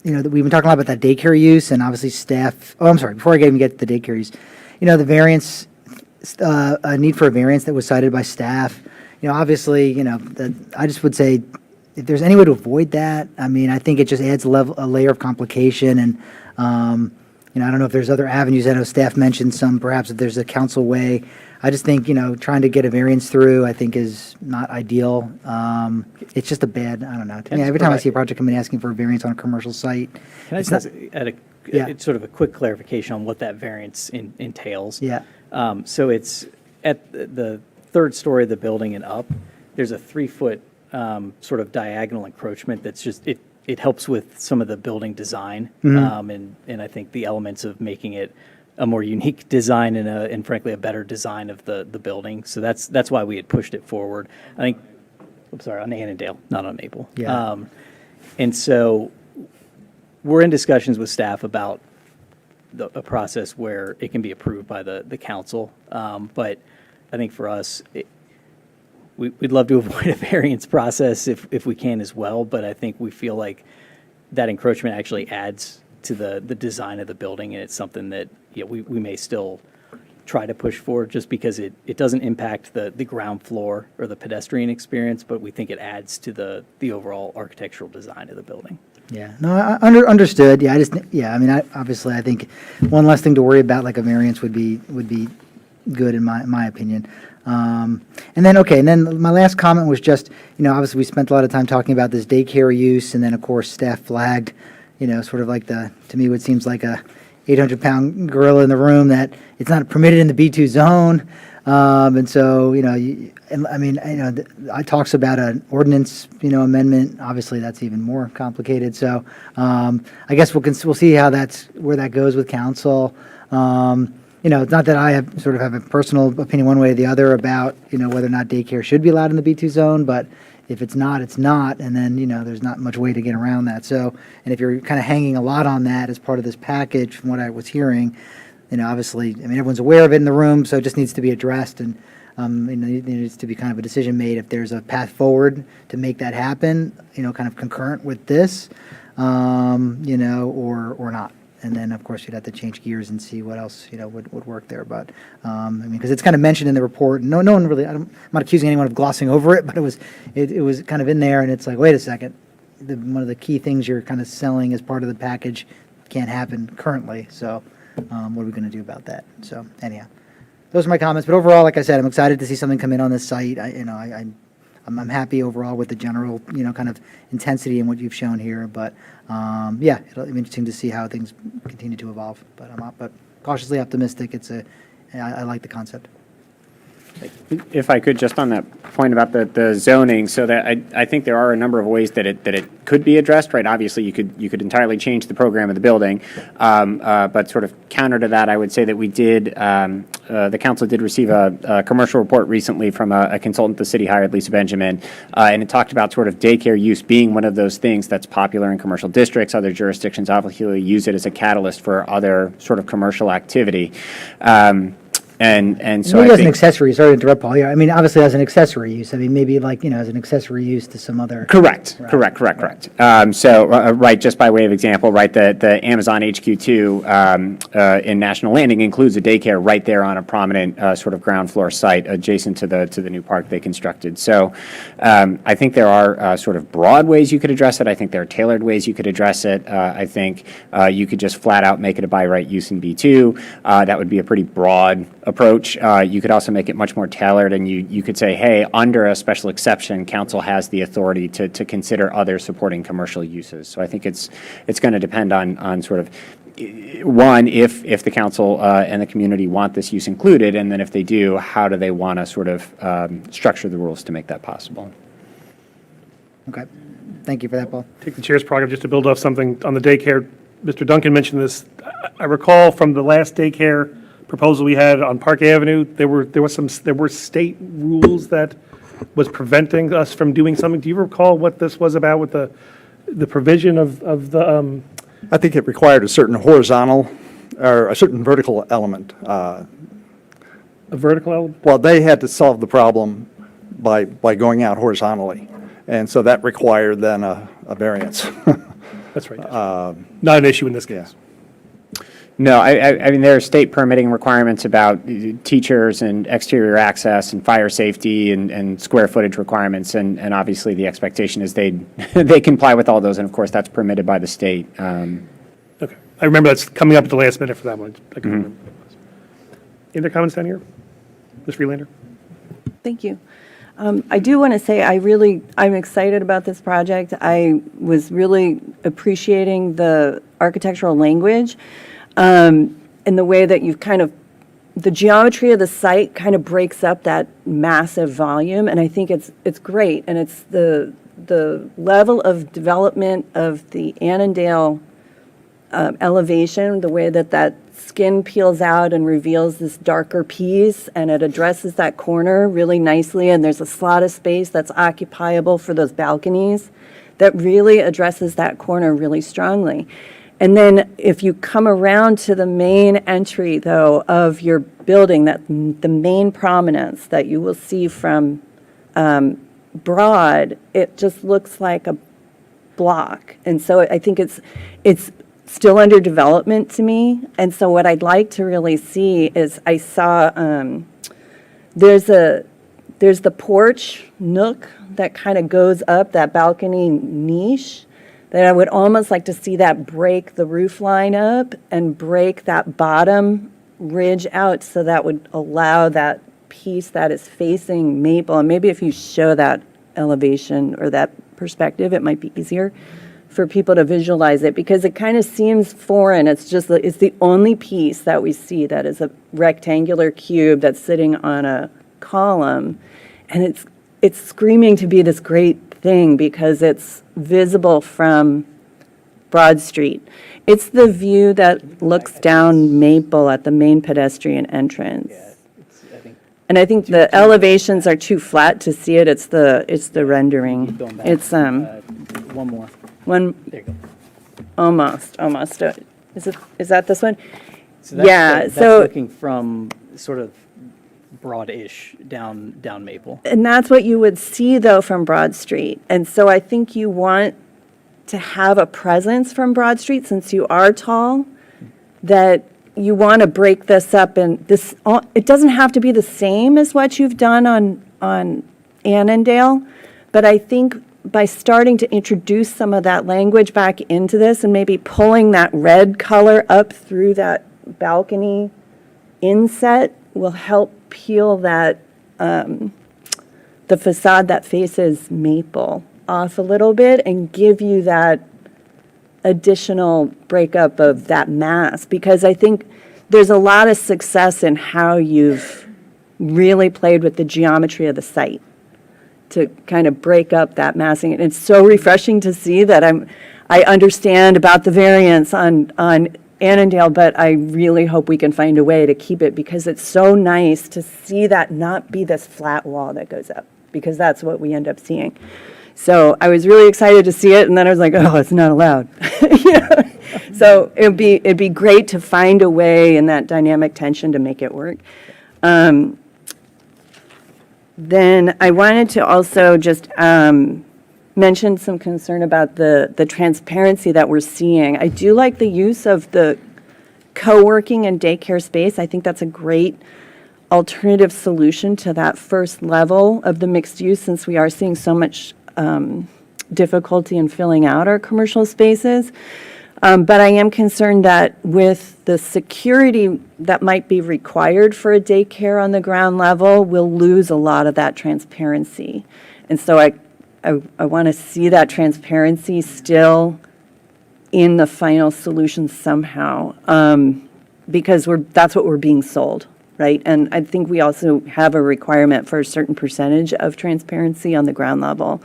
we've been talking a lot about that daycare use and obviously staff. Oh, I'm sorry, before I even get to the daycare use, the variance, a need for a variance that was cited by staff. Obviously, I just would say if there's any way to avoid that, I mean, I think it just adds a layer of complication, and I don't know if there's other avenues. I know staff mentioned some, perhaps if there's a council way. I just think, trying to get a variance through, I think is not ideal. It's just a bad, I don't know. To me, every time I see a project come in asking for a variance on a commercial site. Can I just add sort of a quick clarification on what that variance entails? Yeah. So it's at the third story of the building and up, there's a 3-foot sort of diagonal encroachment that's just, it helps with some of the building design, and I think the elements of making it a more unique design and frankly a better design of the building. So that's why we had pushed it forward. I think, I'm sorry, on Annandale, not on Maple. Yeah. And so we're in discussions with staff about a process where it can be approved by the council. But I think for us, we'd love to avoid a variance process if we can as well, but I think we feel like that encroachment actually adds to the design of the building, and it's something that we may still try to push for just because it doesn't impact the ground floor or the pedestrian experience, but we think it adds to the overall architectural design of the building. Yeah, no, I understood. Yeah, I mean, obviously, I think one less thing to worry about, like a variance, would be good in my opinion. And then my last comment was just, obviously we spent a lot of time talking about this daycare use, and then of course staff flagged, sort of like to me what seems like a 800-pound gorilla in the room that it's not permitted in the B2 zone. And so, I talks about an ordinance, amendment. Obviously, that's even more complicated. So, I guess we'll see how where that goes with council. it's not that I have a personal opinion one way or the other about, whether or not daycare should be allowed in the B2 zone, but if it's not, it's not, and then, there's not much way to get around that. So, and if you're kind of hanging a lot on that as part of this package, from what I was hearing, obviously, everyone's aware of it in the room, so it just needs to be addressed, and, there needs to be kind of a decision made if there's a path forward to make that happen, kind of concurrent with this, or not. And then, of course, you'd have to change gears and see what else, would work there. But, because it's kind of mentioned in the report. No one really, I'm not accusing anyone of glossing over it, but it was kind of in there, and it's like, wait a second. One of the key things you're kind of selling as part of the package can't happen currently. So, what are we going to do about that? So, anyhow, those are my comments. But overall, like I said, I'm excited to see something come in on this site. I'm happy overall with the general, kind of intensity in what you've shown here. But yeah, it'll be interesting to see how things continue to evolve. But I'm cautiously optimistic. I like the concept. If I could, just on that point about the zoning, so that I think there are a number of ways that it could be addressed, right? Obviously, you could entirely change the program of the building, but sort of counter to that, I would say that we did, the council did receive a commercial report recently from a consultant the city hired, Lisa Benjamin, and it talked about sort of daycare use being one of those things that's popular in commercial districts. Other jurisdictions obviously use it as a catalyst for other sort of commercial activity. And so maybe I as an think, accessory, sorry to interrupt, Paul. Yeah, obviously as an accessory use. Maybe like, as an accessory use to some other. correct. Right, just by way of example, right, the Amazon HQ2 in National Landing includes a daycare right there on a prominent sort of ground floor site adjacent to the new park they constructed. So I think there are sort of broad ways you could address it. I think there are tailored ways you could address it. I think you could just flat out make it a by right use in B2. That would be a pretty broad approach. You could also make it much more tailored, and you could say, hey, under a special exception, council has the authority to consider other supporting commercial uses. So I think it's going to depend on sort of, one, if the council and the community want this use included, and then if they do, how do they want to sort of structure the rules to make that possible? Okay. Thank you for that, Paul. Take the chair's prerogative just to build off something on the daycare. Mr. Duncan mentioned this. I recall from the last daycare proposal we had on Park Avenue, there were state rules that was preventing us from doing something. Do you recall what this was about with the provision of the? I think it required a certain horizontal or a certain vertical element. A vertical element? Well, they had to solve the problem by going out horizontally, and so that required then a variance. That's right. Not an issue in this case. No, I mean, there are state permitting requirements about teachers and exterior access and fire safety and square footage requirements, and obviously the expectation is they comply with all those, and of course, that's permitted by the state. Okay. I remember that's coming up at the last minute for that one. I can remember. Any other comments down here? Ms. Freelander? Thank you. I do want to say I'm excited about this project. I was really appreciating the architectural language and the way that you've the geometry of the site kind of breaks up that massive volume, and I think it's great. And it's the level of development of the Annandale elevation, the way that skin peels out and reveals this darker piece, and it addresses that corner really nicely, and there's a slot of space that's occupiable for those balconies that really addresses that corner really strongly. And then if you come around to the main entry, though, of your building, the main prominence that you will see from Broad, it just looks like a block. And so I think it's still under development to me. And so what I'd like to really see is I saw there's the porch nook that kind of goes up, that balcony niche, that I would almost like to see that break the roof line up and break that bottom ridge out, so that would allow that piece that is facing Maple. And maybe if you show that elevation or that perspective, it might be easier for people to visualize it, because it kind of seems foreign. It's the only piece that we see that is a rectangular cube that's sitting on a column, and it's screaming to be this great thing because it's visible from Broad Street. It's the view that looks down Maple at the main pedestrian entrance. And I think the elevations are too flat to see it. It's the rendering. It's, One more. one, There you go. almost. Is that this one? So that's Yeah, that's so. looking from sort of broad-ish down Maple. And that's what you would see, though, from Broad Street. And so I think you want to have a presence from Broad Street, since you are tall, that you want to break this up. And this, it doesn't have to be the same as what you've done on Annandale, but I think by starting to introduce some of that language back into this and maybe pulling that red color up through that balcony inset will help peel that, the facade that faces Maple off a little bit and give you that additional breakup of that mass. Because I think there's a lot of success in how you've really played with the geometry of the site to kind of break up that massing. And it's so refreshing to see that I understand about the variance on Annandale, but I really hope we can find a way to keep it, because it's so nice to see that not be this flat wall that goes up, because that's what we end up seeing. So I was really excited to see it, and then I was like, oh, it's not allowed. You know? So it'd be great to find a way in that dynamic tension to make it work. Then I wanted to also just mention some concern about the transparency that we're seeing. I do like the use of the co-working and daycare space. I think that's a great alternative solution to that first level of the mixed use, since we are seeing so much difficulty in filling out our commercial spaces. But I am concerned that with the security that might be required for a daycare on the ground level, we'll lose a lot of that transparency. And so I want to see that transparency still in the final solution somehow, because that's what we're being sold, right? And I think we also have a requirement for a certain percentage of transparency on the ground level.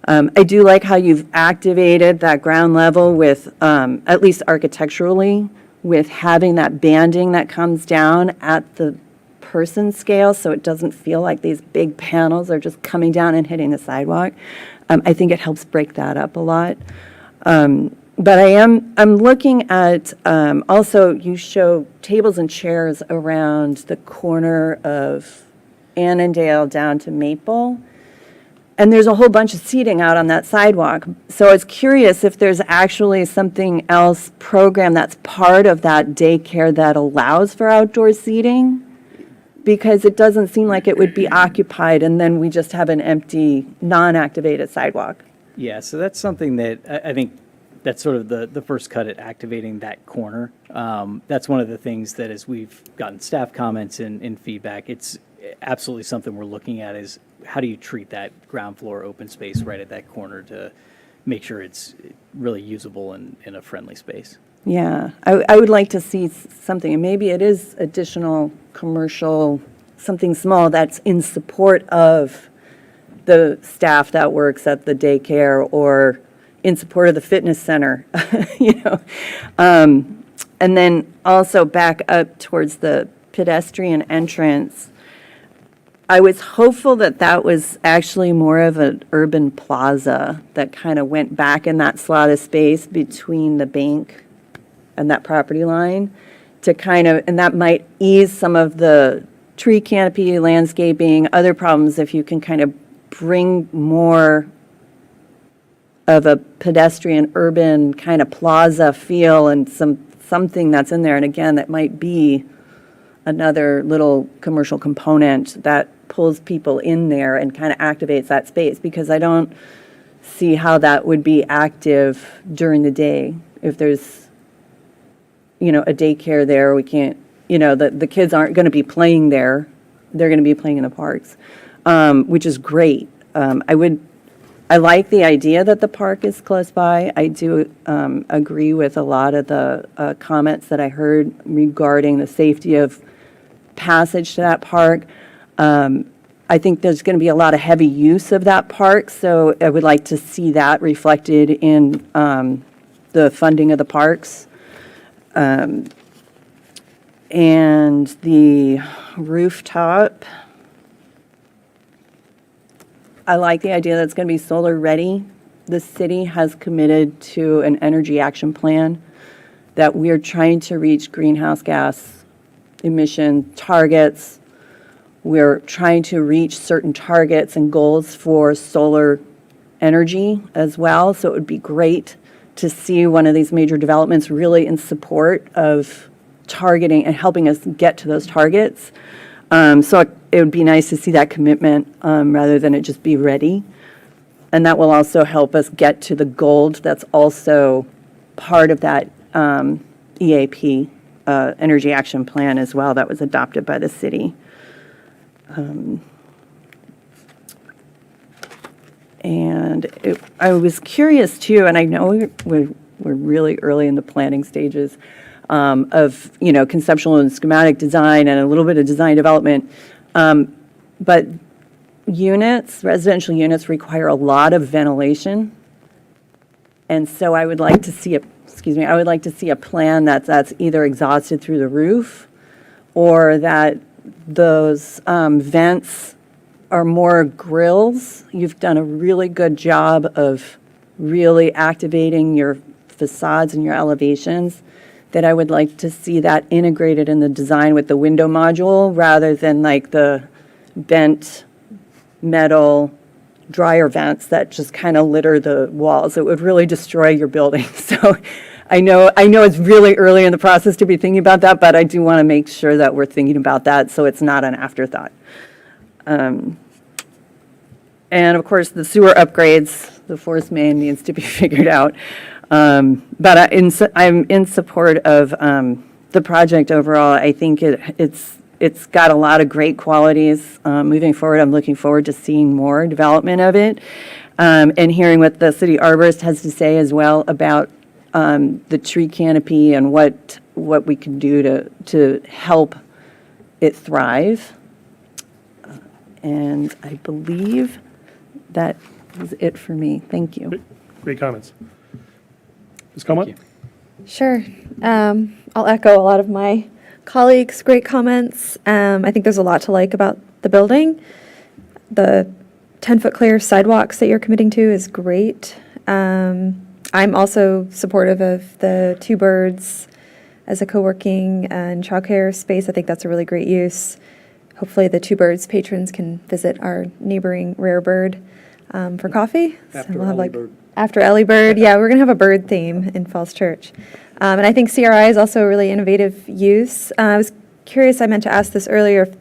I do like how you've activated that ground level with, at least architecturally, with having that banding that comes down at the person scale, so it doesn't feel like these big panels are just coming down and hitting the sidewalk. I think it helps break that up a lot. But I'm looking at, also you show tables and chairs around the corner of Annandale down to Maple. And there's a whole bunch of seating out on that sidewalk. So I was curious if there's actually something else programmed that's part of that daycare that allows for outdoor seating, because it doesn't seem like it would be occupied and then we just have an empty, non-activated sidewalk. Yeah, so that's something that I think that's sort of the first cut at activating that corner. That's one of the things that, as we've gotten staff comments and feedback, it's absolutely something we're looking at, is how do you treat that ground floor open space right at that corner to make sure it's really usable and in a friendly space. Yeah, I would like to see something, and maybe it is additional commercial, something small that's in support of the staff that works at the daycare or in support of the fitness center, you know. And then also back up towards the pedestrian entrance, I was hopeful that that was actually more of an urban plaza that kind of went back in that slot of space between the bank and that property line to kind of, and that might ease some of the tree canopy, landscaping, other problems if you can kind of bring more of a pedestrian urban kind of plaza feel and something that's in there. And again, that might be another little commercial component that pulls people in there and kind of activates that space, because I don't see how that would be active during the day. If there's, you know, a daycare there, we can't, you know, the kids aren't going to be playing there. They're going to be playing in the parks, which is great. I like the idea that the park is close by. I do agree with a lot of the comments that I heard regarding the safety of passage to that park. I think there's going to be a lot of heavy use of that park, so I would like to see that reflected in the the funding of the parks. And the rooftop, I like the idea that it's going to be solar ready. The city has committed to an energy action plan that we are trying to reach greenhouse gas emission targets. We're trying to reach certain targets and goals for solar energy as well. So it would be great to see one of these major developments really in support of targeting and helping us get to those targets. So it would be nice to see that commitment rather than it just be ready. And that will also help us get to the gold that's also part of that EAP, Energy Action Plan as well, that was adopted by the city. I was curious too, and I know we're really early in the planning stages of, conceptual and schematic design and a little bit of design development. But residential units require a lot of ventilation. And so I would like to see a plan that's either exhausted through the roof or that those vents are more grills. You've done a really good job of really activating your facades and your elevations, that I would like to see that integrated in the design with the window module rather than like the bent metal dryer vents that just kind of litter the walls. It would really destroy your building. So I know it's really early in the process to be thinking about that, but I do want to make sure that we're thinking about that so it's not an afterthought. And of course, the sewer upgrades, the force main needs to be figured out. But I'm in support of the project overall. I think it's got a lot of great qualities. Moving forward, I'm looking forward to seeing more development of it and hearing what the city arborist has to say as well about the tree canopy and what we can do to help it thrive. And I believe that is it for me. Thank you. Great comments. Ms. Comeau? Sure. I'll echo a lot of my colleagues' great comments. I think there's a lot to like about the building. The 10-foot clear sidewalks that you're committing to is great. I'm also supportive of the Two Birds as a co-working and childcare space. I think that's a really great use. Hopefully the Two Birds patrons can visit our neighboring Rare Bird for coffee. After Ellie Bird. Yeah, we're going to have a bird theme in Falls Church. And I think CRI is also a really innovative use. I was curious, I meant to ask this earlier,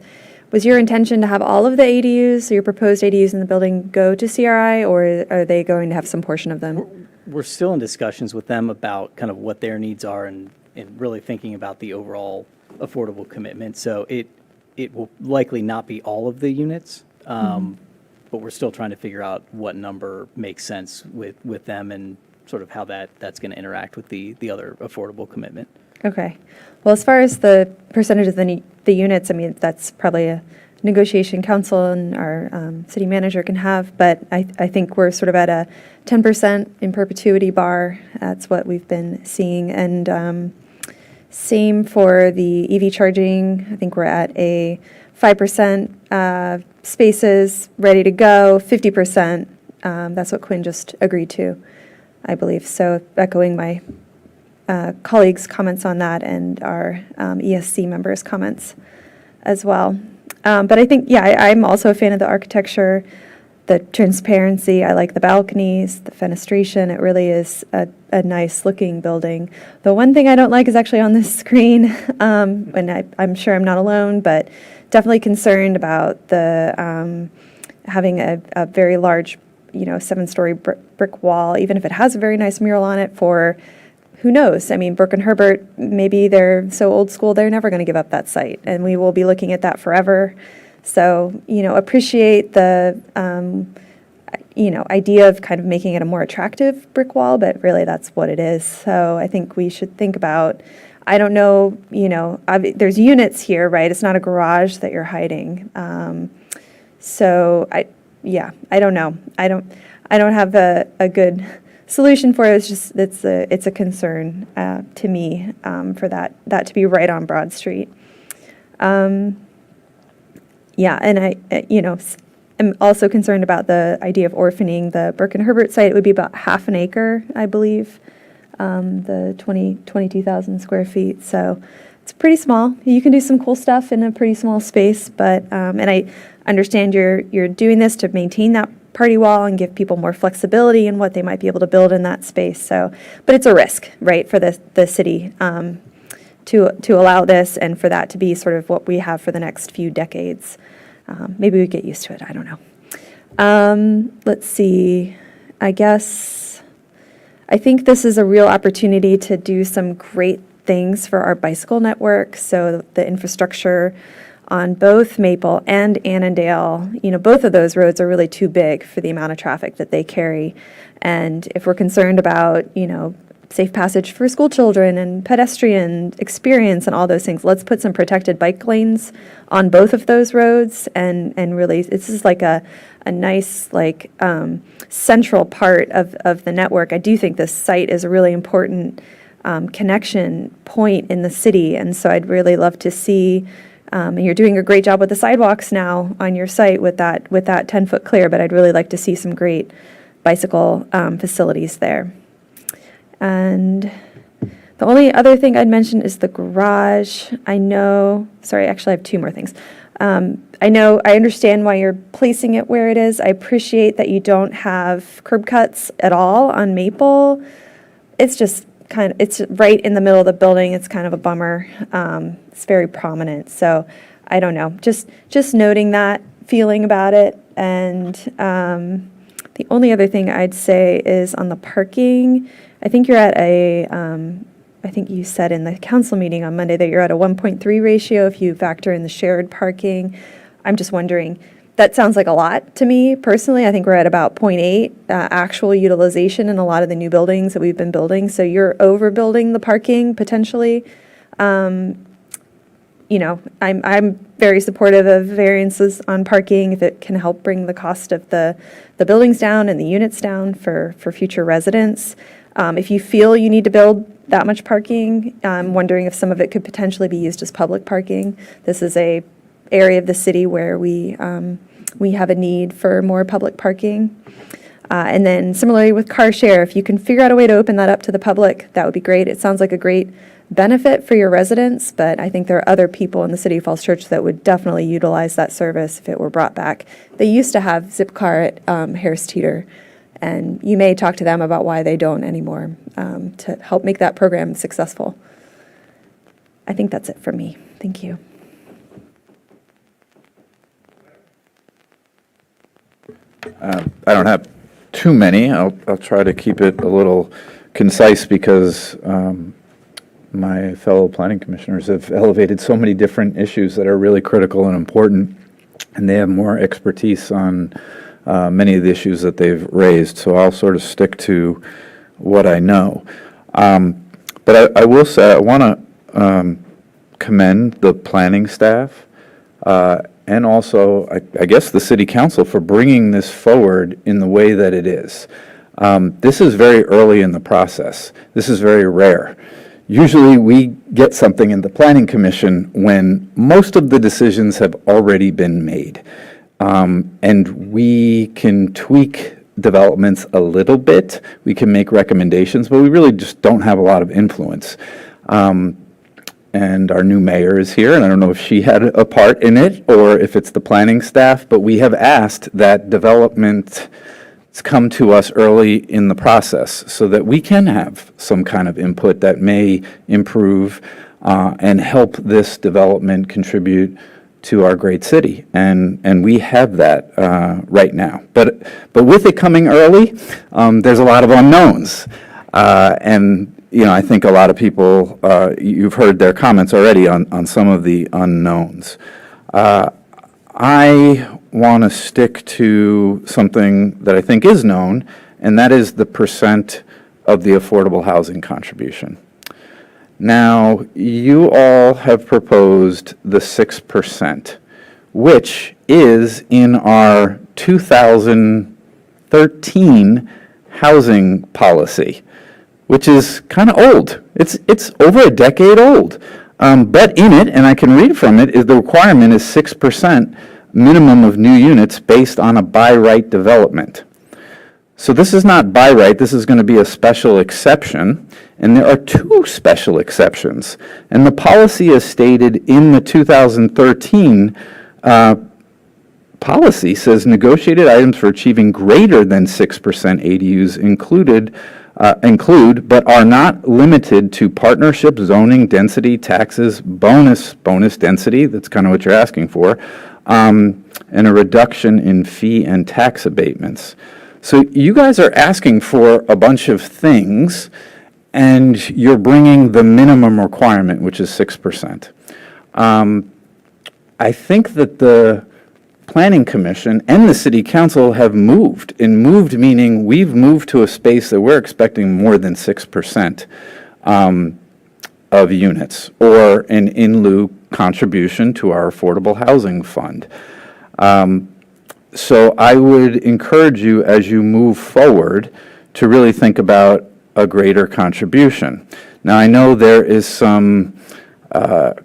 was your intention to have all of the ADUs, so your proposed ADUs in the building, go to CRI, or are they going to have some portion of them? We're still in discussions with them about kind of what their needs are and really thinking about the overall affordable commitment. So it will likely not be all of the units, but we're still trying to figure out what number makes sense with them and sort of how that's going to interact with the other affordable commitment. Okay. Well, as far as the percentage of the units, I mean, that's probably a negotiation council and our city manager can have, but I think we're sort of at a 10% in perpetuity bar. That's what we've been seeing. And same for the EV charging. I think we're at a 5% spaces ready to go, 50%. That's what Quinn just agreed to, I believe. So echoing my colleagues' comments on that and our ESC members' comments as well. But I think, I'm also a fan of the architecture, the transparency. I like the balconies, the fenestration. It really is a nice-looking building. The one thing I don't like is actually on this screen, and I'm sure I'm not alone, but definitely concerned about the having a very large, 7-story brick wall, even if it has a very nice mural on it for, who knows? I mean, Burke and Herbert, maybe they're so old school, they're never going to give up that site, and we will be looking at that forever. So, appreciate the, idea of kind of making it a more attractive brick wall, but really that's what it is. So I think we should think about, I don't know, there's units here, right? It's not a garage that you're hiding. So I don't know. I don't have a good solution for it. It's just, it's a concern to me for that to be right on Broad Street. Yeah, and I'm also concerned about the idea of orphaning the Burke and Herbert site. It would be about half an acre, I believe, the 22,000 square feet. So it's pretty small. You can do some cool stuff in a pretty small space, but, and I understand you're doing this to maintain that party wall and give people more flexibility in what they might be able to build in that space. So, but it's a risk, right, for the city to allow this and for that to be sort of what we have for the next few decades. Maybe we get used to it. I don't know. Let's see. I think this is a real opportunity to do some great things for our bicycle network. So the infrastructure on both Maple and Annandale, both of those roads are really too big for the amount of traffic that they carry. And if we're concerned about, safe passage for school children and pedestrian experience and all those things, let's put some protected bike lanes on both of those roads and really, this is like a nice, central part of the network. I do think this site is a really important connection point in the city, and so I'd really love to see, and you're doing a great job with the sidewalks now on your site with that 10-foot clear, but I'd really like to see some great bicycle facilities there. And the only other thing I'd mention is the garage. Sorry, actually I have two more things. I understand why you're placing it where it is. I appreciate that you don't have curb cuts at all on Maple. It's just it's right in the middle of the building. It's kind of a bummer. It's very prominent. So I don't know, just noting that feeling about it. And the only other thing I'd say is on the parking, I think you're at I think you said in the council meeting on Monday that you're at a 1.3 ratio if you factor in the shared parking. I'm just wondering, that sounds like a lot to me personally. I think we're at about 0.8 actual utilization in a lot of the new buildings that we've been building. So you're overbuilding the parking potentially. I'm very supportive of variances on parking if it can help bring the cost of the buildings down and the units down for future residents. If you feel you need to build that much parking, I'm wondering if some of it could potentially be used as public parking. This is a area of the city where we have a need for more public parking. And then similarly with car share, if you can figure out a way to open that up to the public, that would be great. It sounds like a great benefit for your residents, but I think there are other people in the city of Falls Church that would definitely utilize that service if it were brought back. They used to have Zipcar at Harris Teeter, and you may talk to them about why they don't anymore to help make that program successful. I think that's it for me. Thank you. I don't have too many. I'll try to keep it a little concise because my fellow planning commissioners have elevated so many different issues that are really critical and important, and they have more expertise on many of the issues that they've raised. So I'll sort of stick to what I know. But I will say I want to commend the planning staff and also, I guess, the city council for bringing this forward in the way that it is. This is very early in the process. This is very rare. Usually we get something in the planning commission when most of the decisions have already been made. And we can tweak developments a little bit. We can make recommendations, but we really just don't have a lot of influence. And our new mayor is here, and I don't know if she had a part in it or if it's the planning staff, but we have asked that development come to us early in the process so that we can have some kind of input that may improve and help this development contribute to our great city. And we have that right now. But with it coming early, there's a lot of unknowns. And I think a lot of people, you've heard their comments already on some of the unknowns. I want to stick to something that I think is known, and that is the percent of the affordable housing contribution. Now, you all have proposed the 6%, which is in our 2013 housing policy, which is kind of old. It's over a decade old. But in it, and I can read from it, is the requirement is 6% minimum of new units based on a by right development. So this is not by right, this is going to be a special exception, and there are two special exceptions. And the policy is stated in the 2013 policy says negotiated items for achieving greater than 6% ADUs include, but are not limited to partnership, zoning, density, taxes, bonus density, that's kind of what you're asking for, and a reduction in fee and tax abatements. So you guys are asking for a bunch of things, and you're bringing the minimum requirement, which is 6%. I think that the Planning Commission and the City Council have moved, and moved meaning we've moved to a space that we're expecting more than 6% of units, or an in lieu contribution to our affordable housing fund. So I would encourage you, as you move forward, to really think about a greater contribution. Now, I know there is some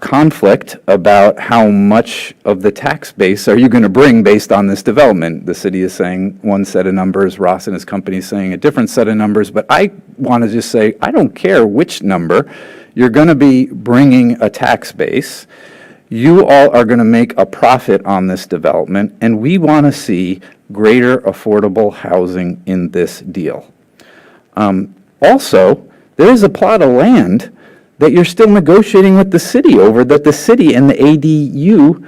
conflict about how much of the tax base are you going to bring based on this development. The city is saying one set of numbers, Ross and his company is saying a different set of numbers, but I want to just say, I don't care which number, you're going to be bringing a tax base. You all are going to make a profit on this development, and we want to see greater affordable housing in this deal. Also, there is a plot of land that you're still negotiating with the city over, that the city and the ADU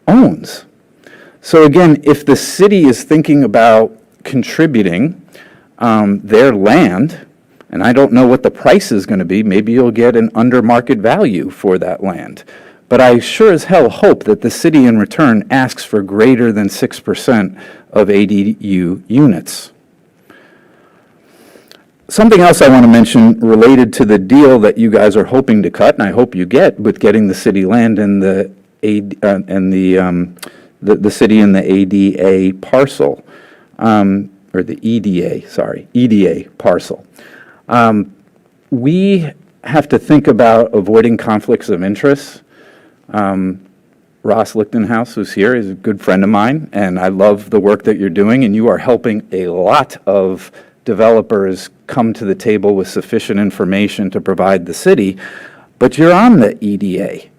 owns. So again, if the city is thinking about contributing their land, and I don't know what the price is going to be, maybe you'll get an under market value for that land. But I sure as hell hope that the city in return asks for greater than 6% of ADU units. Something else I want to mention related to the deal that you guys are hoping to cut, and I hope you get, with getting the city land and the city and the ADA parcel, or the EDA parcel. We have to think about avoiding conflicts of interest. Ross Lichtenhouse, who's here, is a good friend of mine, and I love the work that you're doing, and you are helping a lot of developers come to the table with sufficient information to provide the city, but you're on the EDA.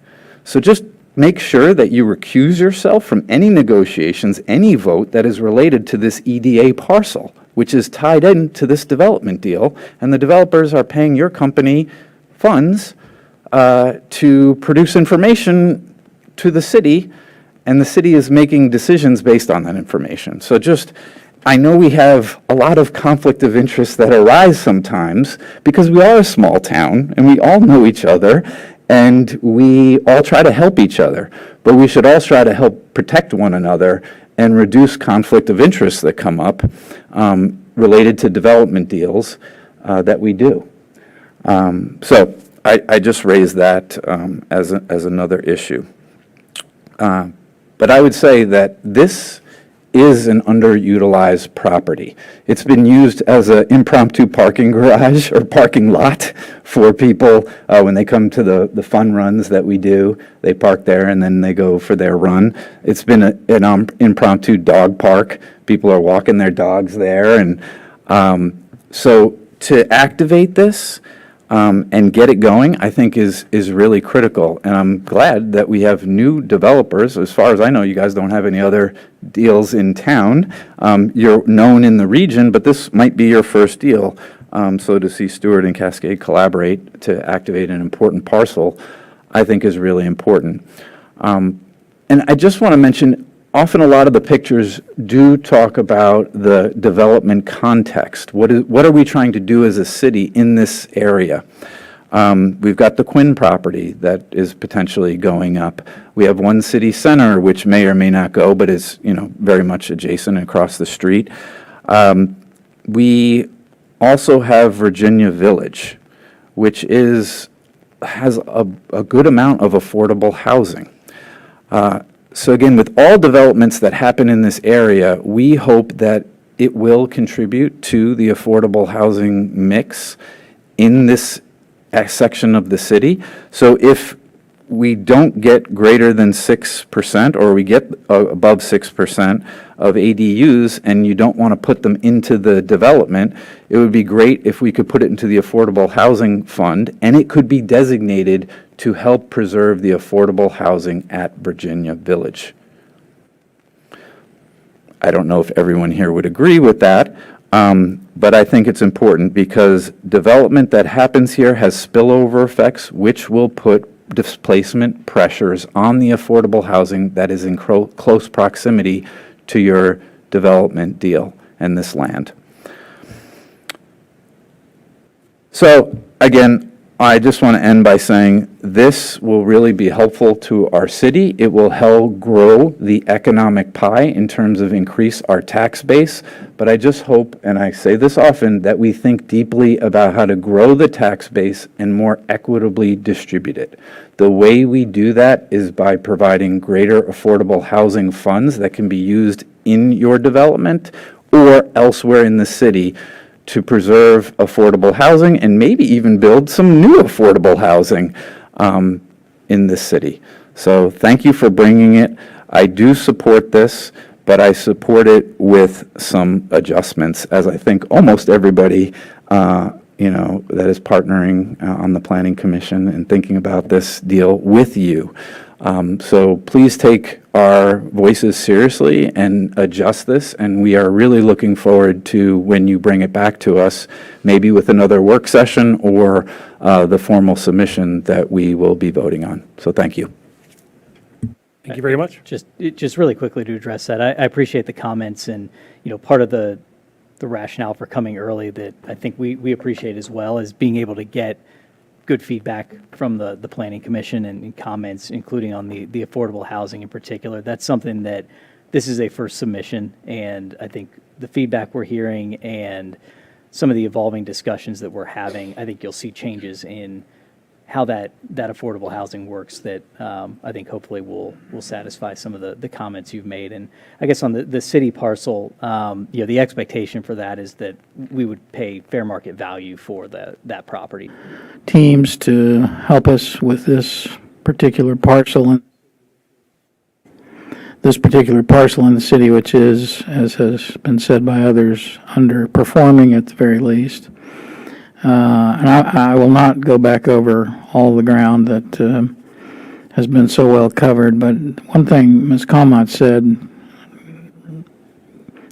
So just make sure that you recuse yourself from any negotiations, any vote that is related to this EDA parcel, which is tied into this development deal, and the developers are paying your company funds to produce information to the city, and the city is making decisions based on that information. So just, I know we have a lot of conflict of interest that arise sometimes because we are a small town and we all know each other and we all try to help each other, but we should all try to help protect one another and reduce conflict of interest that come up related to development deals that we do. So I just raised that as another issue. But I would say that this is an underutilized property. It's been used as an impromptu parking garage or parking lot for people when they come to the fun runs that we do. They park there and then they go for their run. It's been an impromptu dog park. People are walking their dogs there. And so to activate this and get it going, I think is really critical. And I'm glad that we have new developers. As far as I know, you guys don't have any other deals in town. You're known in the region, but this might be your first deal. So to see Stewart and Cascade collaborate to activate an important parcel, I think is really important. And I just want to mention, often a lot of the pictures do talk about the development context. What are we trying to do as a city in this area? We've got the Quinn property that is potentially going up. We have One City Center, which may or may not go, but is very much adjacent across the street. We also have Virginia Village, which has a good amount of affordable housing. So again, with all developments that happen in this area, we hope that it will contribute to the affordable housing mix in this section of the city. So if we don't get greater than 6%, or we get above 6% of ADUs, and you don't want to put them into the development, it would be great if we could put it into the Affordable Housing Fund, and it could be designated to help preserve the affordable housing at Virginia Village. I don't know if everyone here would agree with that, but I think it's important because development that happens here has spillover effects, which will put displacement pressures on the affordable housing that is in close proximity to your development deal and this land. So again, I just want to end by saying this will really be helpful to our city. It will help grow the economic pie in terms of increase our tax base. But I just hope, and I say this often, that we think deeply about how to grow the tax base and more equitably distribute it. The way we do that is by providing greater affordable housing funds that can be used in your development or elsewhere in the city to preserve affordable housing and maybe even build some new affordable housing in this city. So thank you for bringing it. I do support this, but I support it with some adjustments, as I think almost everybody that is partnering on the Planning Commission and thinking about this deal with you. So please take our voices seriously and adjust this, and we are really looking forward to when you bring it back to us, maybe with another work session or the formal submission that we will be voting on. So thank you. Thank you very much. Just really quickly to address that, I appreciate the comments, and part of the rationale for coming early that I think we appreciate as well is being able to get good feedback from the Planning Commission and comments, including on the affordable housing in particular. That's something that this is a first submission, and I think the feedback we're hearing and some of the evolving discussions that we're having, I think you'll see changes in how that affordable housing works that I think hopefully will satisfy some of the comments you've made. And I guess on the city parcel, the expectation for that is that we would pay fair market value for that property. Teams to help us with this particular parcel in the city, which is, as has been said by others, underperforming at the very least. And I will not go back over all the ground that has been so well covered, but one thing Ms. Calmont said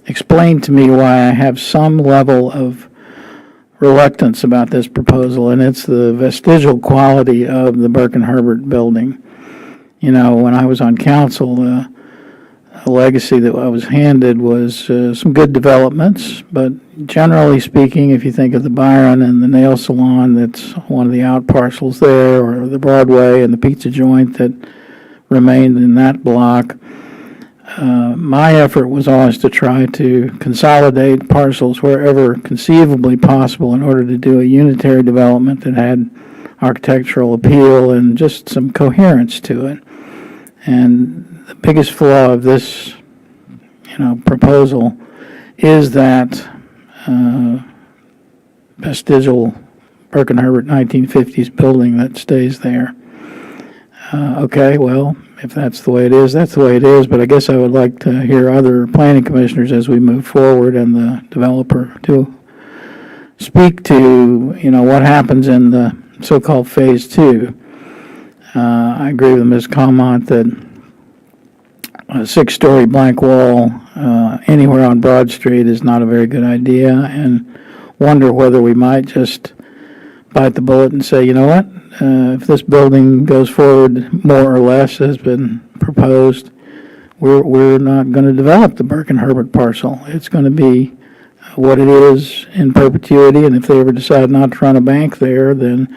explained to me why I have some level of reluctance about this proposal, and it's the vestigial quality of the Burke and Herbert building. When I was on council, the legacy that I was handed was some good developments, but generally speaking, if you think of the Byron and the nail salon, that's one of the out parcels there, or the Broadway and the pizza joint that remained in that block, my effort was always to try to consolidate parcels wherever conceivably possible in order to do a unitary development that had architectural appeal and just some coherence to it. And the biggest flaw of this, proposal is that vestigial Burke and Herbert 1950s building that stays there. Okay, well, if that's the way it is, that's the way it is, but I guess I would like to hear other planning commissioners as we move forward and the developer to speak to, what happens in the so-called Phase 2. I agree with Ms. Calmont that a 6-story blank wall anywhere on Broad Street is not a very good idea, and wonder whether we might just bite the bullet and say, you know what, if this building goes forward more or less has been proposed, we're not going to develop the Burke and Herbert parcel. It's going to be what it is in perpetuity, and if they ever decide not to run a bank there, then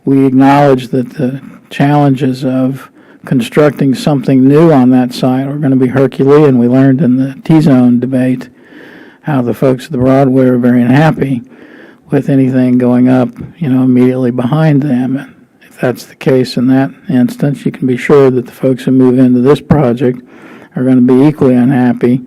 we acknowledge that the challenges of constructing something new on that site are going to be Herculean. We learned in the T-zone debate how the folks at the Broadway are very unhappy with anything going up, immediately behind them. And if that's the case in that instance, you can be sure that the folks who move into this project are going to be equally unhappy.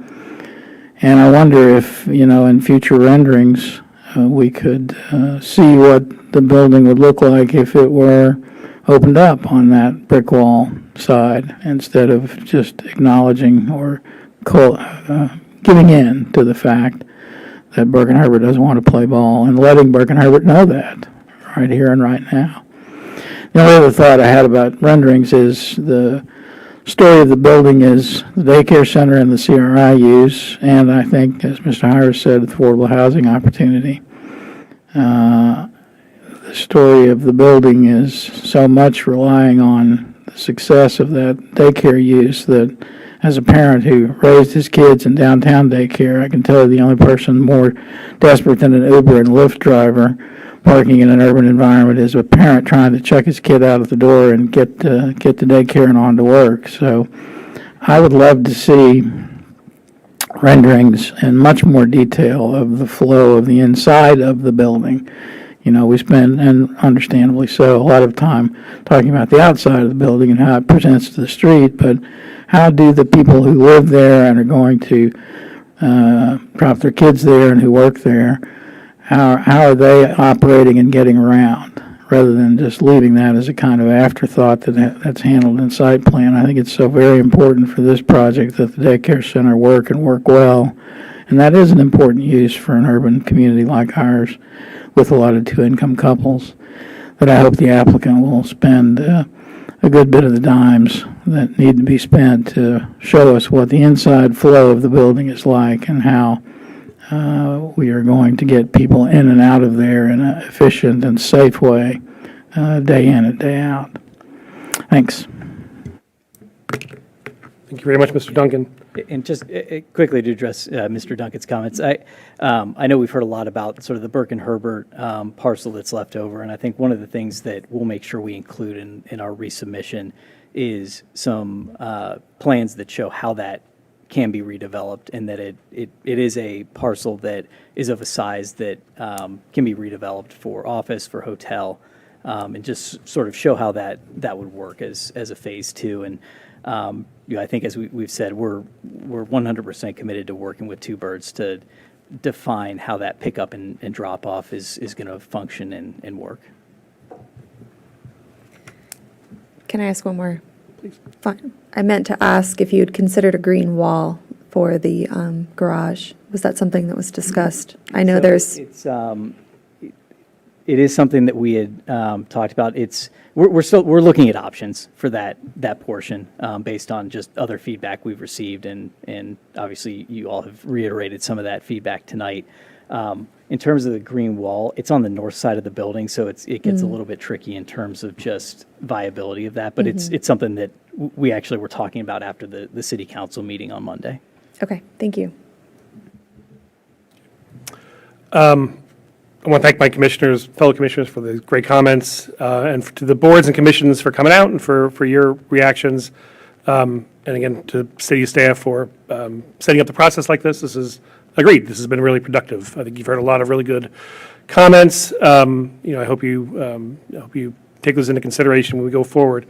And I wonder if, in future renderings, we could see what the building would look like if it were opened up on that brick wall side, instead of just acknowledging or giving in to the fact that Burke and Herbert doesn't want to play ball, and letting Burke and Herbert know that right here and right now. The only other thought I had about renderings is the story of the building is the daycare center and the CRI use, and I think, as Mr. Hires said, affordable housing opportunity. The story of the building is so much relying on the success of that daycare use that, as a parent who raised his kids in downtown daycare, I can tell you the only person more desperate than an Uber and Lyft driver parking in an urban environment is a parent trying to chuck his kid out of the door and get to daycare and on to work. So I would love to see renderings in much more detail of the flow of the inside of the building. We spend, and understandably so, a lot of time talking about the outside of the building and how it presents to the street, but how do the people who live there and are going to drop their kids there and who work there, how are they operating and getting around, rather than just leaving that as a kind of afterthought that's handled in site plan. I think it's so very important for this project that the daycare center work and work well, and that is an important use for an urban community like ours with a lot of two-income couples, that I hope the applicant will spend a good bit of the dimes that need to be spent to show us what the inside flow of the building is like and how we are going to get people in and out of there in an efficient and safe way, day in and day out. Thanks. Thank you very much, Mr. Duncan. And just quickly to address Mr. Duncan's comments, I know we've heard a lot about sort of the Burke and Herbert parcel that's left over, and I think one of the things that we'll make sure we include in our resubmission is some plans that show how that can be redeveloped, and that it is a parcel that is of a size that can be redeveloped for office, for hotel, and just sort of show how that would work as a phase two. And I think, as we've said, we're 100% committed to working with Two Birds to define how that pickup and drop off is going to function and work. Can I ask one more? Please. Fine. I meant to ask if you had considered a green wall for the garage. Was that something that was discussed? I know it is something that we had talked about. We're looking at options for that portion based on just other feedback we've received, and obviously you all have reiterated some of that feedback tonight. In terms of the green wall, it's on the north side of the building, so it gets a little bit tricky in terms of just viability of that. But it's something that we actually were talking about after the city council meeting on Monday. Okay, thank you. I want to thank my fellow commissioners for the great comments, and to the boards and commissions for coming out and for your reactions. And again, to city staff for setting up the process like this. This has been really productive. I think you've heard a lot of really good comments. I hope you take those into consideration when we go forward.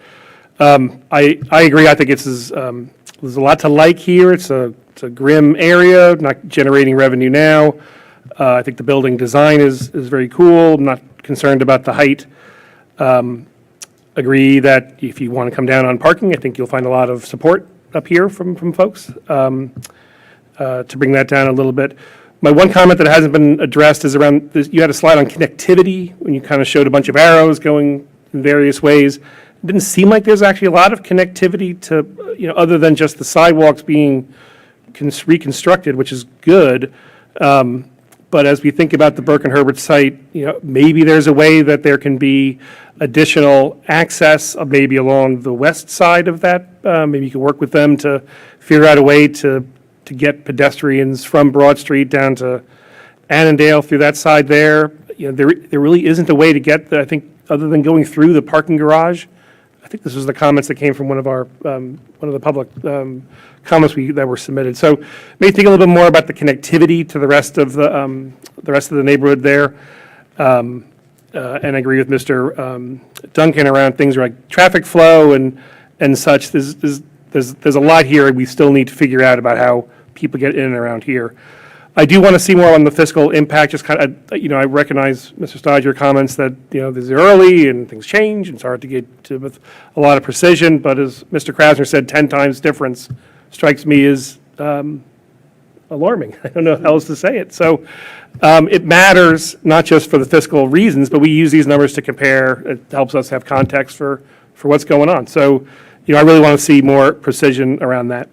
I agree. I think there's a lot to like here. It's a grim area, not generating revenue now. I think the building design is very cool. I'm not concerned about the height. Agree that if you want to come down on parking, I think you'll find a lot of support up here from folks to bring that down a little bit. My one comment that hasn't been addressed is around this. You had a slide on connectivity when you kind of showed a bunch of arrows going in various ways. It didn't seem like there's actually a lot of connectivity to, other than just the sidewalks being reconstructed, which is good. But as we think about the Burke and Herbert site, maybe there's a way that there can be additional access, maybe along the west side of that. Maybe you can work with them to figure out a way to get pedestrians from Broad Street down to Annandale through that side there. There really isn't a way to get there, I think, other than going through the parking garage. I think this was the comments that came from one of the public comments that were submitted. So maybe think a little bit more about the connectivity to the rest of the neighborhood there. And I agree with Mr. Duncan around things like traffic flow and such. There's a lot here we still need to figure out about how people get in and around here. I do want to see more on the fiscal impact, just kind of, I recognize, Mr. Stodge, your comments that, this is early and things change, and it's hard to get to with a lot of precision, but as Mr. Krasner said, 10 times difference strikes me as alarming. I don't know how else to say it. So it matters, not just for the fiscal reasons, but we use these numbers to compare. It helps us have context for what's going on. So, I really want to see more precision around that.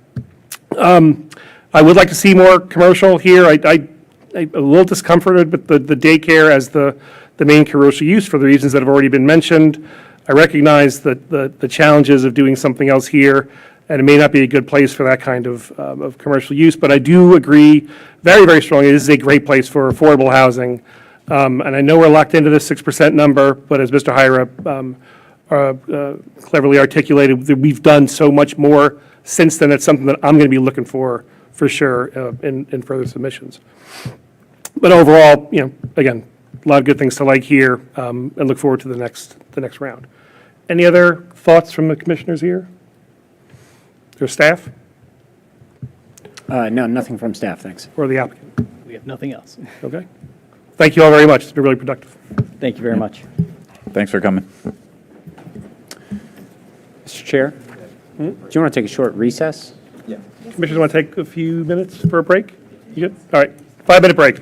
I would like to see more commercial here. I'm a little discomforted with the daycare as the main commercial use for the reasons that have already been mentioned. I recognize that the challenges of doing something else here, and it may not be a good place for that kind of commercial use, but I do agree very, very strongly this is a great place for affordable housing. And I know we're locked into this 6% number, but as Mr. Hyra cleverly articulated, we've done so much more since then. It's something that I'm going to be looking for sure, in further submissions. But overall, again, a lot of good things to like here, and look forward to the next round. Any other thoughts from the commissioners here? Or staff? No, nothing from staff, thanks. Or the applicant? We have nothing else. Okay. Thank you all very much. It's been really productive. Thank you very much. Thanks for coming. Mr. Chair, do you want to take a short recess? Commissioners want to take a few minutes for a break? You good? All right, 5-minute break.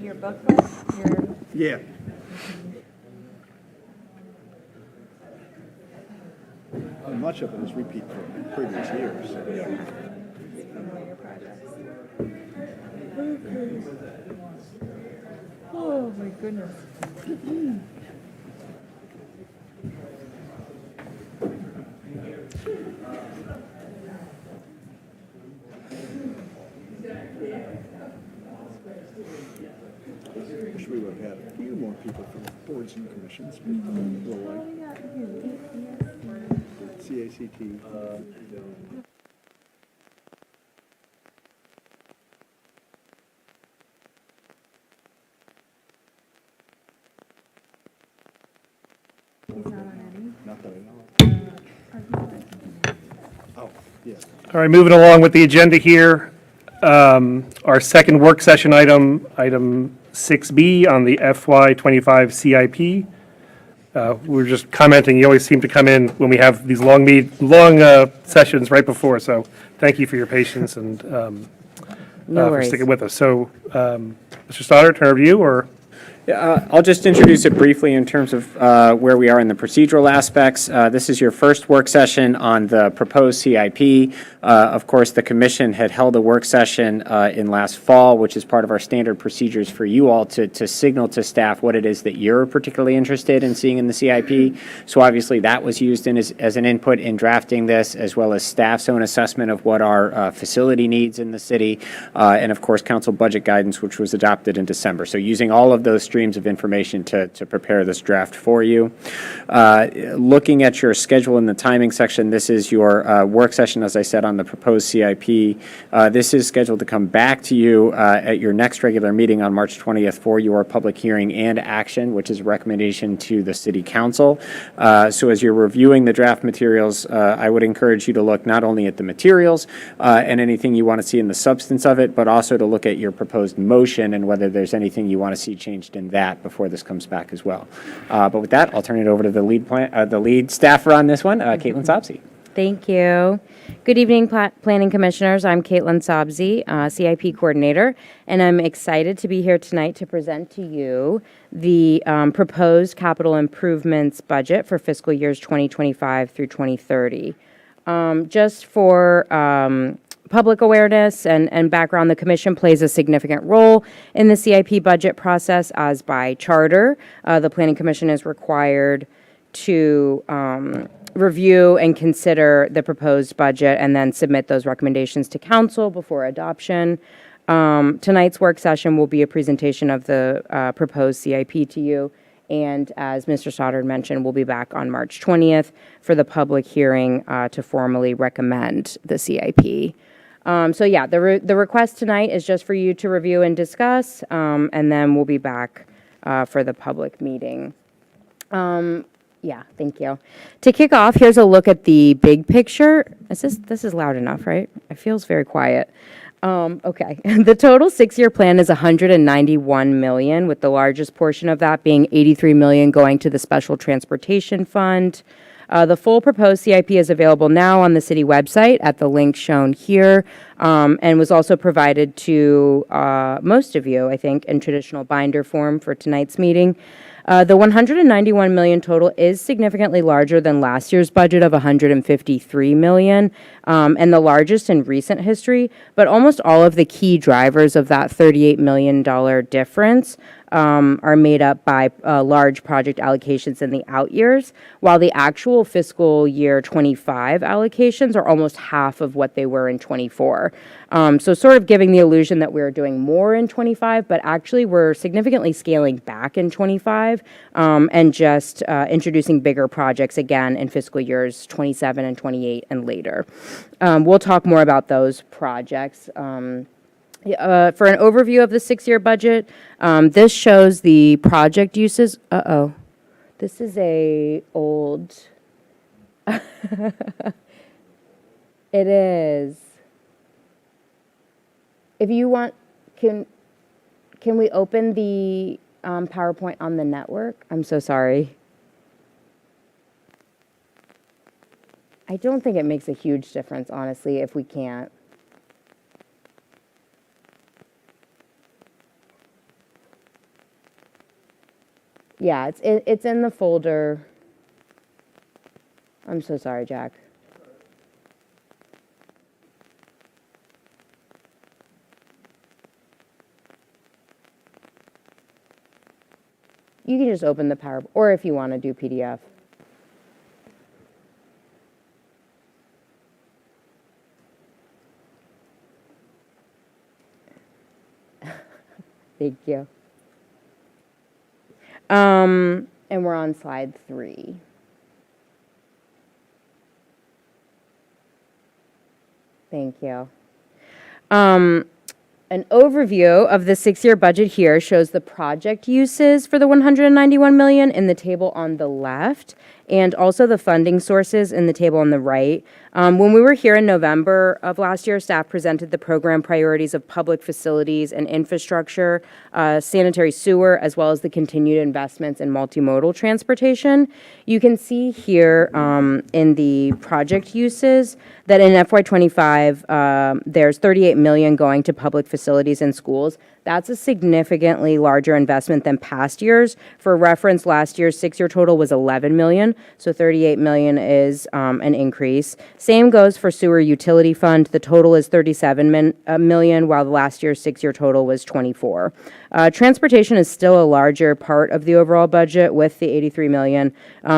your booklet, your... Yeah. Much of it is repeat from previous years. Oh, my goodness. Wish we would have had a few more people from boards and commissions, but we'll CACT. Not that I know of. Oh, yes. All right, moving along with the agenda here. Our second work session item, item 6B on the FY25 CIP. We're just commenting, you always seem to come in when we have these long sessions right before, so thank you for your patience and No for worries. sticking with us. So, Mr. Stoddard, turn over to you, or? I'll just introduce it briefly in terms of where we are in the procedural aspects. This is your first work session on the proposed CIP. Of course, the commission had held a work session in last fall, which is part of our standard procedures for you all to signal to staff what it is that you're particularly interested in seeing in the CIP. So obviously, that was used as an input in drafting this, as well as staff's own assessment of what our facility needs in the city, and of course, council budget guidance, which was adopted in December. So using all of those streams of information to prepare this draft for you. Looking at your schedule in the timing section, this is your work session, as I said, on the proposed CIP. This is scheduled to come back to you at your next regular meeting on March 20th for your public hearing and action, which is a recommendation to the City Council. So as you're reviewing the draft materials, I would encourage you to look not only at the materials and anything you want to see in the substance of it, but also to look at your proposed motion and whether there's anything you want to see changed in that before this comes back as well. But with that, I'll turn it over to the lead staffer on this one, Caitlin Sopsey. Thank you. Good evening, Planning Commissioners. I'm Caitlin Sobsey, CIP Coordinator, and I'm excited to be here tonight to present to you the proposed capital improvements budget for fiscal years 2025 through 2030. Just for public awareness and background, the Commission plays a significant role in the CIP budget process, as by charter. The Planning Commission is required to review and consider the proposed budget and then submit those recommendations to council before adoption. Tonight's work session will be a presentation of the proposed CIP to you. And as Mr. Stoddard mentioned, we'll be back on March 20th for the public hearing to formally recommend the CIP. So yeah, the request tonight is just for you to review and discuss, and then we'll be back for the public meeting. Yeah, thank you. To kick off, here's a look at the big picture. This is loud enough, right? It feels very quiet. Okay. The total 6-year plan is $191 million, with the largest portion of that being $83 million going to the Special Transportation Fund. The full proposed CIP is available now on the city website at the link shown here, and was also provided to most of you, I think, in traditional binder form for tonight's meeting. The $191 million total is significantly larger than last year's budget of $153 million, and the largest in recent history, but almost all of the key drivers of that $38 million difference are made up by large project allocations in the out years, while the actual fiscal year 25 allocations are almost half of what they were in 24. So sort of giving the illusion that we're doing more in 25, but actually we're significantly scaling back in 25 and just introducing bigger projects again in fiscal years 27 and 28 and later. We'll talk more about those projects. For an overview of the 6-year budget, this shows the project uses. Uh-oh. This is a old. It is. If you want, can we open the PowerPoint on the network? I'm so sorry. I don't think it makes a huge difference, honestly, if we can't. Yeah, it's in the folder. I'm so sorry, Jack. You can just open the Power, or if you want to do PDF. Thank you. And we're on slide 3. Thank you. An overview of the 6-year budget here shows the project uses for the $191 million in the table on the left, and also the funding sources in the table on the right. When we were here in November of last year, staff presented the program priorities of public facilities and infrastructure, sanitary sewer, as well as the continued investments in multimodal transportation. You can see here in the project uses that in FY25, there's $38 million going to public facilities and schools. That's a significantly larger investment than past years. For reference, last year's 6-year total was $11 million, so $38 million is an increase. Same goes for sewer utility fund. The total is $37 million, while last year's 6-year total was $24. Transportation is still a larger part of the overall budget with the $83 million,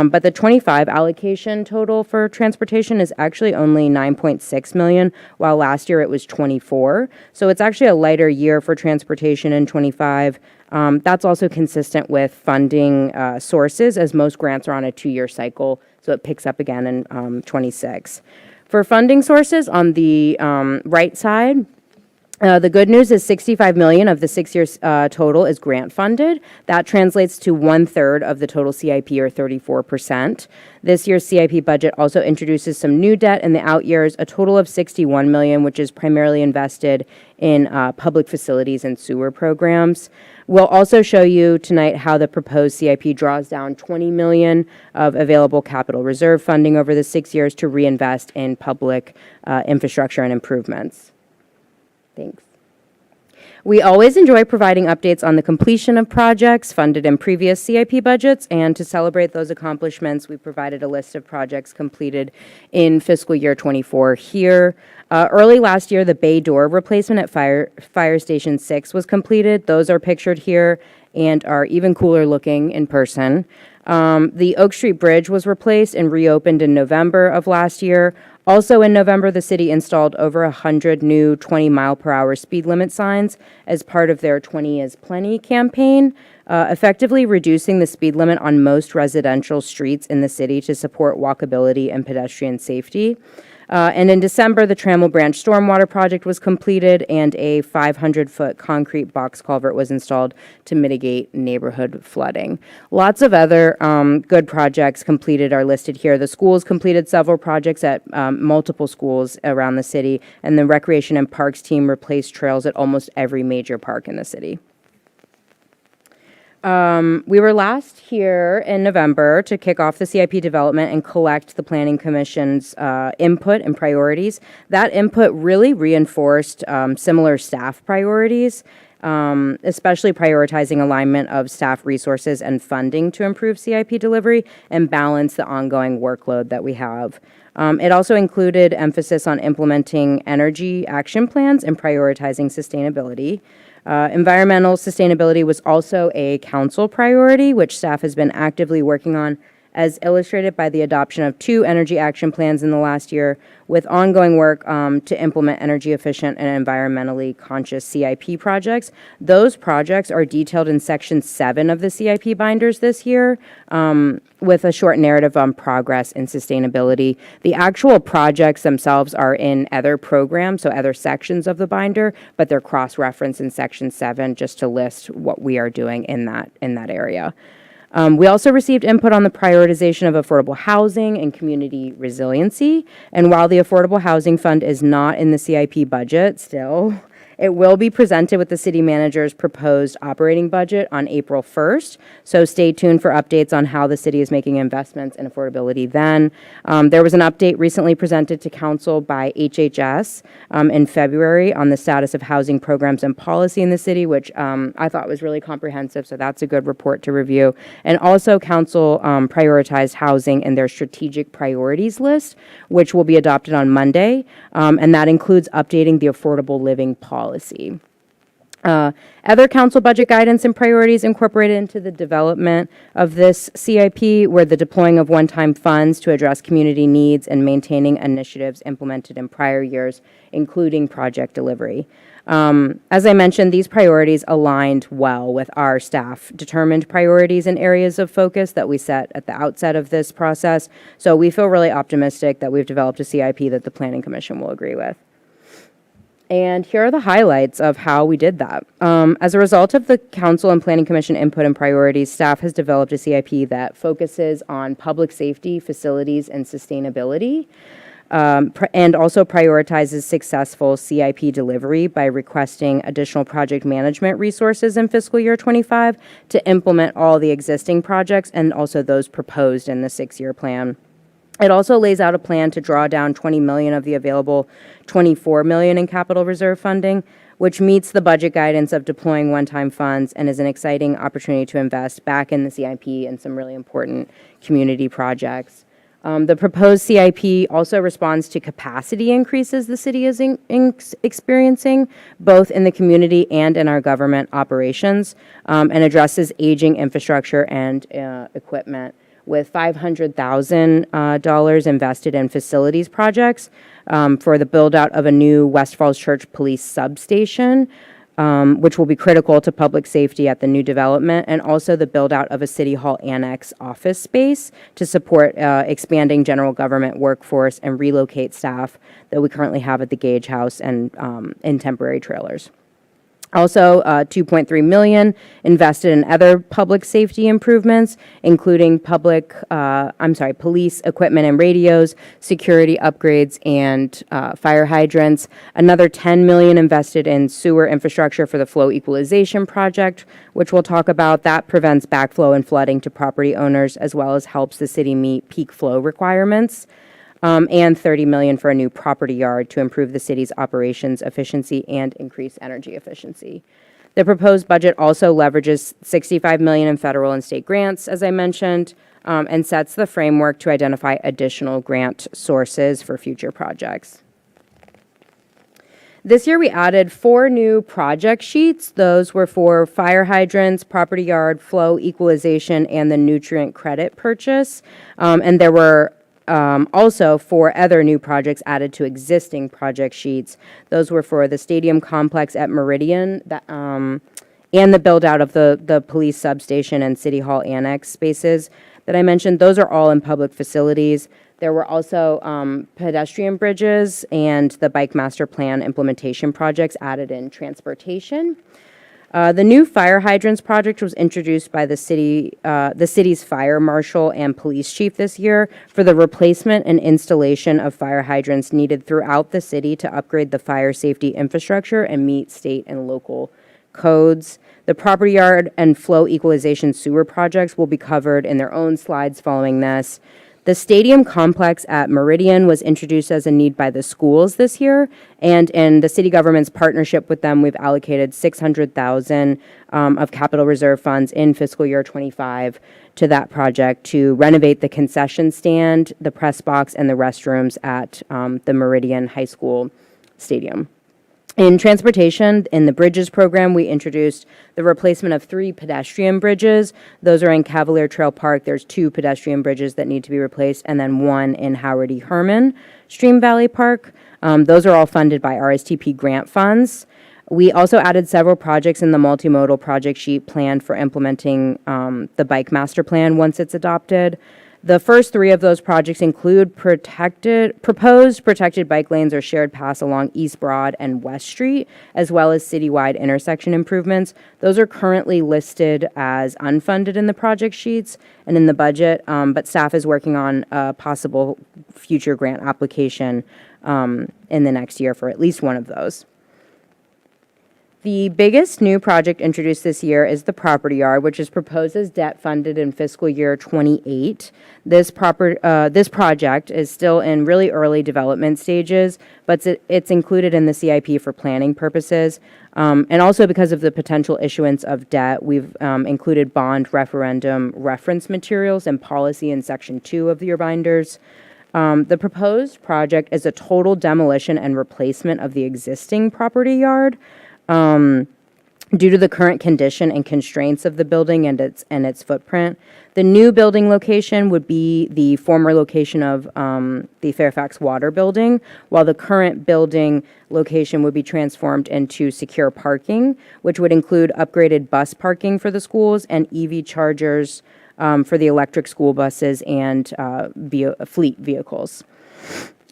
but the 25 allocation total for transportation is actually only $9.6 million, while last year it was 24. So it's actually a lighter year for transportation in 25. That's also consistent with funding sources, as most grants are on a 2-year cycle, so it picks up again in 26. For funding sources on the right side, the good news is $65 million of the 6 years total is grant funded. That translates to 1/3 of the total CIP, or 34%. This year's CIP budget also introduces some new debt in the out years, a total of $61 million, which is primarily invested in public facilities and sewer programs. We'll also show you tonight how the proposed CIP draws down $20 million of available capital reserve funding over the 6 years to reinvest in public infrastructure and improvements. Thanks. We always enjoy providing updates on the completion of projects funded in previous CIP budgets, and to celebrate those accomplishments, we provided a list of projects completed in fiscal year 24 here. Early last year, the bay door replacement at Fire Station 6 was completed. Those are pictured here and are even cooler looking in person. The Oak Street Bridge was replaced and reopened in November of last year. Also in November, the city installed over 100 new 20-mile-per-hour speed limit signs as part of their 20 is Plenty campaign, effectively reducing the speed limit on most residential streets in the city to support walkability and pedestrian safety. And in December, the Trammell Branch Stormwater Project was completed, and a 500-foot concrete box culvert was installed to mitigate neighborhood flooding. Lots of other good projects completed are listed here. The schools completed several projects at multiple schools around the city, and the Recreation and Parks team replaced trails at almost every major park in the city. We were last here in November to kick off the CIP development and collect the Planning Commission's input and priorities. That input really reinforced similar staff priorities, especially prioritizing alignment of staff resources and funding to improve CIP delivery and balance the ongoing workload that we have. It also included emphasis on implementing energy action plans and prioritizing sustainability. Environmental sustainability was also a council priority, which staff has been actively working on, as illustrated by the adoption of 2 energy action plans in the last year, with ongoing work to implement energy efficient and environmentally conscious CIP projects. Those projects are detailed in Section 7 of the CIP binders this year, with a short narrative on progress and sustainability. The actual projects themselves are in other programs, so other sections of the binder, but they're cross-referenced in Section 7 just to list what we are doing in that area. We also received input on the prioritization of affordable housing and community resiliency. And while the Affordable Housing Fund is not in the CIP budget still, It will be presented with the city manager's proposed operating budget on April 1st, so stay tuned for updates on how the city is making investments in affordability then. There was an update recently presented to council by HHS in February on the status of housing programs and policy in the city, which I thought was really comprehensive, so that's a good report to review. And also, council prioritized housing in their strategic priorities list, which will be adopted on Monday, and that includes updating the affordable living policy. Other council budget guidance and priorities incorporated into the development of this CIP were the deploying of one-time funds to address community needs and maintaining initiatives implemented in prior years, including project delivery. As I mentioned, these priorities aligned well with our staff determined priorities and areas of focus that we set at the outset of this process. So we feel really optimistic that we've developed a CIP that the Planning Commission will agree with. And here are the highlights of how we did that. As a result of the Council and Planning Commission input and priorities, staff has developed a CIP that focuses on public safety, facilities, and sustainability, and also prioritizes successful CIP delivery by requesting additional project management resources in fiscal year 25 to implement all the existing projects and also those proposed in the 6-year plan. It also lays out a plan to draw down $20 million of the available $24 million in capital reserve funding, which meets the budget guidance of deploying one-time funds and is an exciting opportunity to invest back in the CIP and some really important community projects. The proposed CIP also responds to capacity increases the city is experiencing, both in the community and in our government operations, and addresses aging infrastructure and equipment, with $500,000 invested in facilities projects for the build-out of a new West Falls Church Police substation, which will be critical to public safety at the new development, and also the build-out of a City Hall Annex office space to support expanding general government workforce and relocate staff that we currently have at the Gage House and in temporary trailers. Also, $2.3 million invested in other public safety improvements, including police equipment and radios, security upgrades, and fire hydrants. Another $10 million invested in sewer infrastructure for the flow equalization project, which we'll talk about. That prevents backflow and flooding to property owners, as well as helps the city meet peak flow requirements. And $30 million for a new property yard to improve the city's operations efficiency and increase energy efficiency. The proposed budget also leverages $65 million in federal and state grants, as I mentioned, and sets the framework to identify additional grant sources for future projects. This year, we added 4 new project sheets. Those were for fire hydrants, property yard, flow equalization, and the nutrient credit purchase. And there were also 4 other new projects added to existing project sheets. Those were for the stadium complex at Meridian and the build out of the police substation and City Hall Annex spaces that I mentioned. Those are all in public facilities. There were also pedestrian bridges and the Bike Master Plan implementation projects added in transportation. The new fire hydrants project was introduced by the city's fire marshal and police chief this year for the replacement and installation of fire hydrants needed throughout the city to upgrade the fire safety infrastructure and meet state and local codes. The property yard and flow equalization sewer projects will be covered in their own slides following this. The stadium complex at Meridian was introduced as a need by the schools this year, and in the city government's partnership with them, we've allocated $600,000 of capital reserve funds in fiscal year 25 to that project to renovate the concession stand, the press box, and the restrooms at the Meridian High School Stadium. In transportation, in the bridges program, we introduced the replacement of 3 pedestrian bridges. Those are in Cavalier Trail Park. There's 2 pedestrian bridges that need to be replaced, and then 1 in Howard E. Herman Stream Valley Park. Those are all funded by RSTP grant funds. We also added several projects in the multimodal project sheet planned for implementing the Bike Master Plan once it's adopted. The first 3 of those projects include proposed protected bike lanes or shared paths along East Broad and West Street, as well as citywide intersection improvements. Those are currently listed as unfunded in the project sheets and in the budget, but staff is working on a possible future grant application in the next year for at least one of those. The biggest new project introduced this year is the property yard, which is proposed as debt funded in fiscal year '28. This project is still in really early development stages, but it's included in the CIP for planning purposes. And also because of the potential issuance of debt, we've included bond referendum reference materials and policy in section 2 of your binders. The proposed project is a total demolition and replacement of the existing property yard. Due to the current condition and constraints of the building and its footprint. The new building location would be the former location of the Fairfax Water Building, while the current building location would be transformed into secure parking, which would include upgraded bus parking for the schools and EV chargers for the electric school buses and fleet vehicles.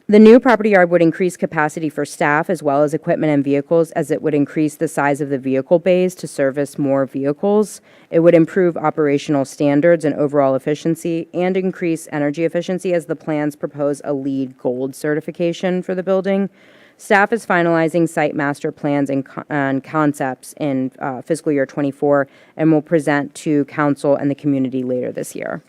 The new property yard would increase capacity for staff as well as equipment and vehicles, as it would increase the size of the vehicle bays to service more vehicles. It would improve operational standards and overall efficiency and increase energy efficiency, as the plans propose a LEED Gold certification for the building. Staff is finalizing site master plans and concepts in fiscal year '24 and will present to council and the community later this year.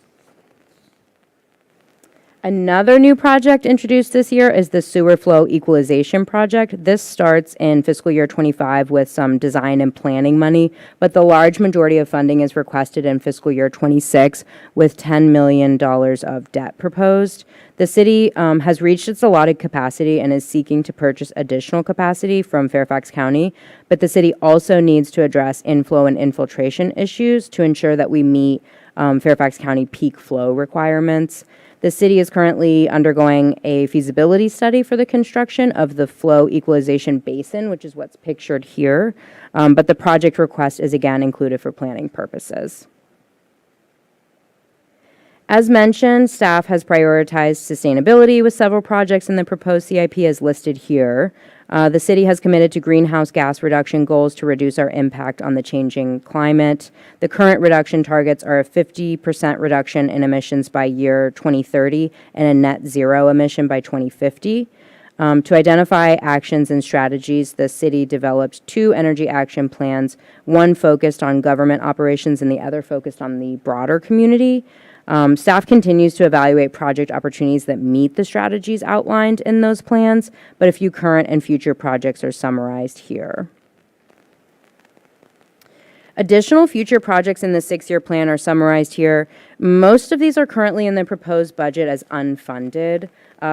Another new project introduced this year is the sewer flow equalization project. This starts in fiscal year '25 with some design and planning money, but the large majority of funding is requested in fiscal year '26 with $10 million of debt proposed. The city has reached its allotted capacity and is seeking to purchase additional capacity from Fairfax County, but the city also needs to address inflow and infiltration issues to ensure that we meet Fairfax County peak flow requirements. The city is currently undergoing a feasibility study for the construction of the flow equalization basin, which is what's pictured here, but the project request is again included for planning purposes. As mentioned, staff has prioritized sustainability with several projects in the proposed CIP as listed here. The city has committed to greenhouse gas reduction goals to reduce our impact on the changing climate. The current reduction targets are a 50% reduction in emissions by year 2030 and a net zero emission by 2050. To identify actions and strategies, the city developed 2 energy action plans, one focused on government operations and the other focused on the broader community. Staff continues to evaluate project opportunities that meet the strategies outlined in those plans, but a few current and future projects are summarized here. Additional future projects in the 6-year plan are summarized here. Most of these are currently in the proposed budget as unfunded,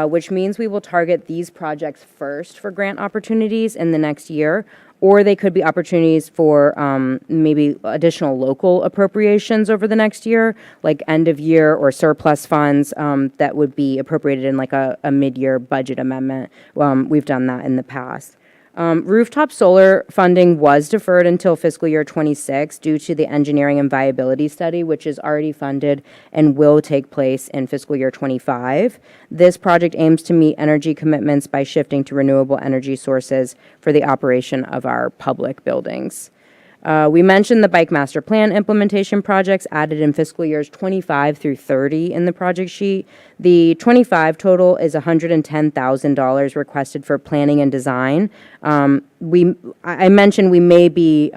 which means we will target these projects first for grant opportunities in the next year, or they could be opportunities for maybe additional local appropriations over the next year, like end of year or surplus funds that would be appropriated in like a mid-year budget amendment. We've done that in the past. Rooftop solar funding was deferred until fiscal year '26 due to the engineering and viability study, which is already funded and will take place in fiscal year '25. This project aims to meet energy commitments by shifting to renewable energy sources for the operation of our public buildings. We mentioned the Bike Master Plan implementation projects added in fiscal years '25 through '30 in the project sheet. The '25 total is $110,000 requested for planning and design. I mentioned we may be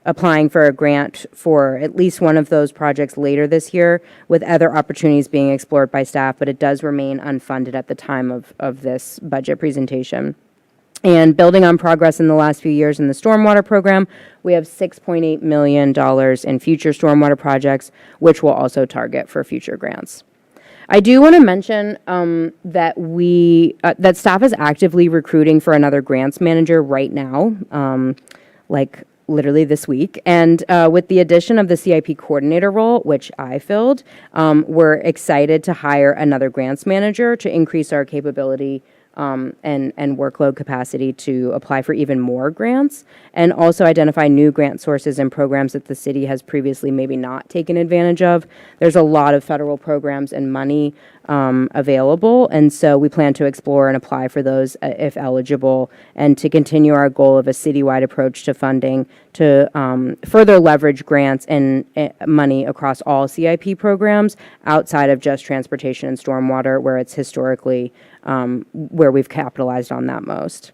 applying for a grant for at least one of those projects later this year, with other opportunities being explored by staff, but it does remain unfunded at the time of this budget presentation. And building on progress in the last few years in the stormwater program, we have $6.8 million in future stormwater projects, which we'll also target for future grants. I do want to mention that staff is actively recruiting for another grants manager right now, like literally this week. And with the addition of the CIP coordinator role, which I filled, we're excited to hire another grants manager to increase our capability and workload capacity to apply for even more grants, and also identify new grant sources and programs that the city has previously maybe not taken advantage of. There's a lot of federal programs and money available, and so we plan to explore and apply for those if eligible, and to continue our goal of a citywide approach to funding to further leverage grants and money across all CIP programs outside of just transportation and stormwater, where it's historically where we've capitalized on that most.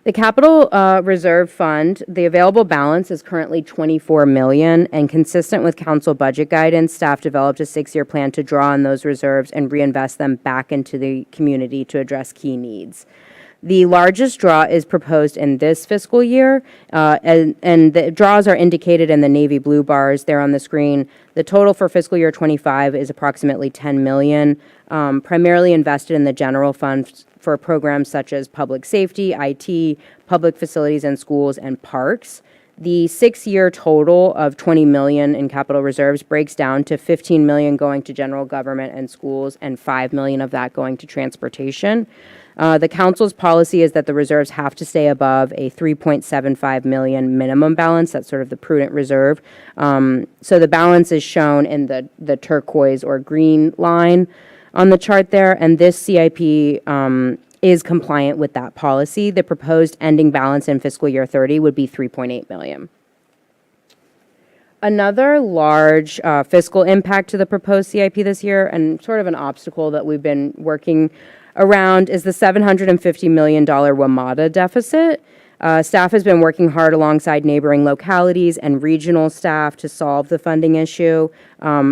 The capital reserve fund, the available balance is currently 24 million, and consistent with council budget guidance, staff developed a 6-year plan to draw on those reserves and reinvest them back into the community to address key needs. The largest draw is proposed in this fiscal year, and the draws are indicated in the navy blue bars there on the screen. The total for fiscal year 25 is approximately 10 million, primarily invested in the general fund for programs such as public safety, IT, public facilities and schools, and parks. The 6-year total of 20 million in capital reserves breaks down to 15 million going to general government and schools, and 5 million of that going to transportation. The council's policy is that the reserves have to stay above a 3.75 million minimum balance. That's sort of the prudent reserve. So the balance is shown in the turquoise or green line on the chart there, and this CIP is compliant with that policy. The proposed ending balance in fiscal year 30 would be 3.8 million. Another large fiscal impact to the proposed CIP this year, and sort of an obstacle that we've been working around, is the $750 million WMATA deficit. Staff has been working hard alongside neighboring localities and regional staff to solve the funding issue.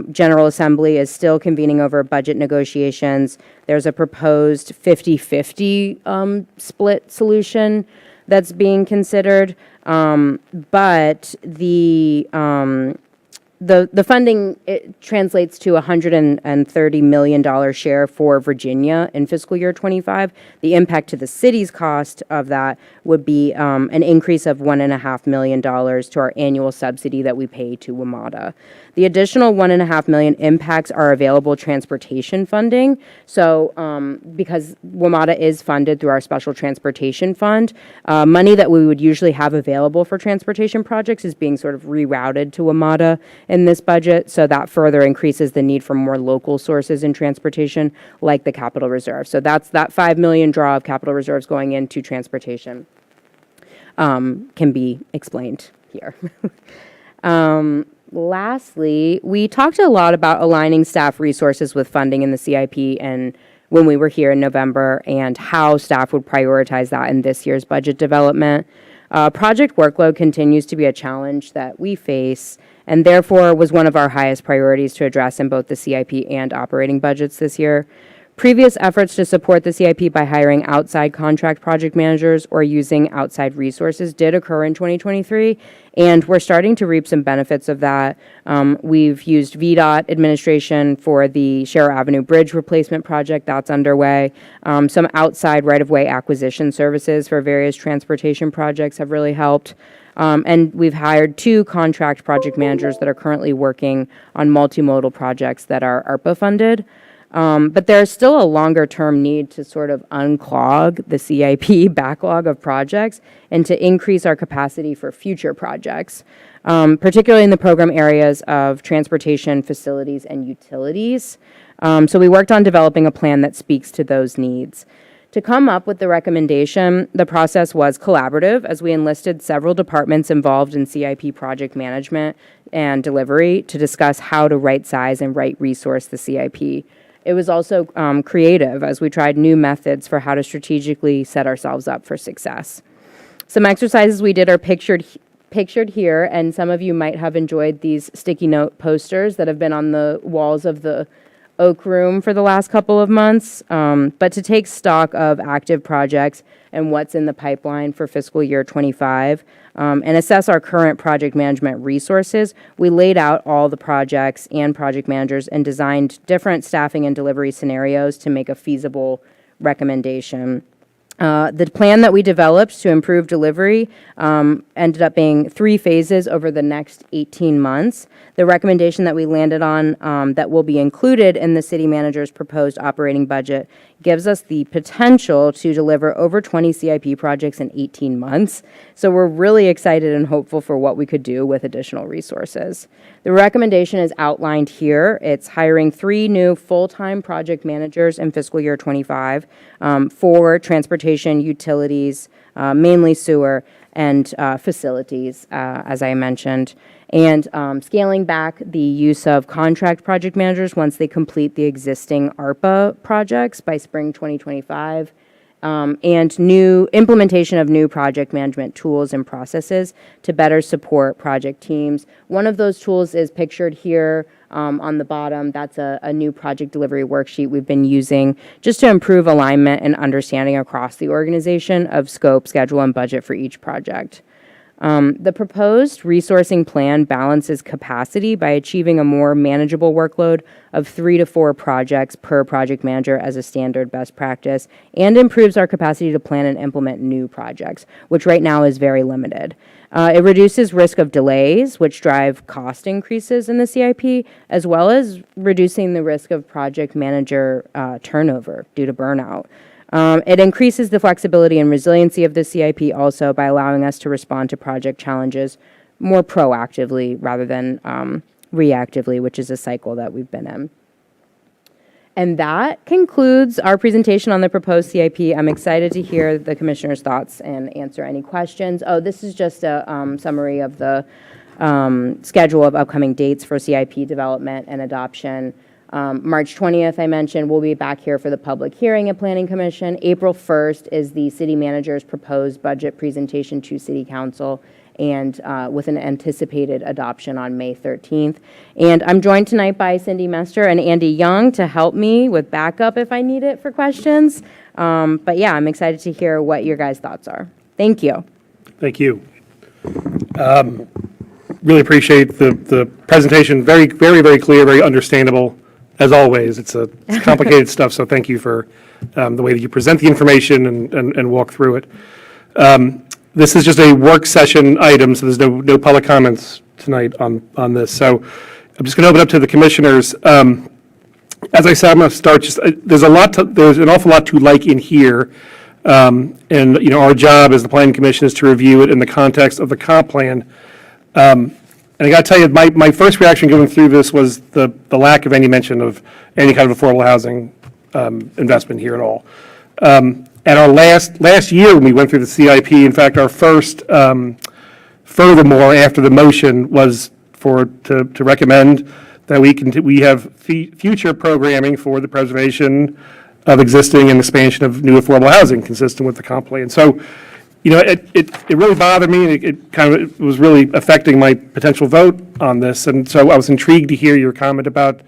General Assembly is still convening over budget negotiations. There's a proposed 50-50 split solution that's being considered, but the funding, it translates to $130 million share for Virginia in fiscal year 25. The impact to the city's cost of that would be an increase of $1.5 million to our annual subsidy that we pay to WMATA. The additional $1.5 million impacts our available transportation funding. So because WMATA is funded through our special transportation fund, money that we would usually have available for transportation projects is being sort of rerouted to WMATA in this budget. So that further increases the need for more local sources in transportation, like the capital reserve. So that's that 5 million draw of capital reserves going into transportation can be explained here. Lastly, we talked a lot about aligning staff resources with funding in the CIP and when we were here in November, and how staff would prioritize that in this year's budget development. Project workload continues to be a challenge that we face, and therefore was one of our highest priorities to address in both the CIP and operating budgets this year. Previous efforts to support the CIP by hiring outside contract project managers or using outside resources did occur in 2023, and we're starting to reap some benefits of that. We've used VDOT administration for the Scherrer Avenue Bridge replacement project that's underway. Some outside right-of-way acquisition services for various transportation projects have really helped. And we've hired 2 contract project managers that are currently working on multimodal projects that are ARPA funded. But there's still a longer-term need to sort of unclog the CIP backlog of projects and to increase our capacity for future projects, particularly in the program areas of transportation, facilities, and utilities. So we worked on developing a plan that speaks to those needs. To come up with the recommendation, the process was collaborative, as we enlisted several departments involved in CIP project management and delivery to discuss how to right-size and right-resource the CIP. It was also creative, as we tried new methods for how to strategically set ourselves up for success. Some exercises we did are pictured here, and some of you might have enjoyed these sticky note posters that have been on the walls of the Oak Room for the last couple of months. But to take stock of active projects and what's in the pipeline for fiscal year 25, and assess our current project management resources, we laid out all the projects and project managers and designed different staffing and delivery scenarios to make a feasible recommendation. The plan that we developed to improve delivery ended up being 3 phases over the next 18 months. The recommendation that we landed on that will be included in the city manager's proposed operating budget gives us the potential to deliver over 20 CIP projects in 18 months. So we're really excited and hopeful for what we could do with additional resources. The recommendation is outlined here. It's hiring 3 new full-time project managers in fiscal year 25 for transportation, utilities, mainly sewer, and facilities, as I mentioned, and scaling back the use of contract project managers once they complete the existing ARPA projects by spring 2025, and new implementation of new project management tools and processes to better support project teams. One of those tools is pictured here on the bottom. That's a new project delivery worksheet we've been using just to improve alignment and understanding across the organization of scope, schedule, and budget for each project. The proposed resourcing plan balances capacity by achieving a more manageable workload of 3 to 4 projects per project manager as a standard best practice, and improves our capacity to plan and implement new projects, which right now is very limited. It reduces risk of delays, which drive cost increases in the CIP, as well as reducing the risk of project manager turnover due to burnout. It increases the flexibility and resiliency of the CIP also by allowing us to respond to project challenges more proactively rather than reactively, which is a cycle that we've been in. And that concludes our presentation on the proposed CIP. I'm excited to hear the commissioners' thoughts and answer any questions. Oh, this is just a summary of the schedule of upcoming dates for CIP development and adoption. March 20th, I mentioned, we'll be back here for the public hearing at Planning Commission. April 1st is the city manager's proposed budget presentation to City Council, and with an anticipated adoption on May 13th. And I'm joined tonight by Cindy Mester and Andy Young to help me with backup if I need it for questions. But yeah, I'm excited to hear what your guys' thoughts are. Thank you. Thank you. Really appreciate the presentation. Very, very, very clear, very understandable. As always, it's complicated stuff, so thank you for the way that you present the information and walk through it. This is just a work session item, so there's no public comments tonight on this. So I'm just going to open up to the commissioners. As I said, I'm going to start there's an awful lot to like in here. And, you know, our job as the Planning Commission is to review it in the context of the comp plan. And I got to tell you, my first reaction going through this was the lack of any mention of any kind of affordable housing investment here at all. At our last year when we went through the CIP, in fact, our first, furthermore, after the motion was to recommend that we have future programming for the preservation of existing and expansion of new affordable housing consistent with the comp plan. So, you know, it really bothered me, and it was really affecting my potential vote on this. And so I was intrigued to hear your comment about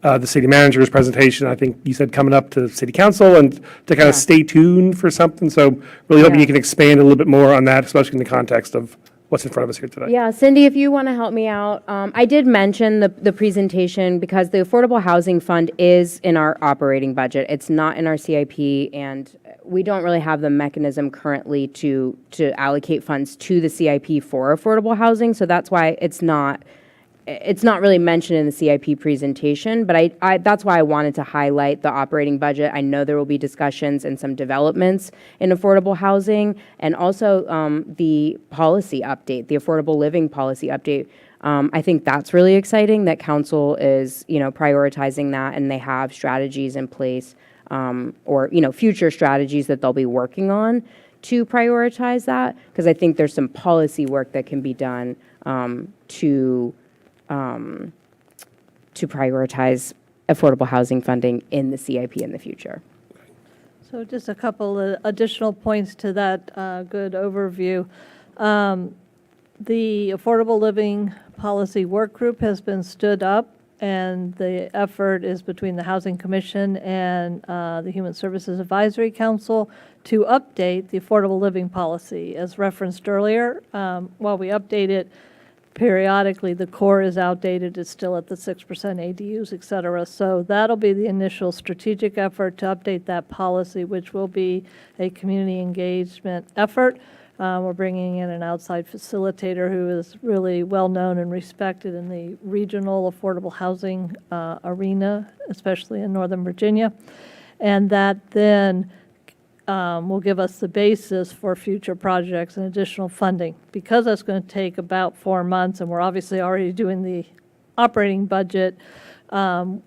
the city manager's presentation. I think you said coming up to city council and to kind of stay tuned for something. So really hoping you can expand a little bit more on that, especially in the context of what's in front of us here today. Yeah, Cindy, if you want to help me out, I did mention the presentation because the Affordable Housing Fund is in our operating budget. It's not in our CIP, and we don't really have the mechanism currently to allocate funds to the CIP for affordable housing. So that's why it's not really mentioned in the CIP presentation, but that's why I wanted to highlight the operating budget. I know there will be discussions and some developments in affordable housing, and also the policy update, the affordable living policy update. I think that's really exciting that council is, you know, prioritizing that, and they have strategies in place, or, you know, future strategies that they'll be working on to prioritize that, because I think there's some policy work that can be done to prioritize affordable housing funding in the CIP in the future. So just a couple of additional points to that good overview. The Affordable Living Policy Work Group has been stood up, and the effort is between the Housing Commission and the Human Services Advisory Council to update the affordable living policy. As referenced earlier, while we update it periodically, the core is outdated. It's still at the 6% ADUs, et cetera. So that'll be the initial strategic effort to update that policy, which will be a community engagement effort. We're bringing in an outside facilitator who is really well-known and respected in the regional affordable housing arena, especially in Northern Virginia. And that then will give us the basis for future projects and additional funding. Because that's going to take about 4 months, and we're obviously already doing the operating budget,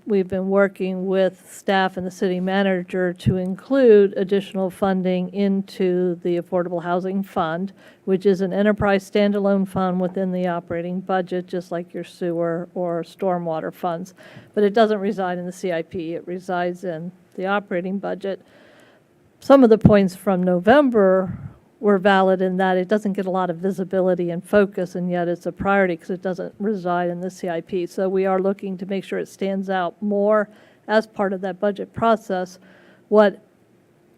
we've been working with staff and the city manager to include additional funding into the Affordable Housing Fund, which is an enterprise standalone fund within the operating budget, just like your sewer or stormwater funds. But it doesn't reside in the CIP. It resides in the operating budget. some of the points from November were valid in that it doesn't get a lot of visibility and focus, and yet it's a priority because it doesn't reside in the CIP. So we are looking to make sure it stands out more as part of that budget process. What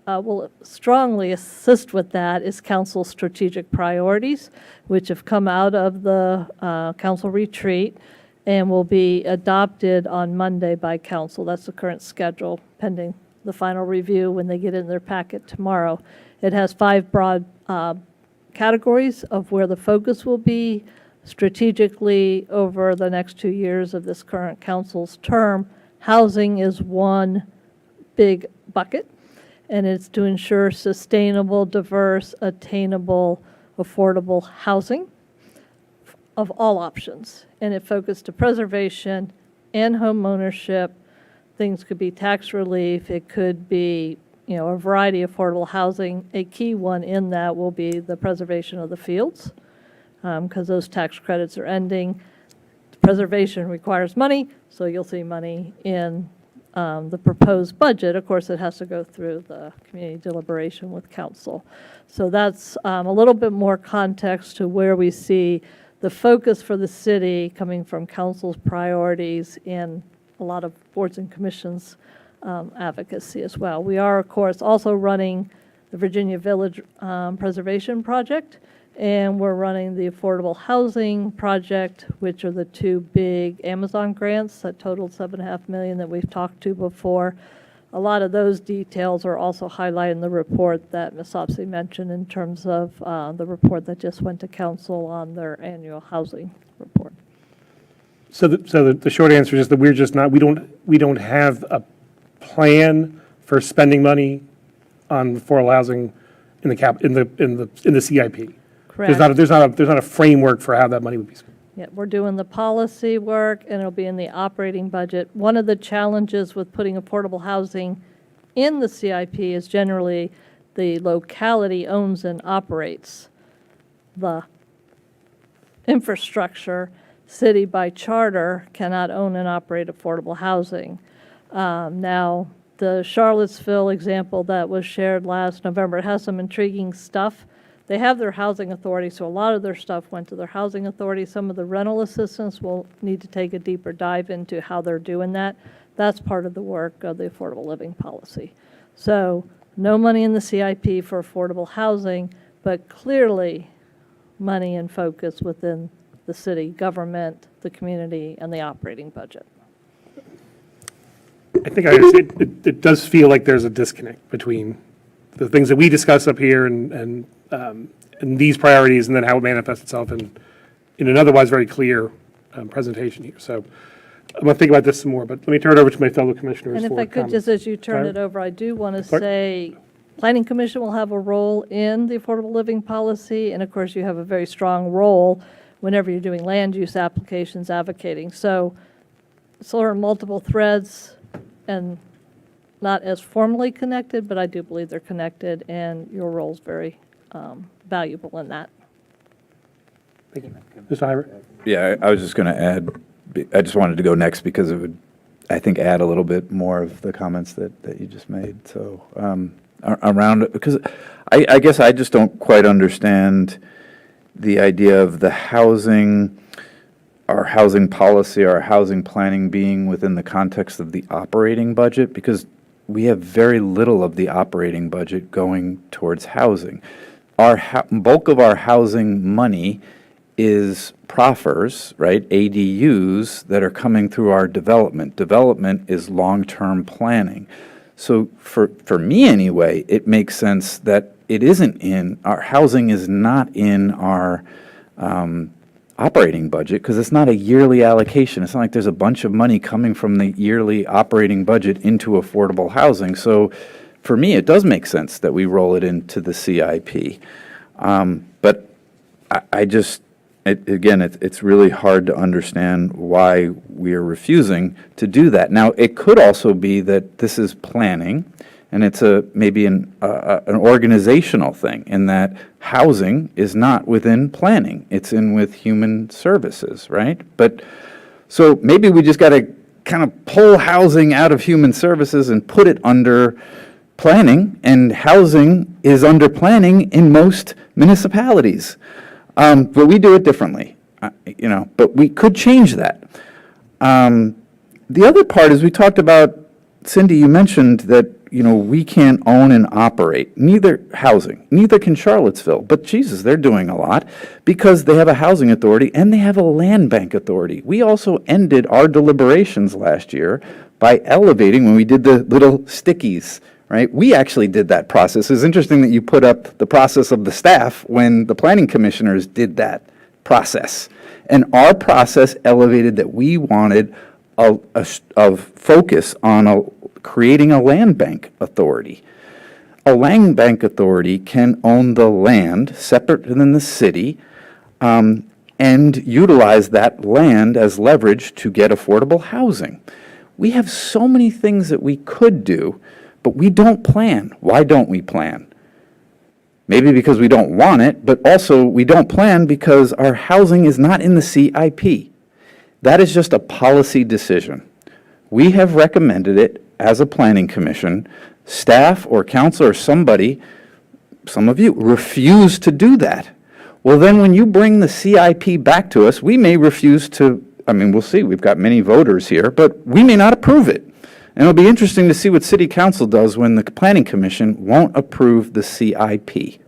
will strongly assist with that is council's strategic priorities, which have come out of the council retreat and will be adopted on Monday by council. That's the current schedule, pending the final review when they get in their packet tomorrow. It has 5 broad categories of where the focus will be strategically over the next 2 years of this current council's term. Housing is one big bucket, and it's to ensure sustainable, diverse, attainable, affordable housing of all options. And it focused to preservation and home ownership. Things could be tax relief, it could be, a variety of affordable housing. A key one in that will be the preservation of the fields, because those tax credits are ending. Preservation requires money, so you'll see money in the proposed budget. Of course, it has to go through the community deliberation with council. So that's a little bit more context to where we see the focus for the city coming from council's priorities in a lot of boards and commissions advocacy as well. We are, of course, also running the Virginia Village Preservation Project, and we're running the Affordable Housing Project, which are the 2 big Amazon grants that totaled $7.5 million that we've talked to before. A lot of those details are also highlighted in the report that Ms. Opsey mentioned in terms of the report that just went to council on their annual housing report. So the short answer is that we don't have a plan for spending money on affordable housing in the CIP. Correct. There's not a framework for how that money would be spent. Yeah, we're doing the policy work, and it'll be in the operating budget. One of the challenges with putting affordable housing in the CIP is generally the locality owns and operates the infrastructure. City by charter cannot own and operate affordable housing. Now, the Charlottesville example that was shared last November, it has some intriguing stuff. They have their housing authority, so a lot of their stuff went to their housing authority. Some of the rental assistance will need to take a deeper dive into how they're doing that. That's part of the work of the affordable living policy. So no money in the CIP for affordable housing, but clearly money and focus within the city government, the community, and the operating budget. I think I understand. It does feel like there's a disconnect between the things that we discuss up here and these priorities, and then how it manifests itself in an otherwise very clear presentation here. So I'm going to think about this some more, but let me turn it over to my fellow commissioners. And if for I could, comments. just as you turn Sorry? it over, I do want to Sorry? say, Planning Commission will have a role in the affordable living policy, and of course, you have a very strong role whenever you're doing land use applications advocating. So sort of multiple threads and not as formally connected, but I do believe they're connected, and your role is very valuable in that. Thank you. Mr. Hyber? Yeah, I was just going to add, I just wanted to go next because it would, I think, add a little bit more of the comments that you just made. So around, because I guess I just don't quite understand the idea of the housing, our housing policy, our housing planning being within the context of the operating budget, because we have very little of the operating budget going towards housing. Our bulk of our housing money is proffers, right? ADUs that are coming through our development. Development is long-term planning. So for me anyway, it makes sense that it isn't in, our housing is not in our operating budget because it's not a yearly allocation. It's not like there's a bunch of money coming from the yearly operating budget into affordable housing. So for me, it does make sense that we roll it into the CIP. But I just, again, it's really hard to understand why we are refusing to do that. Now, it could also be that this is planning, and it's maybe an organizational thing, in that housing is not within planning. It's in with human services, right? But, so maybe we just got to kind of pull housing out of human services and put it under planning, and housing is under planning in most municipalities. But we do it differently, but we could change that. The other part is we talked about, Cindy, you mentioned that, we can't own and operate, neither can Charlottesville. But Jesus, they're doing a lot because they have a housing authority and they have a land bank authority. We also ended our deliberations last year by elevating, when we did the little stickies, right? We actually did that process. It's interesting that you put up the process of the staff when the planning commissioners did that process. And our process elevated that we wanted a focus on creating a land bank authority. A land bank authority can own the land separate than the city, and utilize that land as leverage to get affordable housing. We have so many things that we could do, but we don't plan. Why don't we plan? Maybe because we don't want it, but also we don't plan because our housing is not in the CIP. That is just a policy decision. We have recommended it as a planning commission. Staff or council or somebody, some of you, refuse to do that. Well, then when you bring the CIP back to us, we may refuse to, we'll see, we've got many voters here, but we may not approve it. And it'll be interesting to see what city council does when the planning commission won't approve the CIP.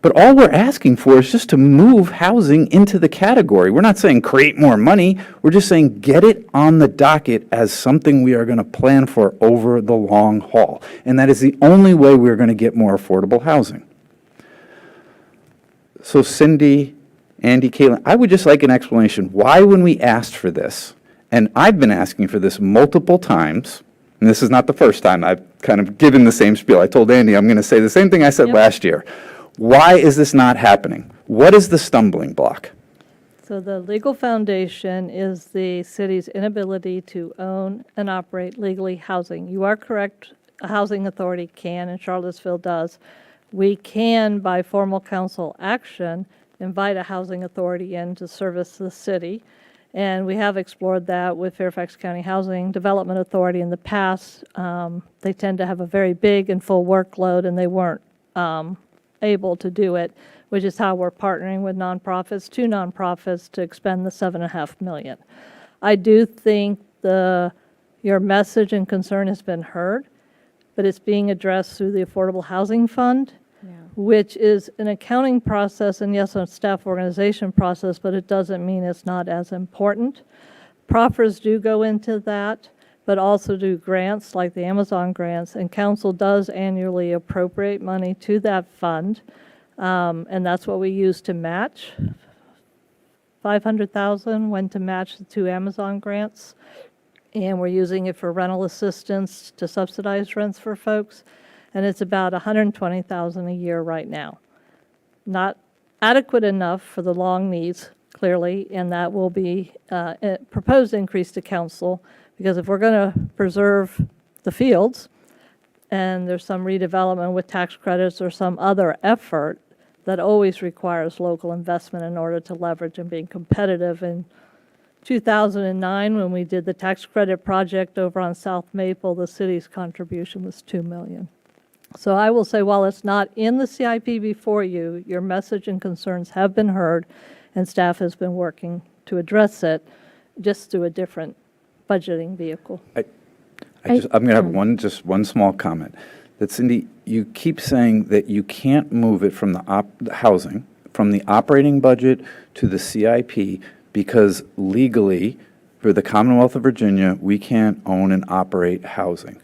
But all we're asking for is just to move housing into the category. We're not saying create more money. We're just saying get it on the docket as something we are going to plan for over the long haul. And that is the only way we're going to get more affordable housing. So Cindy, Andy, Caitlin, I would just like an explanation. Why, when we asked for this, and I've been asking for this multiple times, and this is not the first time I've kind of given the same spiel. I told Andy I'm going to say the same thing I said last year. Why is this not happening? What is the stumbling block? So the legal foundation is the city's inability to own and operate legally housing. You are correct, a housing authority can, and Charlottesville does. We can, by formal council action, invite a housing authority in to service the city. And we have explored that with Fairfax County Housing Development Authority in the past. They tend to have a very big and full workload, and they weren't able to do it, which is how we're partnering with nonprofits, two nonprofits, to expend the $7.5 million. I do think your message and concern has been heard, but it's being addressed through the Affordable Housing Fund, which is an accounting process and, yes, a staff organization process, but it doesn't mean it's not as important. Proffers do go into that, but also do grants like the Amazon grants, and council does annually appropriate money to that fund, and that's what we use to match. $500,000 went to match the 2 Amazon grants, and we're using it for rental assistance to subsidize rents for folks, and it's about $120,000 a year right now. Not adequate enough for the long needs, clearly, and that will be a proposed increase to council, because if we're going to preserve the fields, and there's some redevelopment with tax credits or some other effort, that always requires local investment in order to leverage and being competitive. In 2009, when we did the tax credit project over on South Maple, the city's contribution was $2 million. So I will say, while it's not in the CIP before you, your message and concerns have been heard, and staff has been working to address it, just through a different budgeting vehicle. I'm going to have one small comment. That Cindy, you keep saying that you can't move it from the housing, from the operating budget to the CIP, because legally, for the Commonwealth of Virginia, we can't own and operate housing.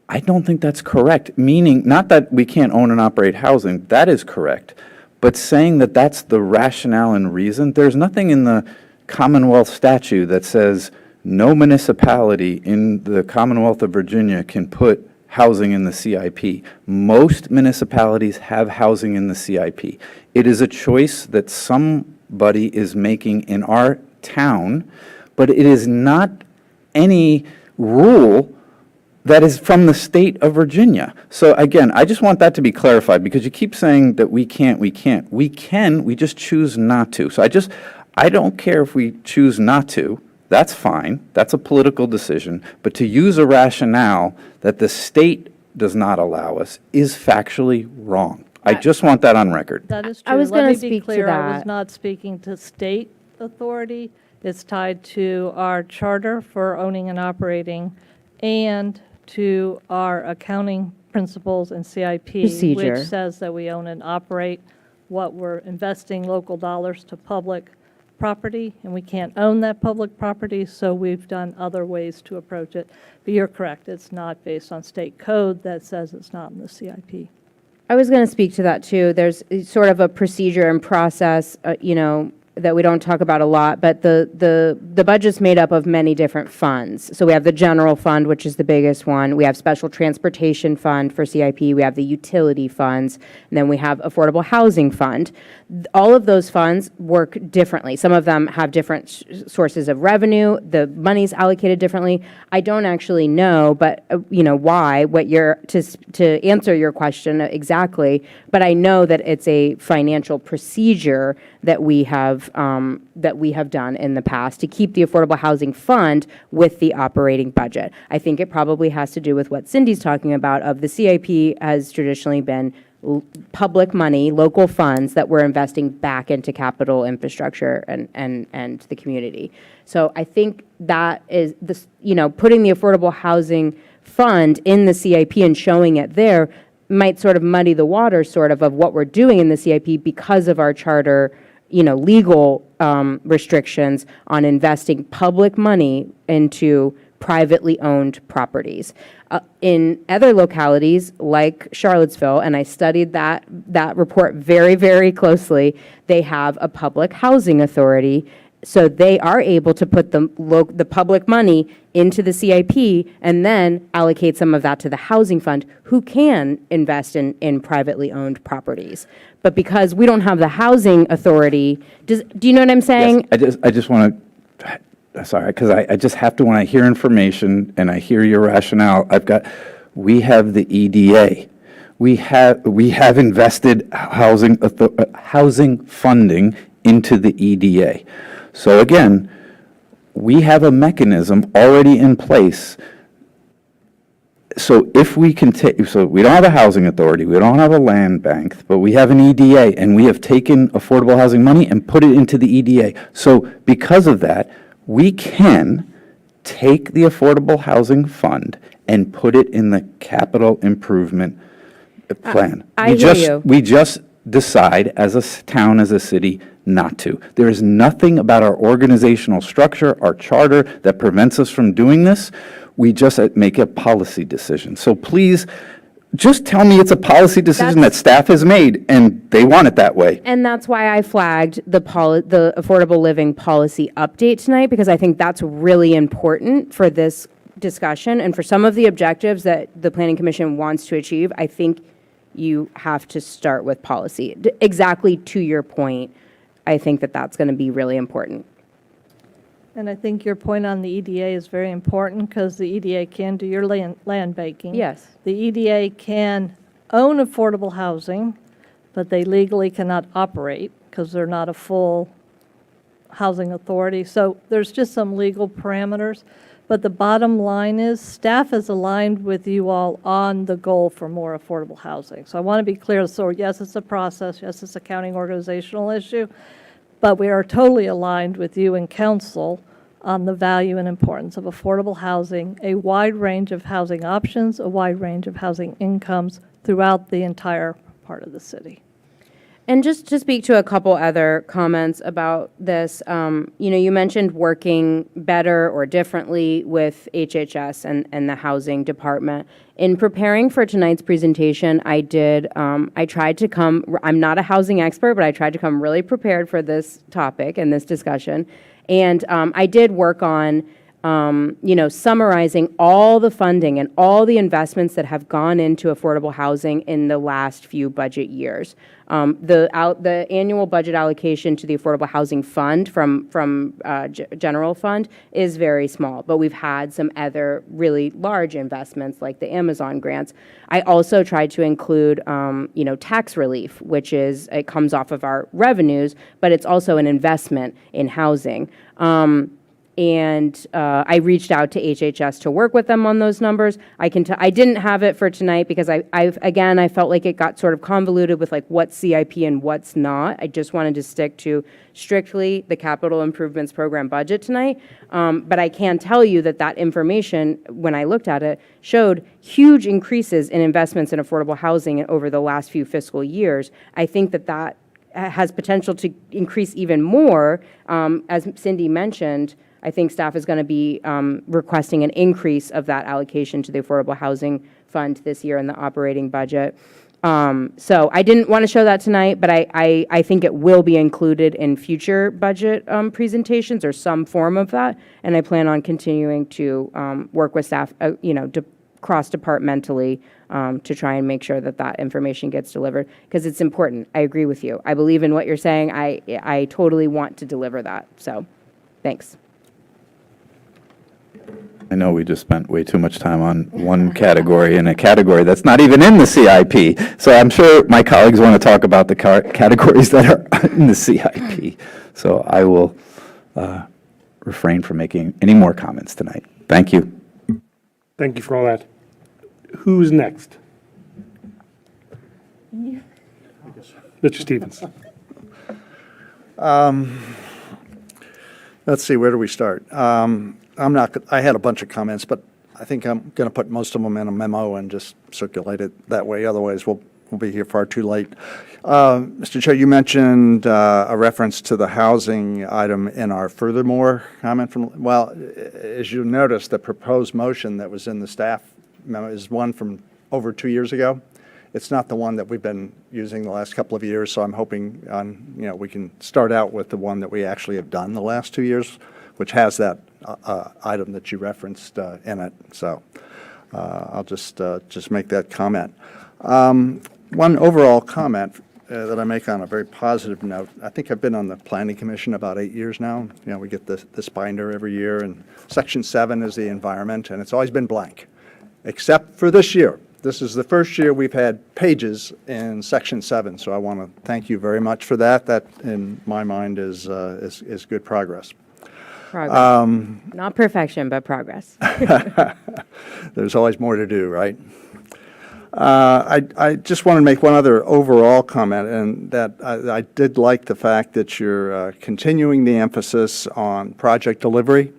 I don't think that's correct, meaning not that we can't own and operate housing, that is correct, but saying that that's the rationale and reason, there's nothing in the Commonwealth statute that says no municipality in the Commonwealth of Virginia can put housing in the CIP. Most municipalities have housing in the CIP. It is a choice that somebody is making in our town, but it is not any rule that is from the state of Virginia. So again, I just want that to be clarified, because you keep saying that we can't. We can, we just choose not to. So I don't care if we choose not to. that's fine. That's a political decision. But to use a rationale that the state does not allow us is factually wrong. I just want that on record. That is true. I was Let gonna me be speak to clear, I was that. not speaking to state authority. It's tied to our charter for owning and operating and to our accounting principles and CIP, Procedure. which says that we own and operate what we're investing local dollars to public property, and we can't own that public property, so we've done other ways to approach it. But you're correct, it's not based on state code that says it's not in the CIP. I was going to speak to that too. There's sort of a procedure and process, that we don't talk about a lot, but the budget's made up of many different funds. So we have the general fund, which is the biggest one. We have special transportation fund for CIP. We have the utility funds, and then we have affordable housing fund. All of those funds work differently. Some of them have different sources of revenue. The money's allocated differently. I don't actually know, but why? What you're to answer your question exactly. But I know that it's a financial procedure that we have done in the past to keep the affordable housing fund with the operating budget. I think it probably has to do with what Cindy's talking about. Of the CIP has traditionally been public money, local funds that we're investing back into capital infrastructure and the community. So I think that is this, putting the affordable housing fund in the CIP and showing it there might sort of muddy the water of what we're doing in the CIP because of our charter, legal restrictions on investing public money into privately owned properties. In other localities like Charlottesville, and I studied that report very, very closely, they have a public housing authority, so they are able to put the public money into the CIP and then allocate some of that to the housing fund, who can invest in privately owned properties. But because we don't have the housing authority, do you know what I'm saying? Yes, I just want to, sorry, because I just have to, when I hear information and I hear your rationale, we have the EDA. We have invested housing funding into the EDA. So again, we have a mechanism already in place. So if we can so we don't have a housing authority, we don't have a land bank, but we have an EDA, and we have taken affordable housing money and put it into the EDA. So because of that, we can take the affordable housing fund and put it in the capital improvement plan. I hear you. We just decide as a town, as a city, not to. There is nothing about our organizational structure, our charter, that prevents us from doing this. We just make a policy decision. So please, just tell me it's a policy decision that staff has made, and they want it that way. And that's why I flagged the affordable living policy update tonight, because I think that's really important for this discussion and for some of the objectives that the Planning Commission wants to achieve. I think you have to start with policy. Exactly to your point, I think that that's going to be really important. And I think your point on the EDA is very important because the EDA can do your land banking. Yes. The EDA can own affordable housing, but they legally cannot operate because they're not a full housing authority. So there's just some legal parameters. But the bottom line is staff is aligned with you all on the goal for more affordable housing. So I want to be clear. So yes, it's a process. Yes, it's a county organizational issue. But we are totally aligned with you and council on the value and importance of affordable housing, a wide range of housing options, a wide range of housing incomes throughout the entire part of the city. And just to speak to a couple other comments about this, you mentioned working better or differently with HHS and the housing department. In preparing for tonight's presentation, I tried to come, I'm not a housing expert, but I tried to come really prepared for this topic and this discussion. And I did work on summarizing all the funding and all the investments that have gone into affordable housing in the last few budget years. The annual budget allocation to the Affordable Housing Fund from general fund is very small, but we've had some other really large investments like the Amazon grants. I also tried to include, tax relief, which it comes off of our revenues, but it's also an investment in housing. And I reached out to HHS to work with them on those numbers. I didn't have it for tonight because I felt like it got sort of convoluted with like what's CIP and what's not. I just wanted to stick to strictly the capital improvements program budget tonight. But I can tell you that information, when I looked at it, showed huge increases in investments in affordable housing over the last few fiscal years. I think that has potential to increase even more. As Cindy mentioned, I think staff is going to be requesting an increase of that allocation to the Affordable Housing Fund this year in the operating budget. So I didn't want to show that tonight, but I think it will be included in future budget presentations or some form of that. And I plan on continuing to work with staff, cross-departmentally to try and make sure that information gets delivered because it's important. I agree with you. I believe in what you're saying. I totally want to deliver that. So thanks. I know we just spent way too much time on one category in a category that's not even in the CIP. So I'm sure my colleagues want to talk about the categories that are in the CIP. So I will refrain from making any more comments tonight. Thank you. Thank you for all that. Who's next? Mr. Stevens. Let's see, where do we start? I had a bunch of comments, but I think I'm going to put most of them in a memo and just circulate it that way. Otherwise, we'll be here far too late. Mr. Chair, you mentioned a reference to the housing item in our furthermore comment as you notice, the proposed motion that was in the staff memo is one from over 2 years ago. It's not the one that we've been using the last couple of years, so I'm hoping we can start out with the one that we actually have done the last 2 years, which has that item that you referenced in it. So I'll just make that comment. One overall comment that I make on a very positive note. I think I've been on the Planning Commission about 8 years now. We get this binder every year, and Section 7 is the environment, and it's always been blank, except for this year. This is the first year we've had pages in Section 7, so I want to thank you very much for that. That, in my mind, is good progress. Progress. Not perfection, but progress. There's always more to do, right? I just want to make one other overall comment, and that I did like the fact that you're continuing the emphasis on project delivery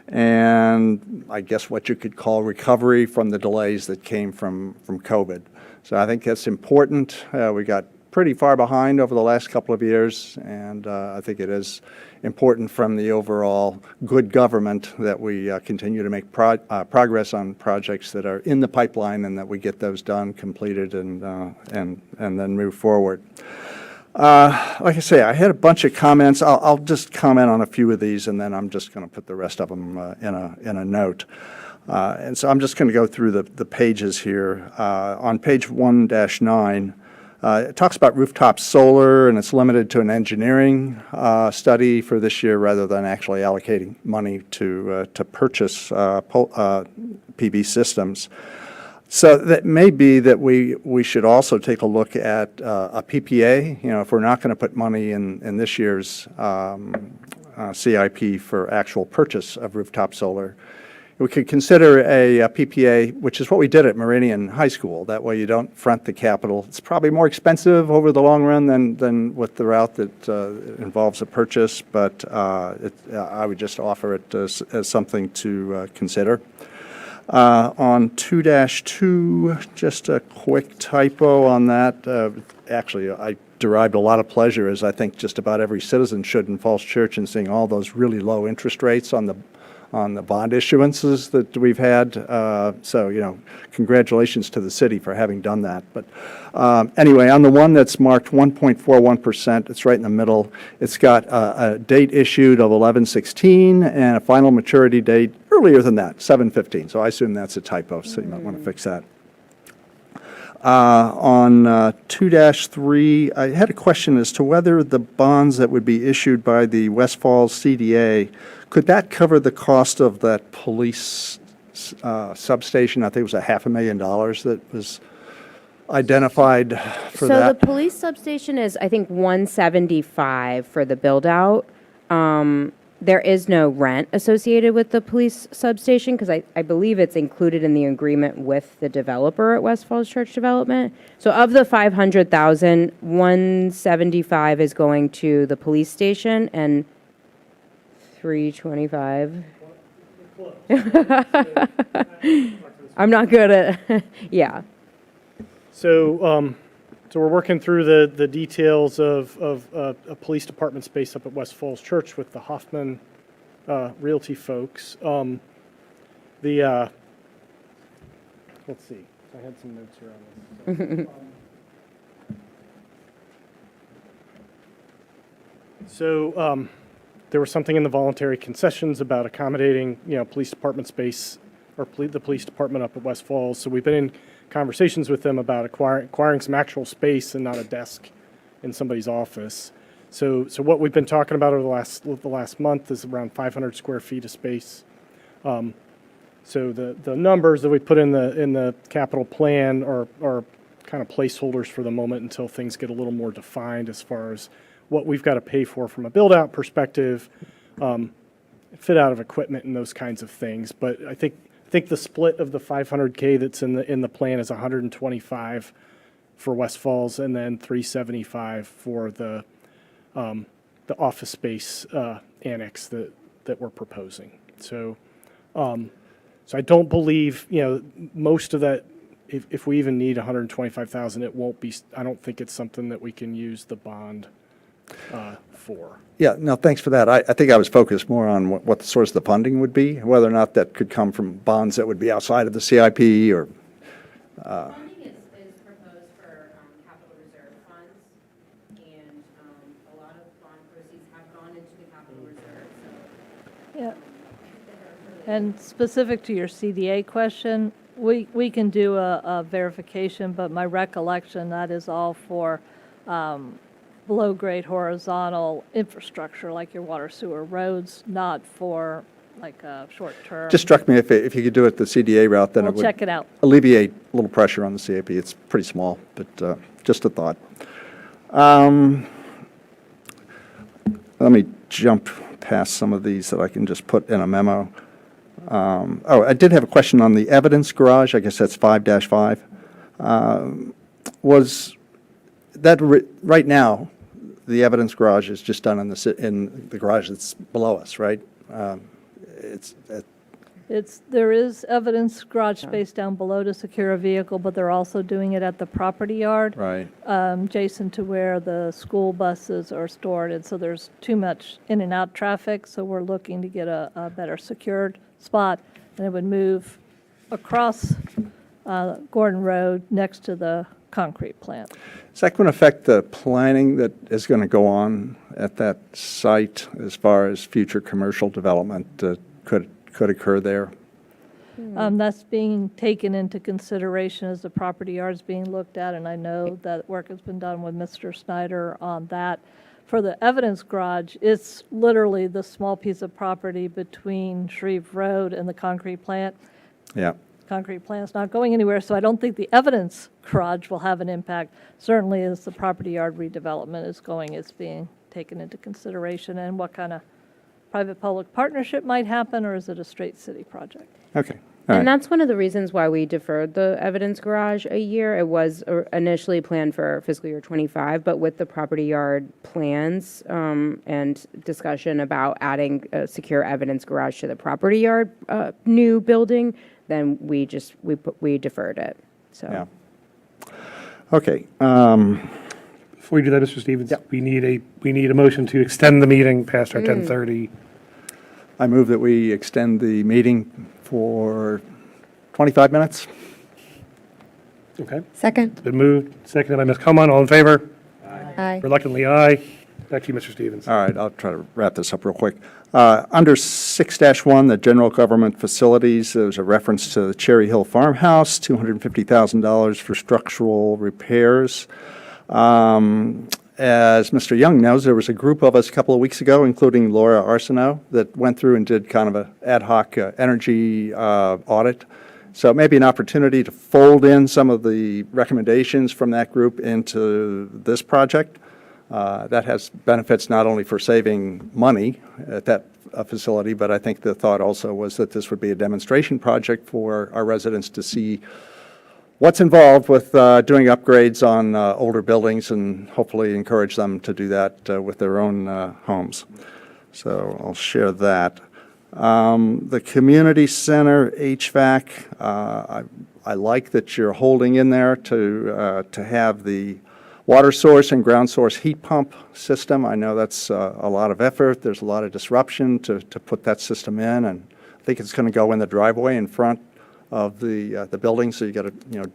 and I guess what you could call recovery from the delays that came from COVID. So I think that's important. We got pretty far behind over the last couple of years, and I think it is important from the overall good government that we continue to make progress on projects that are in the pipeline and that we get those done, completed, and then move forward. Like I say, I had a bunch of comments. I'll just comment on a few of these, and then I'm just going to put the rest of them in a note. And so I'm just going to go through the pages here. On page 1-9, it talks about rooftop solar, and it's limited to an engineering study for this year rather than actually allocating money to purchase PV systems. So that may be that we should also take a look at a PPA. If we're not going to put money in this year's CIP for actual purchase of rooftop solar, we could consider a PPA, which is what we did at Meridian High School. That way you don't front the capital. It's probably more expensive over the long run than with the route that involves a purchase, but I would just offer it as something to consider. On 2-2, just a quick typo on that. Actually, I derived a lot of pleasure, as I think just about every citizen should in Falls Church, in seeing all those really low interest rates on the bond issuances that we've had. So, congratulations to the city for having done that. But anyway, on the one that's marked 1.41%, it's right in the middle. It's got a date issued of 11/16 and a final maturity date earlier than that, 7/15. So I assume that's a typo, so you might want to fix that. On 2-3, I had a question as to whether the bonds that would be issued by the West Falls CDA, could that cover the cost of that police substation? I think it was $500,000 that was identified for that. So the police substation is, I think, $175 for the build-out. there is no rent associated with the police substation, because I believe it's included in the agreement with the developer at West Falls Church Development. So of the 500,000, 175 is going to the police station and 325. I'm not good at, yeah. So, so we're working through the details of a police department space up at West Falls Church with the Hoffman Realty folks. Let's see, I had some notes here on this. So there was something in the voluntary concessions about accommodating, police department space or the police department up at West Falls. So we've been in conversations with them about acquiring some actual space and not a desk in somebody's office. So what we've been talking about over the last month is around 500 square feet of space. So the numbers that we put in the capital plan are kind of placeholders for the moment until things get a little more defined as far as what we've got to pay for from a build-out perspective, fit out of equipment and those kinds of things. But I think the split of the 500K that's in the plan is 125 for West Falls and then 375 for the office space annex that we're proposing. So I don't believe, most of that, if we even need 125,000, it won't be, I don't think it's something that we can use the bond for. Yeah, no, thanks for that. I think I was focused more on what the source of the funding would be, whether or not that could come from bonds that would be outside of the CIP or. Funding is proposed for capital reserve funds, and a lot of bond proceeds have gone into the capital reserve, so. Yeah. And specific to your CDA question, we can do a verification, but my recollection, that is all for below-grade horizontal infrastructure, like your water, sewer, roads, not for like a short-term. Just struck me if you could do it the CDA route, then it We'll would check it out. alleviate a little pressure on the CIP. It's pretty small, but just a thought. Let me jump past some of these that I can just put in a memo. I did have a question on the evidence garage. I guess that's 5-5. Was that right now, the evidence garage is just done in the garage that's below us, right? There is evidence garage space down below to secure a vehicle, but they're also doing it at the property yard. Right. Adjacent to where the school buses are stored, and so there's too much in and out traffic, so we're looking to get a better secured spot, and it would move across Gordon Road next to the concrete plant. Is that going to affect the planning that is going to go on at that site as far as future commercial development could occur there? That's being taken into consideration as the property yard's being looked at, and I know that work has been done with Mr. Snyder on that. For the evidence garage, it's literally the small piece of property between Shreve Road and the concrete plant. Yeah. Concrete plant's not going anywhere, so I don't think the evidence garage will have an impact. Certainly as the property yard redevelopment is going, it's being taken into consideration, and what kind of private-public partnership might happen, or is it a straight city project? Okay. And that's one of the reasons why we deferred the evidence garage a year. It was initially planned for fiscal year '25, but with the property yard plans and discussion about adding a secure evidence garage to the property yard new building, then we deferred it. So. Yeah. Okay. Before we do that, Mr. Stevens, we need a motion to extend the meeting past our 10:30. I move that we extend the meeting for 25 minutes. Okay. Second. It's been moved, seconded by Ms. Coman. All in favor? Aye. Reluctantly, aye. Back to you, Mr. Stevens. All right, I'll try to wrap this up real quick. Under 6-1, the general government facilities, there's a reference to the Cherry Hill Farmhouse, $250,000 for structural repairs. As Mr. Young knows, there was a group of us a couple of weeks ago, including Laura Arsenault, that went through and did kind of an ad hoc energy audit. So it may be an opportunity to fold in some of the recommendations from that group into this project. That has benefits not only for saving money at that a facility, but I think the thought also was that this would be a demonstration project for our residents to see what's involved with doing upgrades on older buildings and hopefully encourage them to do that with their own homes. So I'll share that. The community center HVAC, I like that you're holding in there to have the water source and ground source heat pump system. I know that's a lot of effort. There's a lot of disruption to put that system in, and I think it's going to go in the driveway in front of the building, so you got to,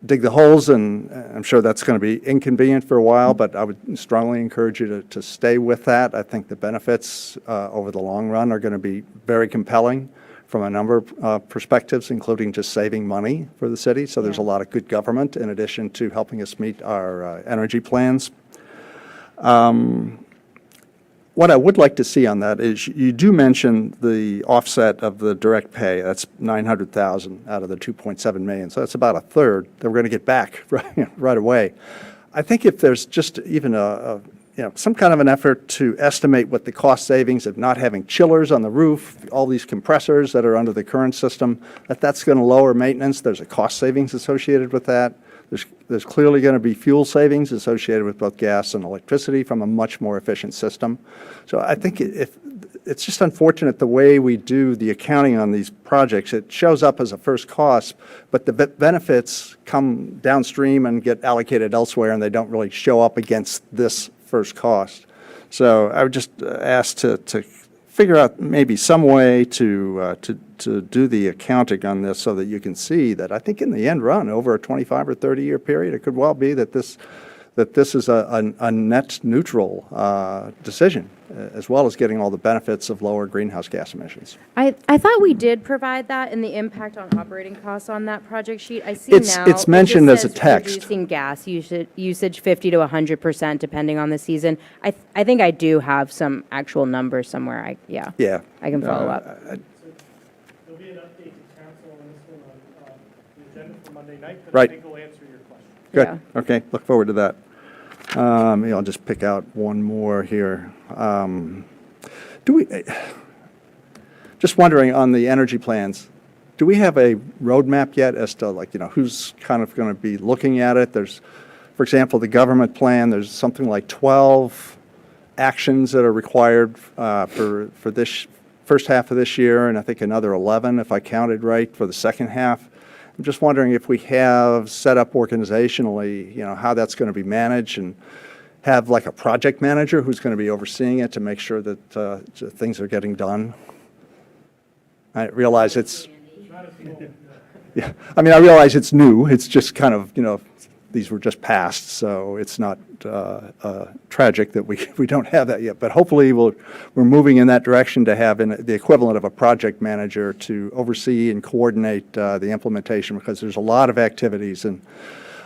dig the holes, and I'm sure that's going to be inconvenient for a while, but I would strongly encourage you to stay with that. I think the benefits over the long run are going to be very compelling from a number of perspectives, including just saving money for the city. So there's a lot of good government in addition to helping us meet our energy plans. What I would like to see on that is you do mention the offset of the direct pay. That's $900,000 out of the $2.7 million. So that's about a third that we're going to get back right away. I think if there's just even some kind of an effort to estimate what the cost savings of not having chillers on the roof, all these compressors that are under the current system, that's going to lower maintenance. There's a cost savings associated with that. There's clearly going to be fuel savings associated with both gas and electricity from a much more efficient system. So I think it's just unfortunate the way we do the accounting on these projects. It shows up as a first cost, but the benefits come downstream and get allocated elsewhere, and they don't really show up against this first cost. So I would just ask to figure out maybe some way to do the accounting on this so that you can see that I think in the end run, over a 25 or 30-year period, it could well be that this is a net neutral decision, as well as getting all the benefits of lower greenhouse gas emissions. I thought we did provide that in the impact on operating costs on that project sheet. I see It's- now. it's mentioned it just as a says text. Reducing gas usage 50 to 100% depending on the season. I think I do have some actual numbers somewhere. Yeah. I can follow up. There'll be an update to council on this one on the agenda for Monday night, but Right. I think we'll answer your question. Good. Yeah. Okay. Look forward to that. Maybe I'll just pick out one more here. Just wondering on the energy plans, do we have a roadmap yet as to who's kind of going to be looking at it? There's, for example, the government plan, there's something like 12 actions that are required for this first half of this year, and I think another 11, if I counted right, for the second half. I'm just wondering if we have set up organizationally, how that's going to be managed, and have like a project manager who's going to be overseeing it to make sure that things are getting done. I realize it's, yeah, I realize it's new. It's just kind of, these were just passed, so it's not tragic that we don't have that yet. But hopefully we're moving in that direction to have the equivalent of a project manager to oversee and coordinate the implementation, because there's a lot of activities, and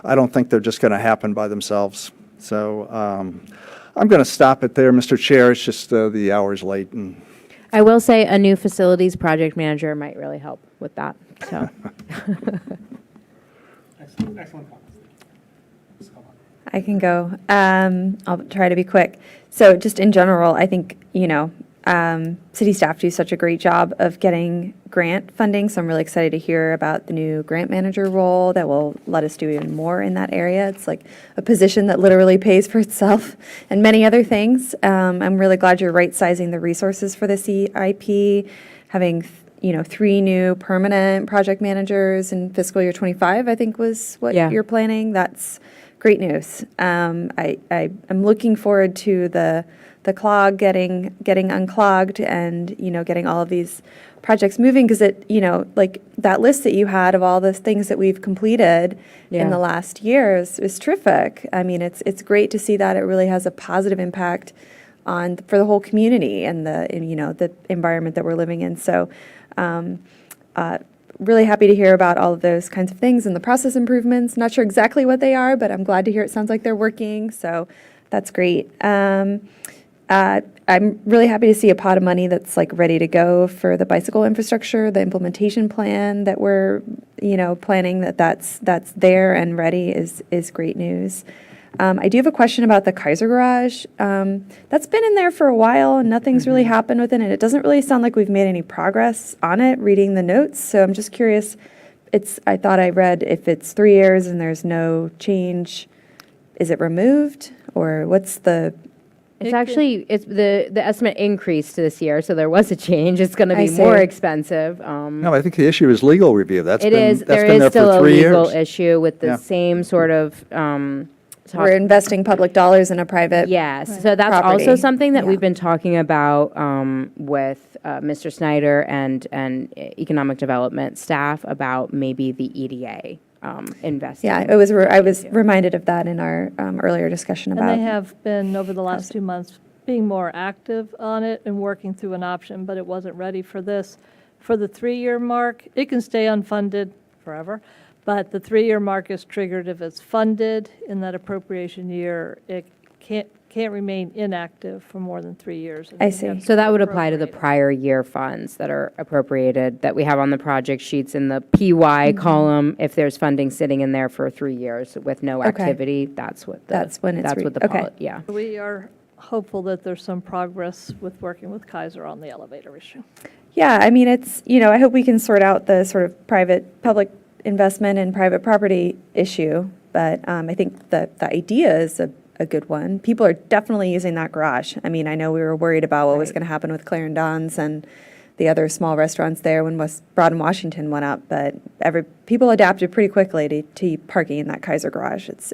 I don't think they're just going to happen by themselves. So I'm going to stop it there, Mr. Chair. It's just the hour's late. And I will say a new facilities project manager might really help with that. So. Excellent comments. I can go. I'll try to be quick. So just in general, I think, city staff do such a great job of getting grant funding. So I'm really excited to hear about the new grant manager role that will let us do even more in that area. It's like a position that literally pays for itself and many other things. I'm really glad you're right-sizing the resources for the CIP, having 3 new permanent project managers in fiscal year 25, I think was what you're planning. That's great news. I'm looking forward to the clog getting unclogged and, getting all of these projects moving, because like that list that you had of all the things that we've completed in the last year is terrific. It's great to see that it really has a positive impact for the whole community and the environment that we're living in. So, really happy to hear about all of those kinds of things and the process improvements. Not sure exactly what they are, but I'm glad to hear it sounds like they're working. So that's great. I'm really happy to see a pot of money that's like ready to go for the bicycle infrastructure, the implementation plan that we're, planning that's there and ready is great news. I do have a question about the Kaiser Garage. That's been in there for a while and nothing's really happened with it, and it doesn't really sound like we've made any progress on it, reading the notes. So I'm just curious, I thought I read if it's 3 years and there's no change, is it removed? Or what's the? It's actually, it's the estimate increased this year, so there was a change. It's going to I be more see. expensive. No, I think the issue is legal review. That's It been, is, that's there been is there still for a 3 legal years. issue with the Yeah. same sort of, We're investing public dollars in a private. yes, so that's property. also something that Yeah. we've been talking about with Mr. Snyder and Economic Development staff about maybe the EDA investing. Yeah, I was reminded of that in our earlier discussion And about. they have been, over the last 2 months, being more active on it and working through an option, but it wasn't ready for this. For the 3-year mark, it can stay unfunded forever, but the 3-year mark is triggered if it's funded in that appropriation year. It can't remain inactive for more than 3 years. I see. So that would apply to the prior year funds that are appropriated, that we have on the project sheets in the PY column. If there's funding sitting in there for 3 years with no Okay. activity, that's what the. That's when it's That's re- what the, okay. yeah. We are hopeful that there's some progress with working with Kaiser on the elevator issue. Yeah, I mean, it's, I hope we can sort out the sort of public investment and private property issue, but I think that the idea is a good one. People are definitely using that garage. I mean, I know we were worried about what was going to happen with Clarendon's and the other small restaurants there when Broad and Washington went up, but people adapted pretty quickly to parking in that Kaiser garage. It's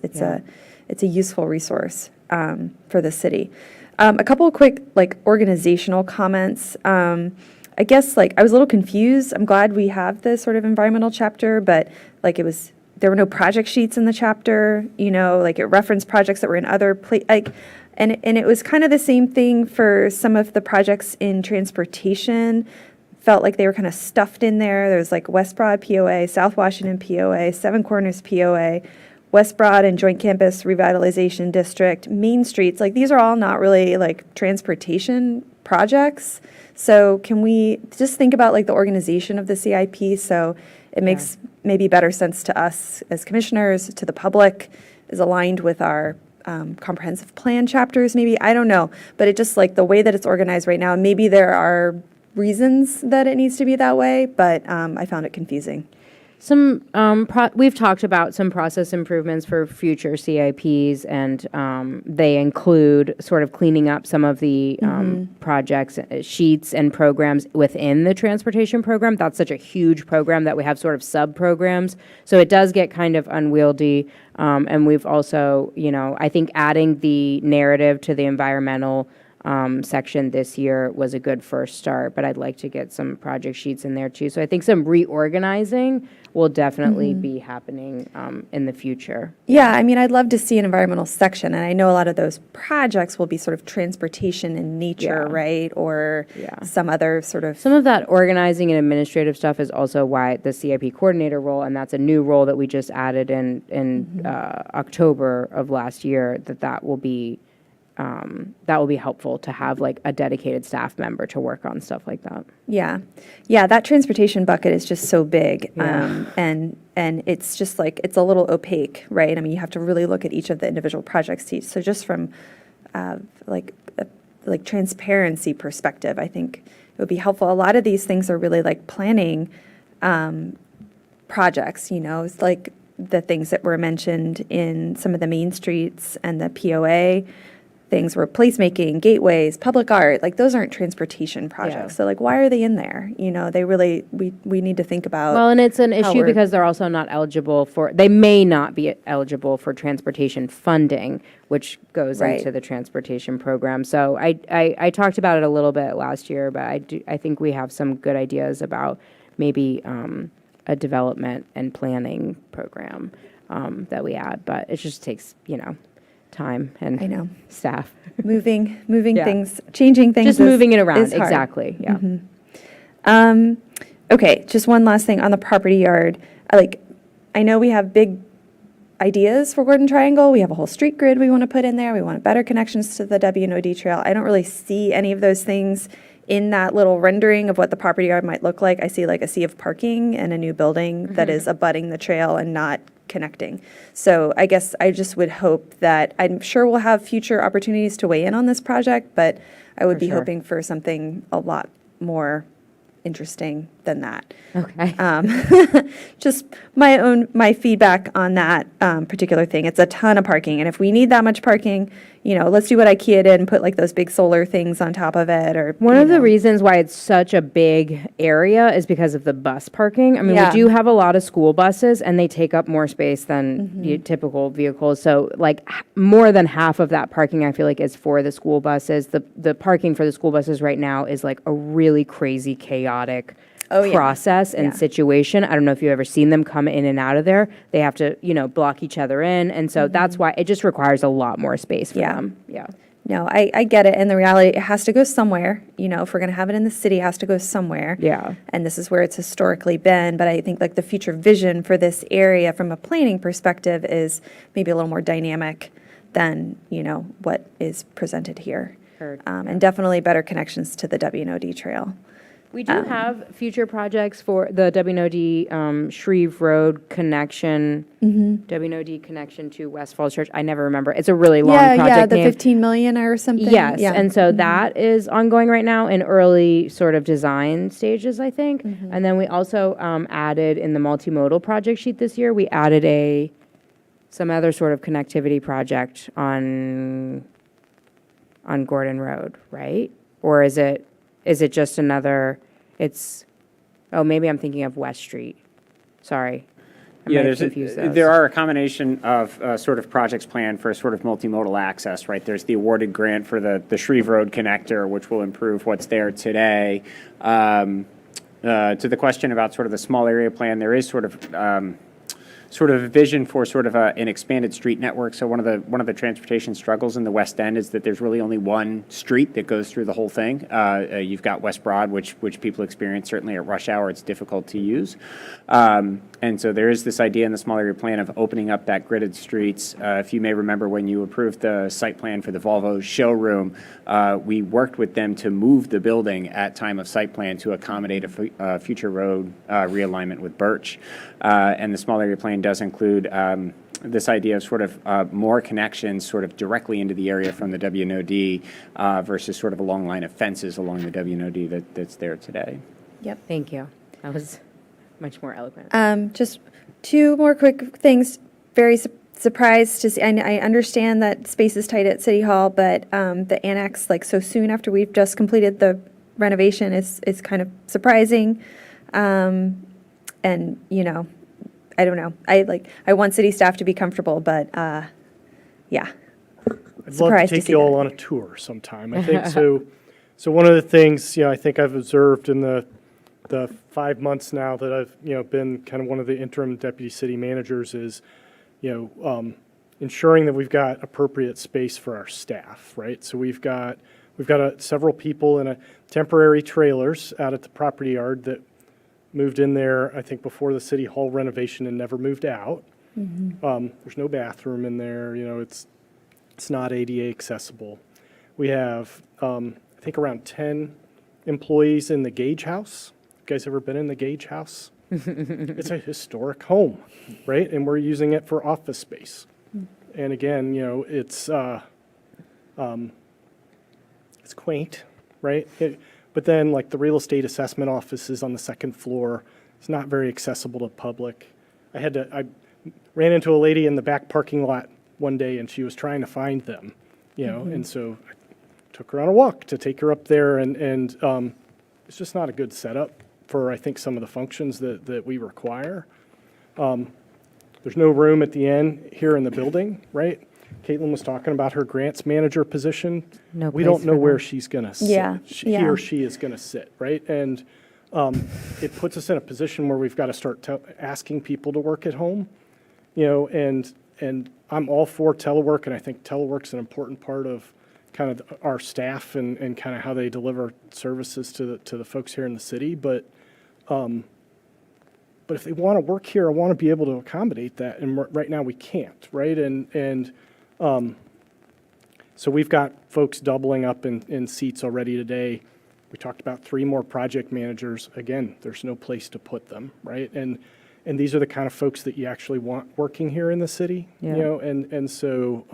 a useful resource for the city. A couple of quick organizational comments. I guess I was a little confused. I'm glad we have this sort of environmental chapter, but there were no project sheets in the chapter. It referenced projects that were in other and it was kind of the same thing for some of the projects in transportation. Felt like they were kind of stuffed in there. There's West Broad POA, South Washington POA, Seven Corners POA, West Broad and Joint Campus Revitalization District, Main Streets. These are all not really transportation projects. So can we just think about the organization of the CIP so it makes maybe better sense to us as commissioners, to the public, is aligned with our comprehensive plan chapters maybe? I don't know. But it just the way that it's organized right now, maybe there are reasons that it needs to be that way, but I found it confusing. We've talked about some process improvements for future CIPs, and they include sort of cleaning up some of the projects, sheets, and programs within the transportation program. That's such a huge program that we have sort of sub-programs. So it does get kind of unwieldy. And we've also, I think adding the narrative to the environmental section this year was a good first start, but I'd like to get some project sheets in there too. So I think some reorganizing will definitely be happening in the future. Yeah, I mean, I'd love to see an environmental section, and I know a lot of those projects will be sort of transportation in nature, right? Or some other sort of. Some of that organizing and administrative stuff is also why the CIP coordinator role, and that's a new role that we just added in October of last year, that will be helpful to have a dedicated staff member to work on stuff like that. Yeah, that transportation bucket is just so big, and it's just it's a little opaque, right? I mean, you have to really look at each of the individual projects. So just from transparency perspective, I think it would be helpful. A lot of these things are really planning projects. It's the things that were mentioned in some of the main streets and the POA. Things were placemaking, gateways, public art, those aren't transportation projects. So why are they in there? They really, we need to think about. Well, and it's an how issue we're- because they're also not eligible they may not be eligible for transportation funding, which goes Right. into the transportation program. So I talked about it a little bit last year, but I think we have some good ideas about maybe a development and planning program that we add, but it just takes, time and I know. staff. moving Yeah. things, changing things. Just moving it around, is hard. exactly, yeah. Okay, just one last thing on the property yard. I know we have big ideas for Gordon Triangle. We have a whole street grid we want to put in there. We want better connections to the W&OD trail. I don't really see any of those things in that little rendering of what the property yard might look like. I see a sea of parking and a new building that is abutting the trail and not connecting. So I guess I just would hope that, I'm sure we'll have future opportunities to weigh in on this project, but I would be sure. hoping for something a lot more interesting than that. Okay. Just my feedback on that particular thing. It's a ton of parking, and if we need that much parking, let's do what IKEA did and put like those big solar things on top of it, or One of the reasons why it's such a big area is because of the bus parking. I mean, Yeah. we do have a lot of school buses, and they take up more space than your typical vehicles. So, like, more than half of that parking, I feel like, is for the school buses. The parking for the school buses right now is like a really crazy, chaotic process and situation. I don't know if you've ever seen them come in and out of there. They have to, block each other in, and so that's why it just requires a lot more space for them. Yeah. No, I get it. And the reality, it has to go somewhere. If we're going to have it in the city, it has to go somewhere. Yeah. And this is where it's historically been. But I think like the future vision for this area from a planning perspective is maybe a little more dynamic than, what is presented here. Heard. And definitely better connections to the WNOD trail. We do have future projects for the WNOD Shreve Road connection, WNOD connection to West Falls Church. I never remember. It's a really long project the name. 15 million or something. Yes, Yeah. and so that is ongoing right now in early sort of design stages, I think. And then we also added in the multimodal project sheet this year, we added some other sort of connectivity project on Gordon Road, right? Or is it just another, maybe I'm thinking of West Street. Sorry. I might have confused those. There are a combination of sort of projects planned for sort of multimodal access, right? There's the awarded grant for the Shreve Road connector, which will improve what's there today. To the question about sort of the small area plan, there is sort of a vision for sort of an expanded street network. So one of the transportation struggles in the West End is that there's really only one street that goes through the whole thing. You've got West Broad, which people experience certainly at rush hour. It's difficult to use. And so there is this idea in the small area plan of opening up that gridded streets. If you may remember when you approved the site plan for the Volvo showroom, we worked with them to move the building at time of site plan to accommodate a future road realignment with Birch. And the small area plan does include this idea of sort of more connections sort of directly into the area from the WNOD versus sort of a long line of fences along the WNOD that's there today. Yep. Thank you. That was much more eloquent. Just two more quick things. Very surprised to see, I understand that space is tight at City Hall, but the annex, like so soon after we've just completed the renovation is kind of surprising. And, I don't know. I want city staff to be comfortable, but yeah. I'd love to take you all on a tour sometime. I think so. So one of the things, I think I've observed in the 5 months now that I've, been kind of one of the interim deputy city managers is, ensuring that we've got appropriate space for our staff, right? So we've got several people in a temporary trailers out at the property yard that moved in there, I think, before the city hall renovation and never moved out. There's no bathroom in there, it's not ADA accessible. We have, I think, around 10 employees in the Gage House. You guys ever been in the Gage House? It's a historic home, right? And we're using it for office space. And again, it's quaint, right? But then, like, the real estate assessment office is on the second floor. It's not very accessible to the public. I ran into a lady in the back parking lot one day, and she was trying to find them, and so I took her on a walk to take her up there, and it's just not a good setup for, I think, some of the functions that we require. There's no room at the end here in the building, right? Caitlin was talking about her grants manager position. No We place don't know for where them. she's going to sit. Yeah, He or she is going to sit, right? And it puts us in a position where we've got to start asking people to work at home, and I'm all for telework, and I think telework's an important part of kind of our staff and kind of how they deliver services to the folks here in the city. But if they want to work here, I want to be able to accommodate that, and right now we can't, right? And so we've got folks doubling up in seats already today. We talked about 3 more project managers. Again, there's no place to put them, right? And and these are the kind of folks that you actually want working here in the city, Yeah. you know, and so,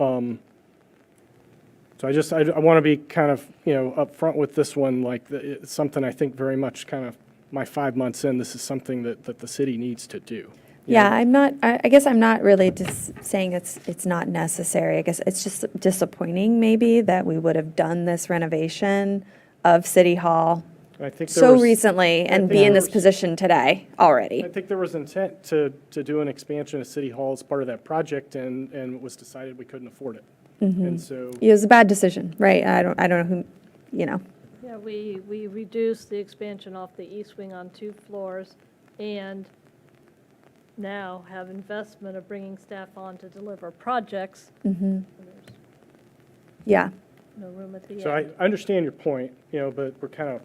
so I want to be kind of, you know, upfront with this one, like, it's something I think very much kind of my 5 months in, this is something that the city needs to do. Yeah, I guess I'm not really just saying it's not necessary. I guess it's just disappointing maybe that we would have done this renovation of City Hall I think there so was- recently I and think be in there this was- position today already. I think there was intent to do an expansion of City Hall as part of that project, and it was decided we couldn't afford it. And so, It was a bad decision, right? I don't know who, you know. Yeah, we reduced the expansion off the east wing on 2 floors and now have investment of bringing staff on to deliver projects. Mm-hmm. Yeah. No room at the so I end. understand your point, you know, but we're kind of,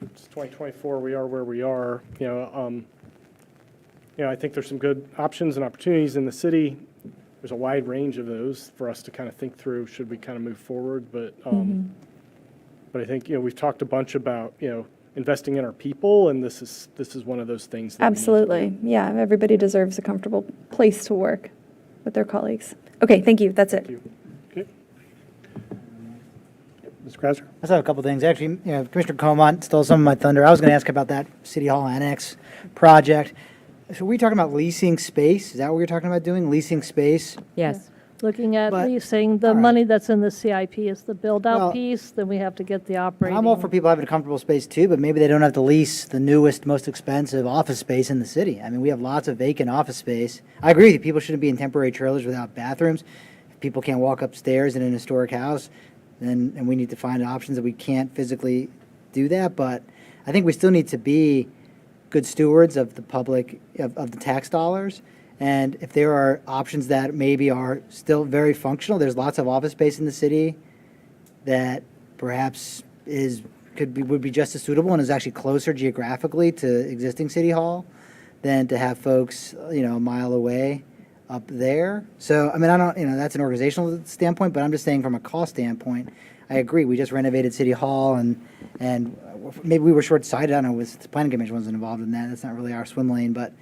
it's 2024, we are where we are, you know, I think there's some good options and opportunities in the city. There's a wide range of those for us to kind of think through, should we kind of move forward, but I think, you know, we've talked a bunch about, you know, investing in our people, and this is one of those things. That we need to do. Absolutely. Yeah, everybody deserves a comfortable place to work with their colleagues. Okay, thank you. That's it. Thank you. Okay. Mr. Krasner? I just have a couple things. Actually, you know, Commissioner Comont stole some of my thunder. I was going to ask about that City Hall Annex project. So we talking about leasing space? Is that what you're talking about doing? Leasing space? Yes. Looking at But- leasing, the all right. money that's in the CIP is the build-out Well- piece, then we have to get the operating. I'm all for people having a comfortable space too, but maybe they don't have to lease the newest, most expensive office space in the city. I mean, we have lots of vacant office space. I agree with you, people shouldn't be in temporary trailers without bathrooms. If people can't walk upstairs in an historic house, then, and we need to find options that we can't physically do that, but I think we still need to be good stewards of the public, of the tax dollars. And if there are options that maybe are still very functional, there's lots of office space in the city that perhaps would be just as suitable and is actually closer geographically to existing City Hall than to have folks, you know, a mile away up there. So, I mean, I don't, you know, that's an organizational standpoint, but I'm just saying from a cost standpoint, I agree. We just renovated City Hall and maybe we were short-sighted. I don't know, the planning commission wasn't involved in that. That's not really our swim lane, but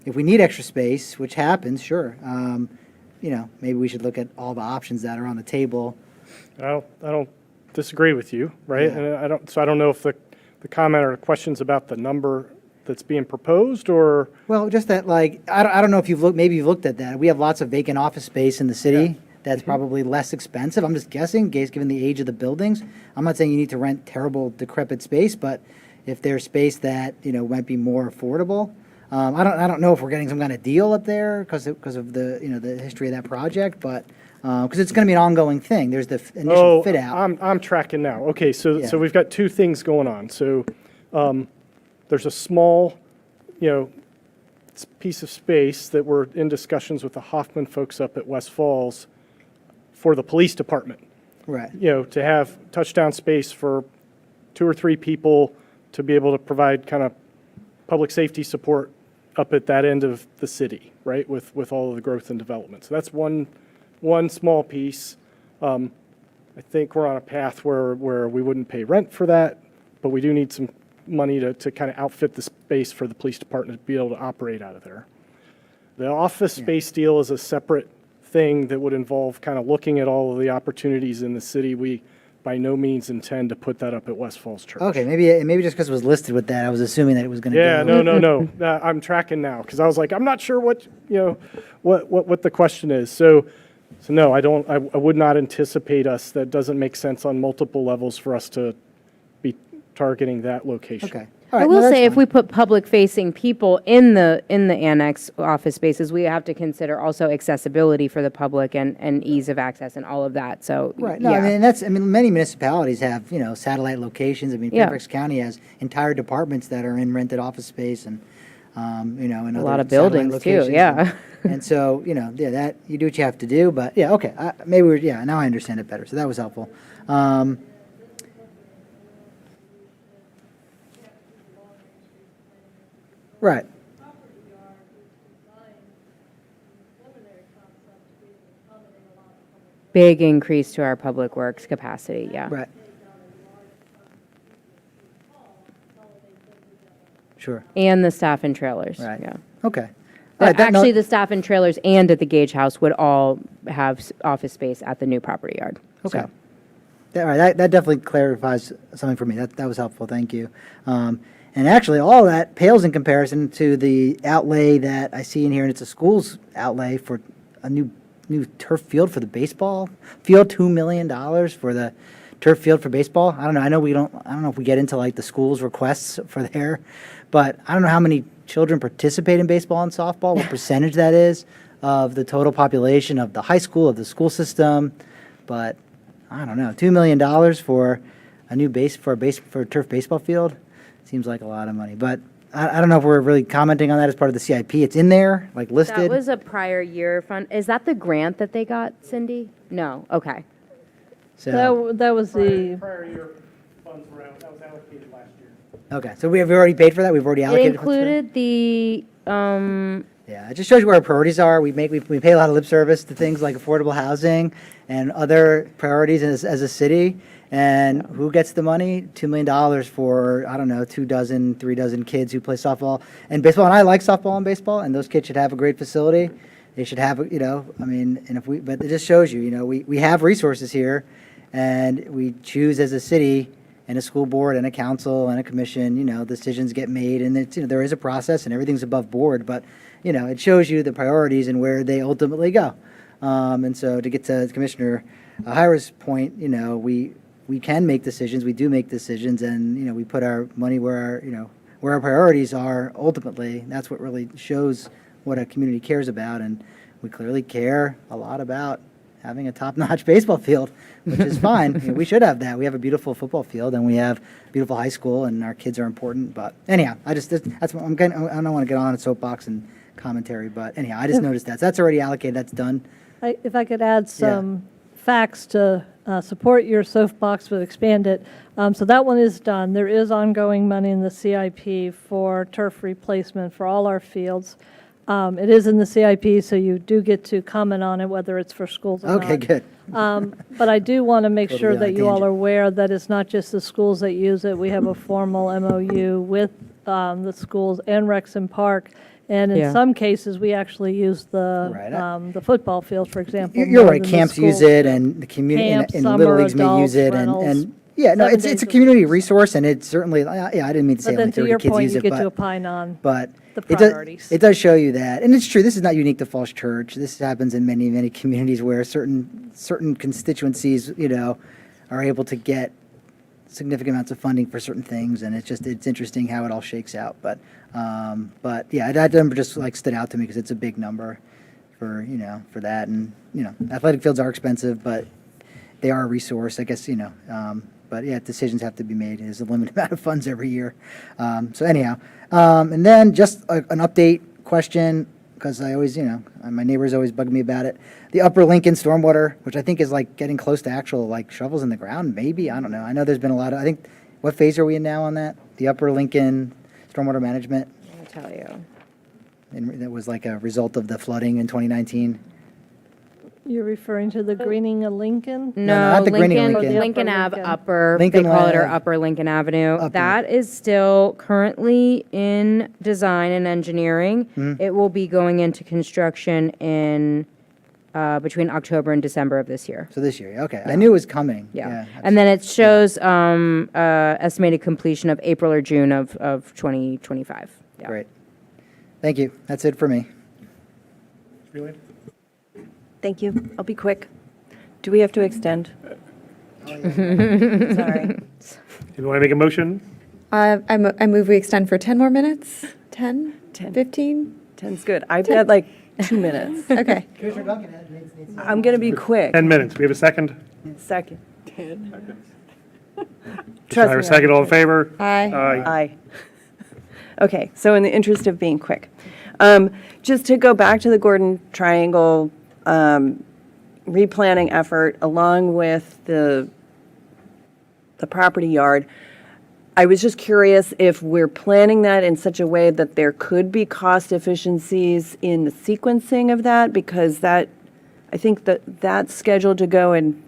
if we need extra space, which happens, sure, you know, maybe we should look at all the options that are on the table. I don't disagree with you, right? Yeah. And I don't know if the comment or questions about the number that's being proposed, or, Well, just that, like, I don't know if maybe you've looked at that. We have lots of vacant office space in the city that's probably less expensive. I'm just guessing, given the age of the buildings. I'm not saying you need to rent terrible, decrepit space, but if there's space that, you know, might be more affordable. I don't know if we're getting some kind of deal up there because of the, you know, the history of that project, but, because it's going to be an ongoing thing. There's the initial fit out. I'm tracking now. Okay, so Yeah. we've got two things going on. So there's a small, you know, piece of space that we're in discussions with the Hoffman folks up at West Falls for the police department. Right. You know, to have touchdown space for 2 or 3 people to be able to provide kind of public safety support up at that end of the city, right, with all of the growth and development. So that's one small piece. I think we're on a path where we wouldn't pay rent for that, but we do need some money to kind of outfit the space for the police department to be able to operate out of there. The office space deal is a separate thing that would involve kind of looking at all of the opportunities in the city. We by no means intend to put that up at West Falls Church. Okay, maybe just because it was listed with that, I was assuming that it was going to Yeah, go. no. I'm tracking now because I was like, I'm not sure what, you know, what the question is. So no, I would not anticipate us. That doesn't make sense on multiple levels for us to be targeting that location. Okay. I will say, if we put public-facing people in the annex office spaces, we have to consider also accessibility for the public and ease of access and all of that, so. Right, no, yeah. I mean, many municipalities have, you know, satellite locations. I mean, Yeah. Fairfax County has entire departments that are in rented office space and, you know, and A other lot of satellite buildings, too, locations. yeah. And so, you know, yeah, that, you do what you have to do, but, yeah, okay, maybe now I understand it better, so that was helpful. Right. Big increase to our public works capacity, yeah. Right. Sure. And the staff and trailers. Right. Yeah. Okay. All right, that- no- Actually, the staff and trailers and at the Gage House would all have office space at the new property yard. Okay. So- All right, that definitely clarifies something for me. That was helpful, thank you. And actually, all that pales in comparison to the outlay that I see in here, and it's a school's outlay for a new turf field for the baseball field, $2 million for the turf field for baseball. I don't know, I don't know if we get into like the school's requests for there, but I don't know how many children participate in baseball and softball, what percentage that is of the total population of the high school, of the school system, but I don't know, $2 million for a new for a turf baseball field seems like a lot of money. But I don't know if we're really commenting on that as part of the CIP. It's in there, like listed. That was a prior year fund. Is that the grant that they got, Cindy? No. Okay. So That was the, Prior year funds were that was allocated last year. okay, so we have already paid for that. We've already It allocated. funds for that? included the Yeah, it just shows you where our priorities are. We pay a lot of lip service to things like affordable housing and other priorities as a city. And who gets the money? $2 million for, I don't know, 3 dozen kids who play softball and baseball. And I like softball and baseball, and those kids should have a great facility. They should have, but it just shows you, we have resources here, and we choose as a city and a school board and a council and a commission, decisions get made, and there is a process and everything's above board, but, it shows you the priorities and where they ultimately go. And so to get to Commissioner Hira's point, we can make decisions, we do make decisions, and, we put our money where our priorities are ultimately. That's what really shows what a community cares about, and we clearly care a lot about having a top-notch baseball field, which is fine. We should have that. We have a beautiful football field, and we have a beautiful high school, and our kids are important. But anyhow, I don't want to get on a soapbox and commentary, but anyhow, I just noticed that. So that's already allocated. That's done. if I could add some facts to support your soapbox, but expand it. So that one is done. There is ongoing money in the CIP for turf replacement for all our fields. It is in the CIP, so you do get to comment on it, whether it's for schools or not. Okay, good. But I do want to make Totally sure on a that you all tangent. are aware that it's not just the schools that use it. We have a formal MOU with the schools and Rexham Park. And in Yeah. some cases, we actually use Right. the football field, for example. You're more right, than the camps use schools. it, and the community, Camps, and summer, Little Leagues may use adults, it, rentals, and, yeah, no, 7 it's a days a community resource, and it's certainly, yeah, I didn't mean to say But then only to 30 your kids point, use you it, get to but, opine on but the it priorities. does show you that, and it's true, this is not unique to Falls Church, this happens in many, many communities where certain constituencies, are able to get significant amounts of funding for certain things, and it's interesting how it all shakes out, but yeah, that number just like stood out to me because it's a big number for that, and athletic fields are expensive, but they are a resource, I guess, but yeah, decisions have to be made. There's a limited amount of funds every year. So anyhow, and then just an update question, because I always, my neighbors always bug me about it. The Upper Lincoln stormwater, which I think is like getting close to actual like shovels in the ground, maybe, I don't know. I know there's been a lot of, I think, what phase are we in now on that? The Upper Lincoln stormwater management? I'll tell you. And that was like a result of the flooding in 2019. You're referring to the greening of Lincoln? No, not the greening of Lincoln, Lincoln. Lincoln Ave Upper, Lincoln they call it, or Ave. Upper Lincoln Avenue. Upper. That is still currently in design and engineering. Mhm. It will be going into construction in, between October and December of this year. So this year, okay. I knew it was coming. Yeah. And then it shows estimated completion of April or June of 2025. Yeah. Great. Thank you. That's it for me. Really? Thank you. I'll be quick. Do we have to extend? Sorry. Do you want to make a motion? I move we extend for 10 more minutes? 10? 15? 10's good. I've got like 2 minutes. Okay. Commissioner Duncan I'm going to be quick. 10 minutes. We have a second? Second. Just Trust have a me, second, all in favor? Aye. Aye. Okay, so in the interest of being quick, just to go back to the Gordon Triangle replanning effort, along with the property yard, I was just curious if we're planning that in such a way that there could be cost efficiencies in the sequencing of that, because that, I think that's scheduled to go in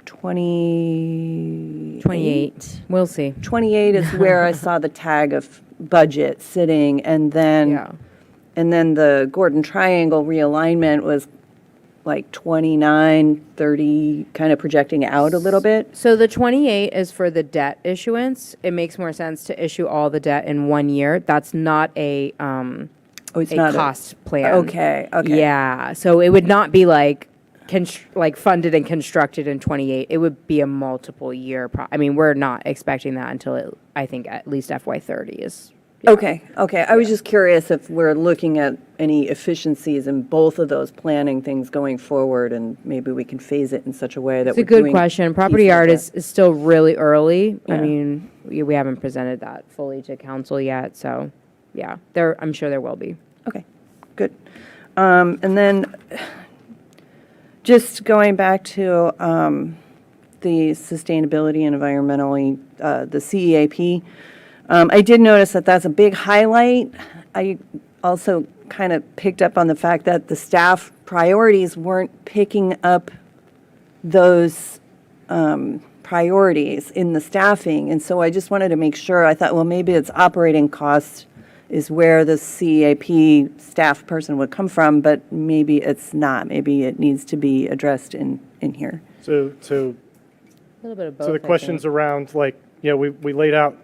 28. We'll see. 28 is where I saw the tag of budget sitting, and then, Yeah. and then the Gordon Triangle realignment was like 29, 30, kind of projecting out a little bit. So the 28 is for the debt issuance. It makes more sense to issue all the debt in 1 year. That's not a it's not a- cost plan. Okay, okay. Yeah, so it would not be like funded and constructed in 28. It would be a multiple year. I mean, we're not expecting that until I think at least FY 30 is. Okay, okay. I was just curious if we're looking at any efficiencies in both of those planning things going forward, and maybe we can phase it in such a way that It's we're a good doing question. Property pieces yard of is still really early. I Yeah. mean, we haven't presented that fully to council yet, so yeah, I'm sure there will be. Okay, good. And then just going back to the sustainability and environmentally, the CEAP, I did notice that that's a big highlight. I also kind of picked up on the fact that the staff priorities weren't picking up those priorities in the staffing. And so I just wanted to make sure, I thought, well, maybe it's operating costs is where the CAP staff person would come from, but maybe it's not. Maybe it needs to be addressed in here. So A little bit of both. So the questions around, like, we laid out,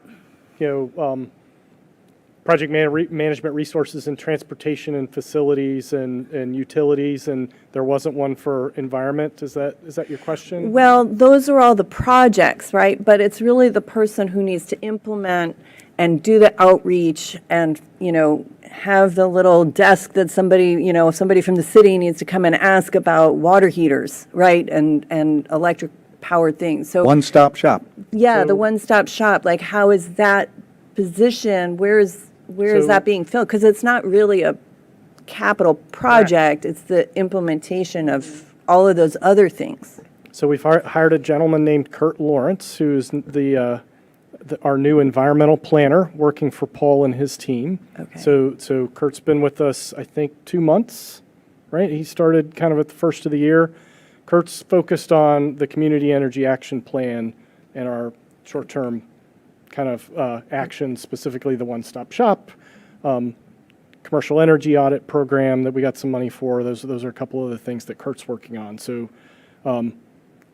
project management resources and transportation and facilities and utilities, and there wasn't one for environment. Is that your question? Well, those are all the projects, right? But it's really the person who needs to implement and do the outreach and, have the little desk that somebody, somebody from the city needs to come and ask about water heaters, right? And electric powered things. So One-stop shop. yeah, the one-stop shop, like how is that position, where is So- that being filled? Because it's not really a capital project, it's the implementation of all of those other things. So we've hired a gentleman named Kurt Lawrence, who's our new environmental planner, working for Paul and his team. Okay. So Kurt's been with us, I think, 2 months, right? He started kind of at the first of the year. Kurt's focused on the Community Energy Action Plan and our short-term kind of actions, specifically the one-stop shop, commercial energy audit program that we got some money for. Those are a couple of the things that Kurt's working on. So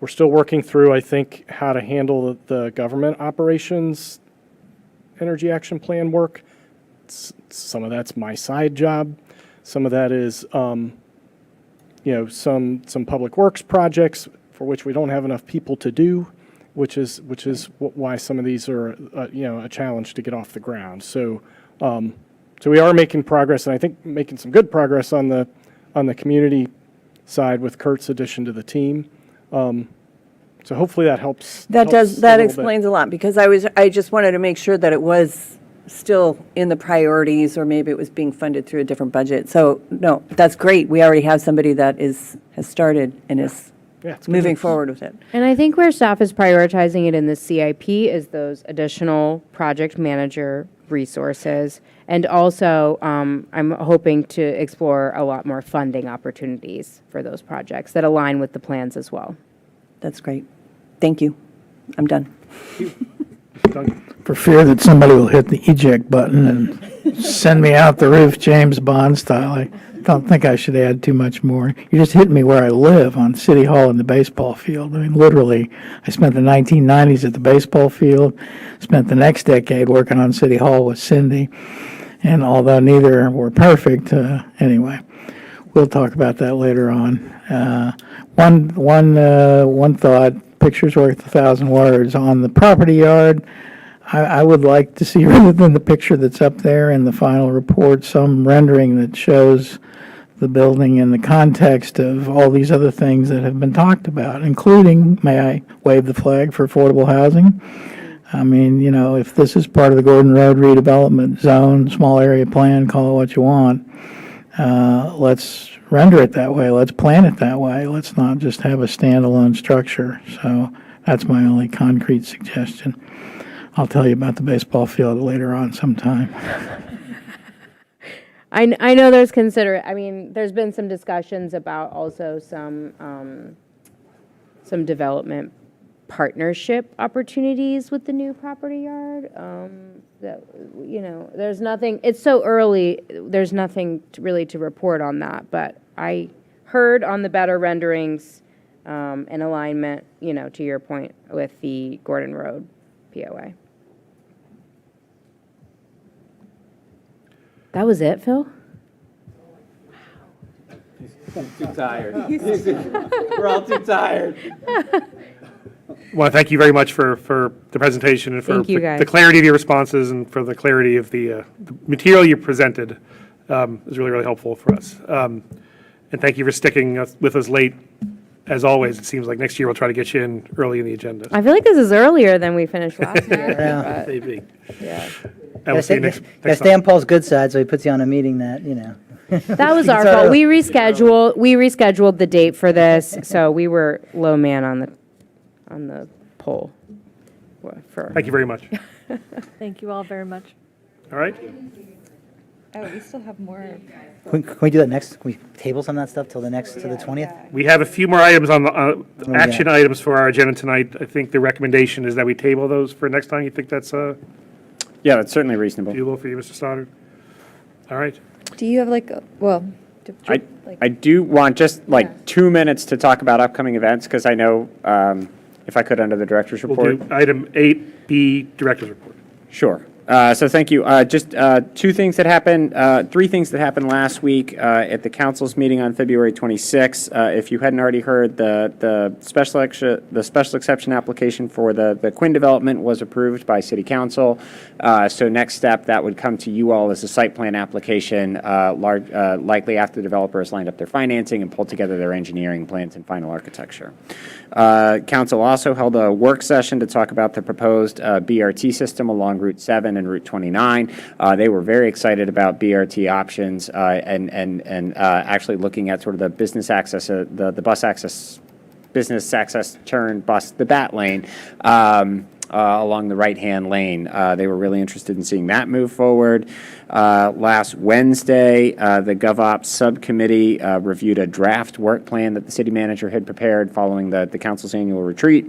we're still working through, I think, how to handle the government operations energy action plan work. Some of that's my side job. Some of that is, some public works projects for which we don't have enough people to do, which is why some of these are, a challenge to get off the ground. So we are making progress, and I think making some good progress on the community side with Kurt's addition to the team. So hopefully that helps. That helps a that little bit. explains a lot, because I just wanted to make sure that it was still in the priorities, or maybe it was being funded through a different budget. So, no, that's great. We already have somebody that has started and is Yeah, it's good moving news. forward with it. And I think where staff is prioritizing it in the CIP is those additional project manager resources. And also, I'm hoping to explore a lot more funding opportunities for those projects that align with the plans as well. That's great. Thank you. I'm done. For fear that somebody will hit the eject button and send me out the roof James Bond style, I don't think I should add too much more. You just hit me where I live, on City Hall and the baseball field. I mean, literally, I spent the 1990s at the baseball field, spent the next decade working on City Hall with Cindy, and although neither were perfect, anyway, we'll talk about that later on. One thought, picture's worth 1,000 words. On the property yard, I would like to see, rather than the picture that's up there in the final report, some rendering that shows the building in the context of all these other things that have been talked about, including, may I wave the flag for affordable housing? I mean, if this is part of the Gordon Road redevelopment zone, small area plan, call it what you want, let's render it that way. Let's plan it that way. Let's not just have a standalone structure. So that's my only concrete suggestion. I'll tell you about the baseball field later on sometime. I know there's there's been some discussions about also some development partnership opportunities with the new property yard. That, you know, there's nothing, it's so early, there's nothing really to report on that, but I heard on the better renderings, in alignment, you know, to your point with the Gordon Road POA. That was it, Phil? Too tired. We're all too tired. Well, thank you very much for the presentation and for Thank you, guys. the clarity of your responses and for the clarity of the material you presented. Is really, really helpful for us. And thank you for sticking with us late. As always, it seems like next year we'll try to get you in early in the agenda. I feel like this is earlier than we finished last year. Yeah. but, Maybe. yeah. And we'll see you next Gotta stay time. on Paul's good side, so he puts you on a meeting that, you know. That was our fault. We rescheduled the date for this, so we were low man on the poll. For Thank you very much. Thank you all very much. All right. Oh, we still have more. Can we do that next? Can we table some of that stuff till the 20th? We have a few more items on the we action got? items for our agenda tonight. I think the recommendation is that we table those for next time. You think that's Yeah, that's certainly reasonable. doable for you, Mr. Stoddard? All right. Do you have like, I do want just like 2 minutes to talk about upcoming events, because I know, if I could, under the director's We'll report. do item 8B, Director's Report. Sure. So thank you. Just three things that happened last week at the council's meeting on February 26th. If you hadn't already heard, the special exception application for the Quinn development was approved by City Council. So next step, that would come to you all as a site plan application, likely after the developer has lined up their financing and pulled together their engineering plans and final architecture. Council also held a work session to talk about the proposed BRT system along Route 7 and Route 29. They were very excited about BRT options and actually looking at sort of the business access, the bus access, business access turn bus, the BAT lane, along the right-hand lane. They were really interested in seeing that move forward. Last Wednesday, the GovOps subcommittee reviewed a draft work plan that the city manager had prepared following the council's annual retreat.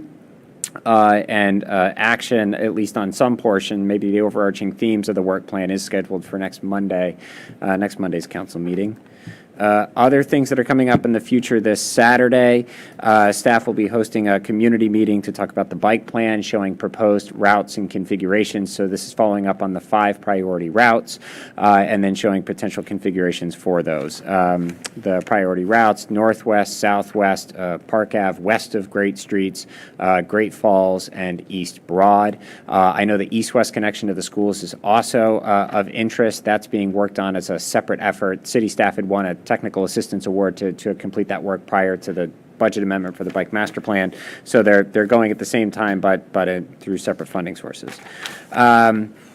And action, at least on some portion, maybe the overarching themes of the work plan is scheduled for next Monday's council meeting. Other things that are coming up in the future this Saturday, staff will be hosting a community meeting to talk about the bike plan, showing proposed routes and configurations. So this is following up on the 5 priority routes, and then showing potential configurations for those. The priority routes: Northwest, Southwest, Park Ave, west of Great Streets, Great Falls, and East Broad. I know the east-west connection to the schools is also of interest. That's being worked on as a separate effort. City staff had won a technical assistance award to complete that work prior to the budget amendment for the bike master plan. So they're going at the same time, but through separate funding sources.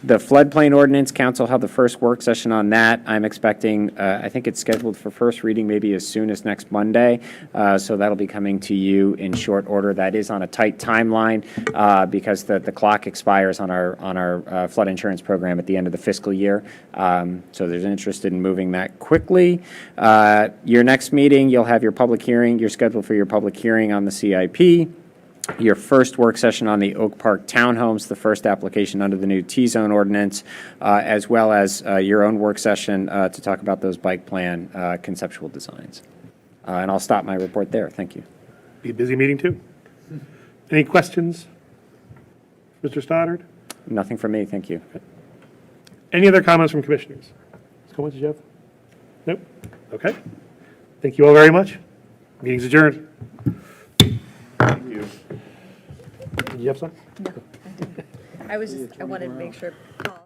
The floodplain ordinance, council held the first work session on that. I'm expecting, I think it's scheduled for first reading maybe as soon as next Monday. So that'll be coming to you in short order. That is on a tight timeline because the clock expires on our flood insurance program at the end of the fiscal year. So there's interest in moving that quickly. Your next meeting, you'll have your public hearing. You're scheduled for your public hearing on the CIP. Your first work session on the Oak Park Townhomes, the first application under the new T-zone ordinance, as well as your own work session to talk about those bike plan conceptual designs. And I'll stop my report there. Thank you. Be a busy meeting, too. Any questions? Mr. Stoddard? Nothing from me. Thank you. Any other comments from commissioners? Comments, Jeff? Nope? Okay. Thank you all very much. Meeting's adjourned. Thank you. Did you have something? I wanted to make sure Paul.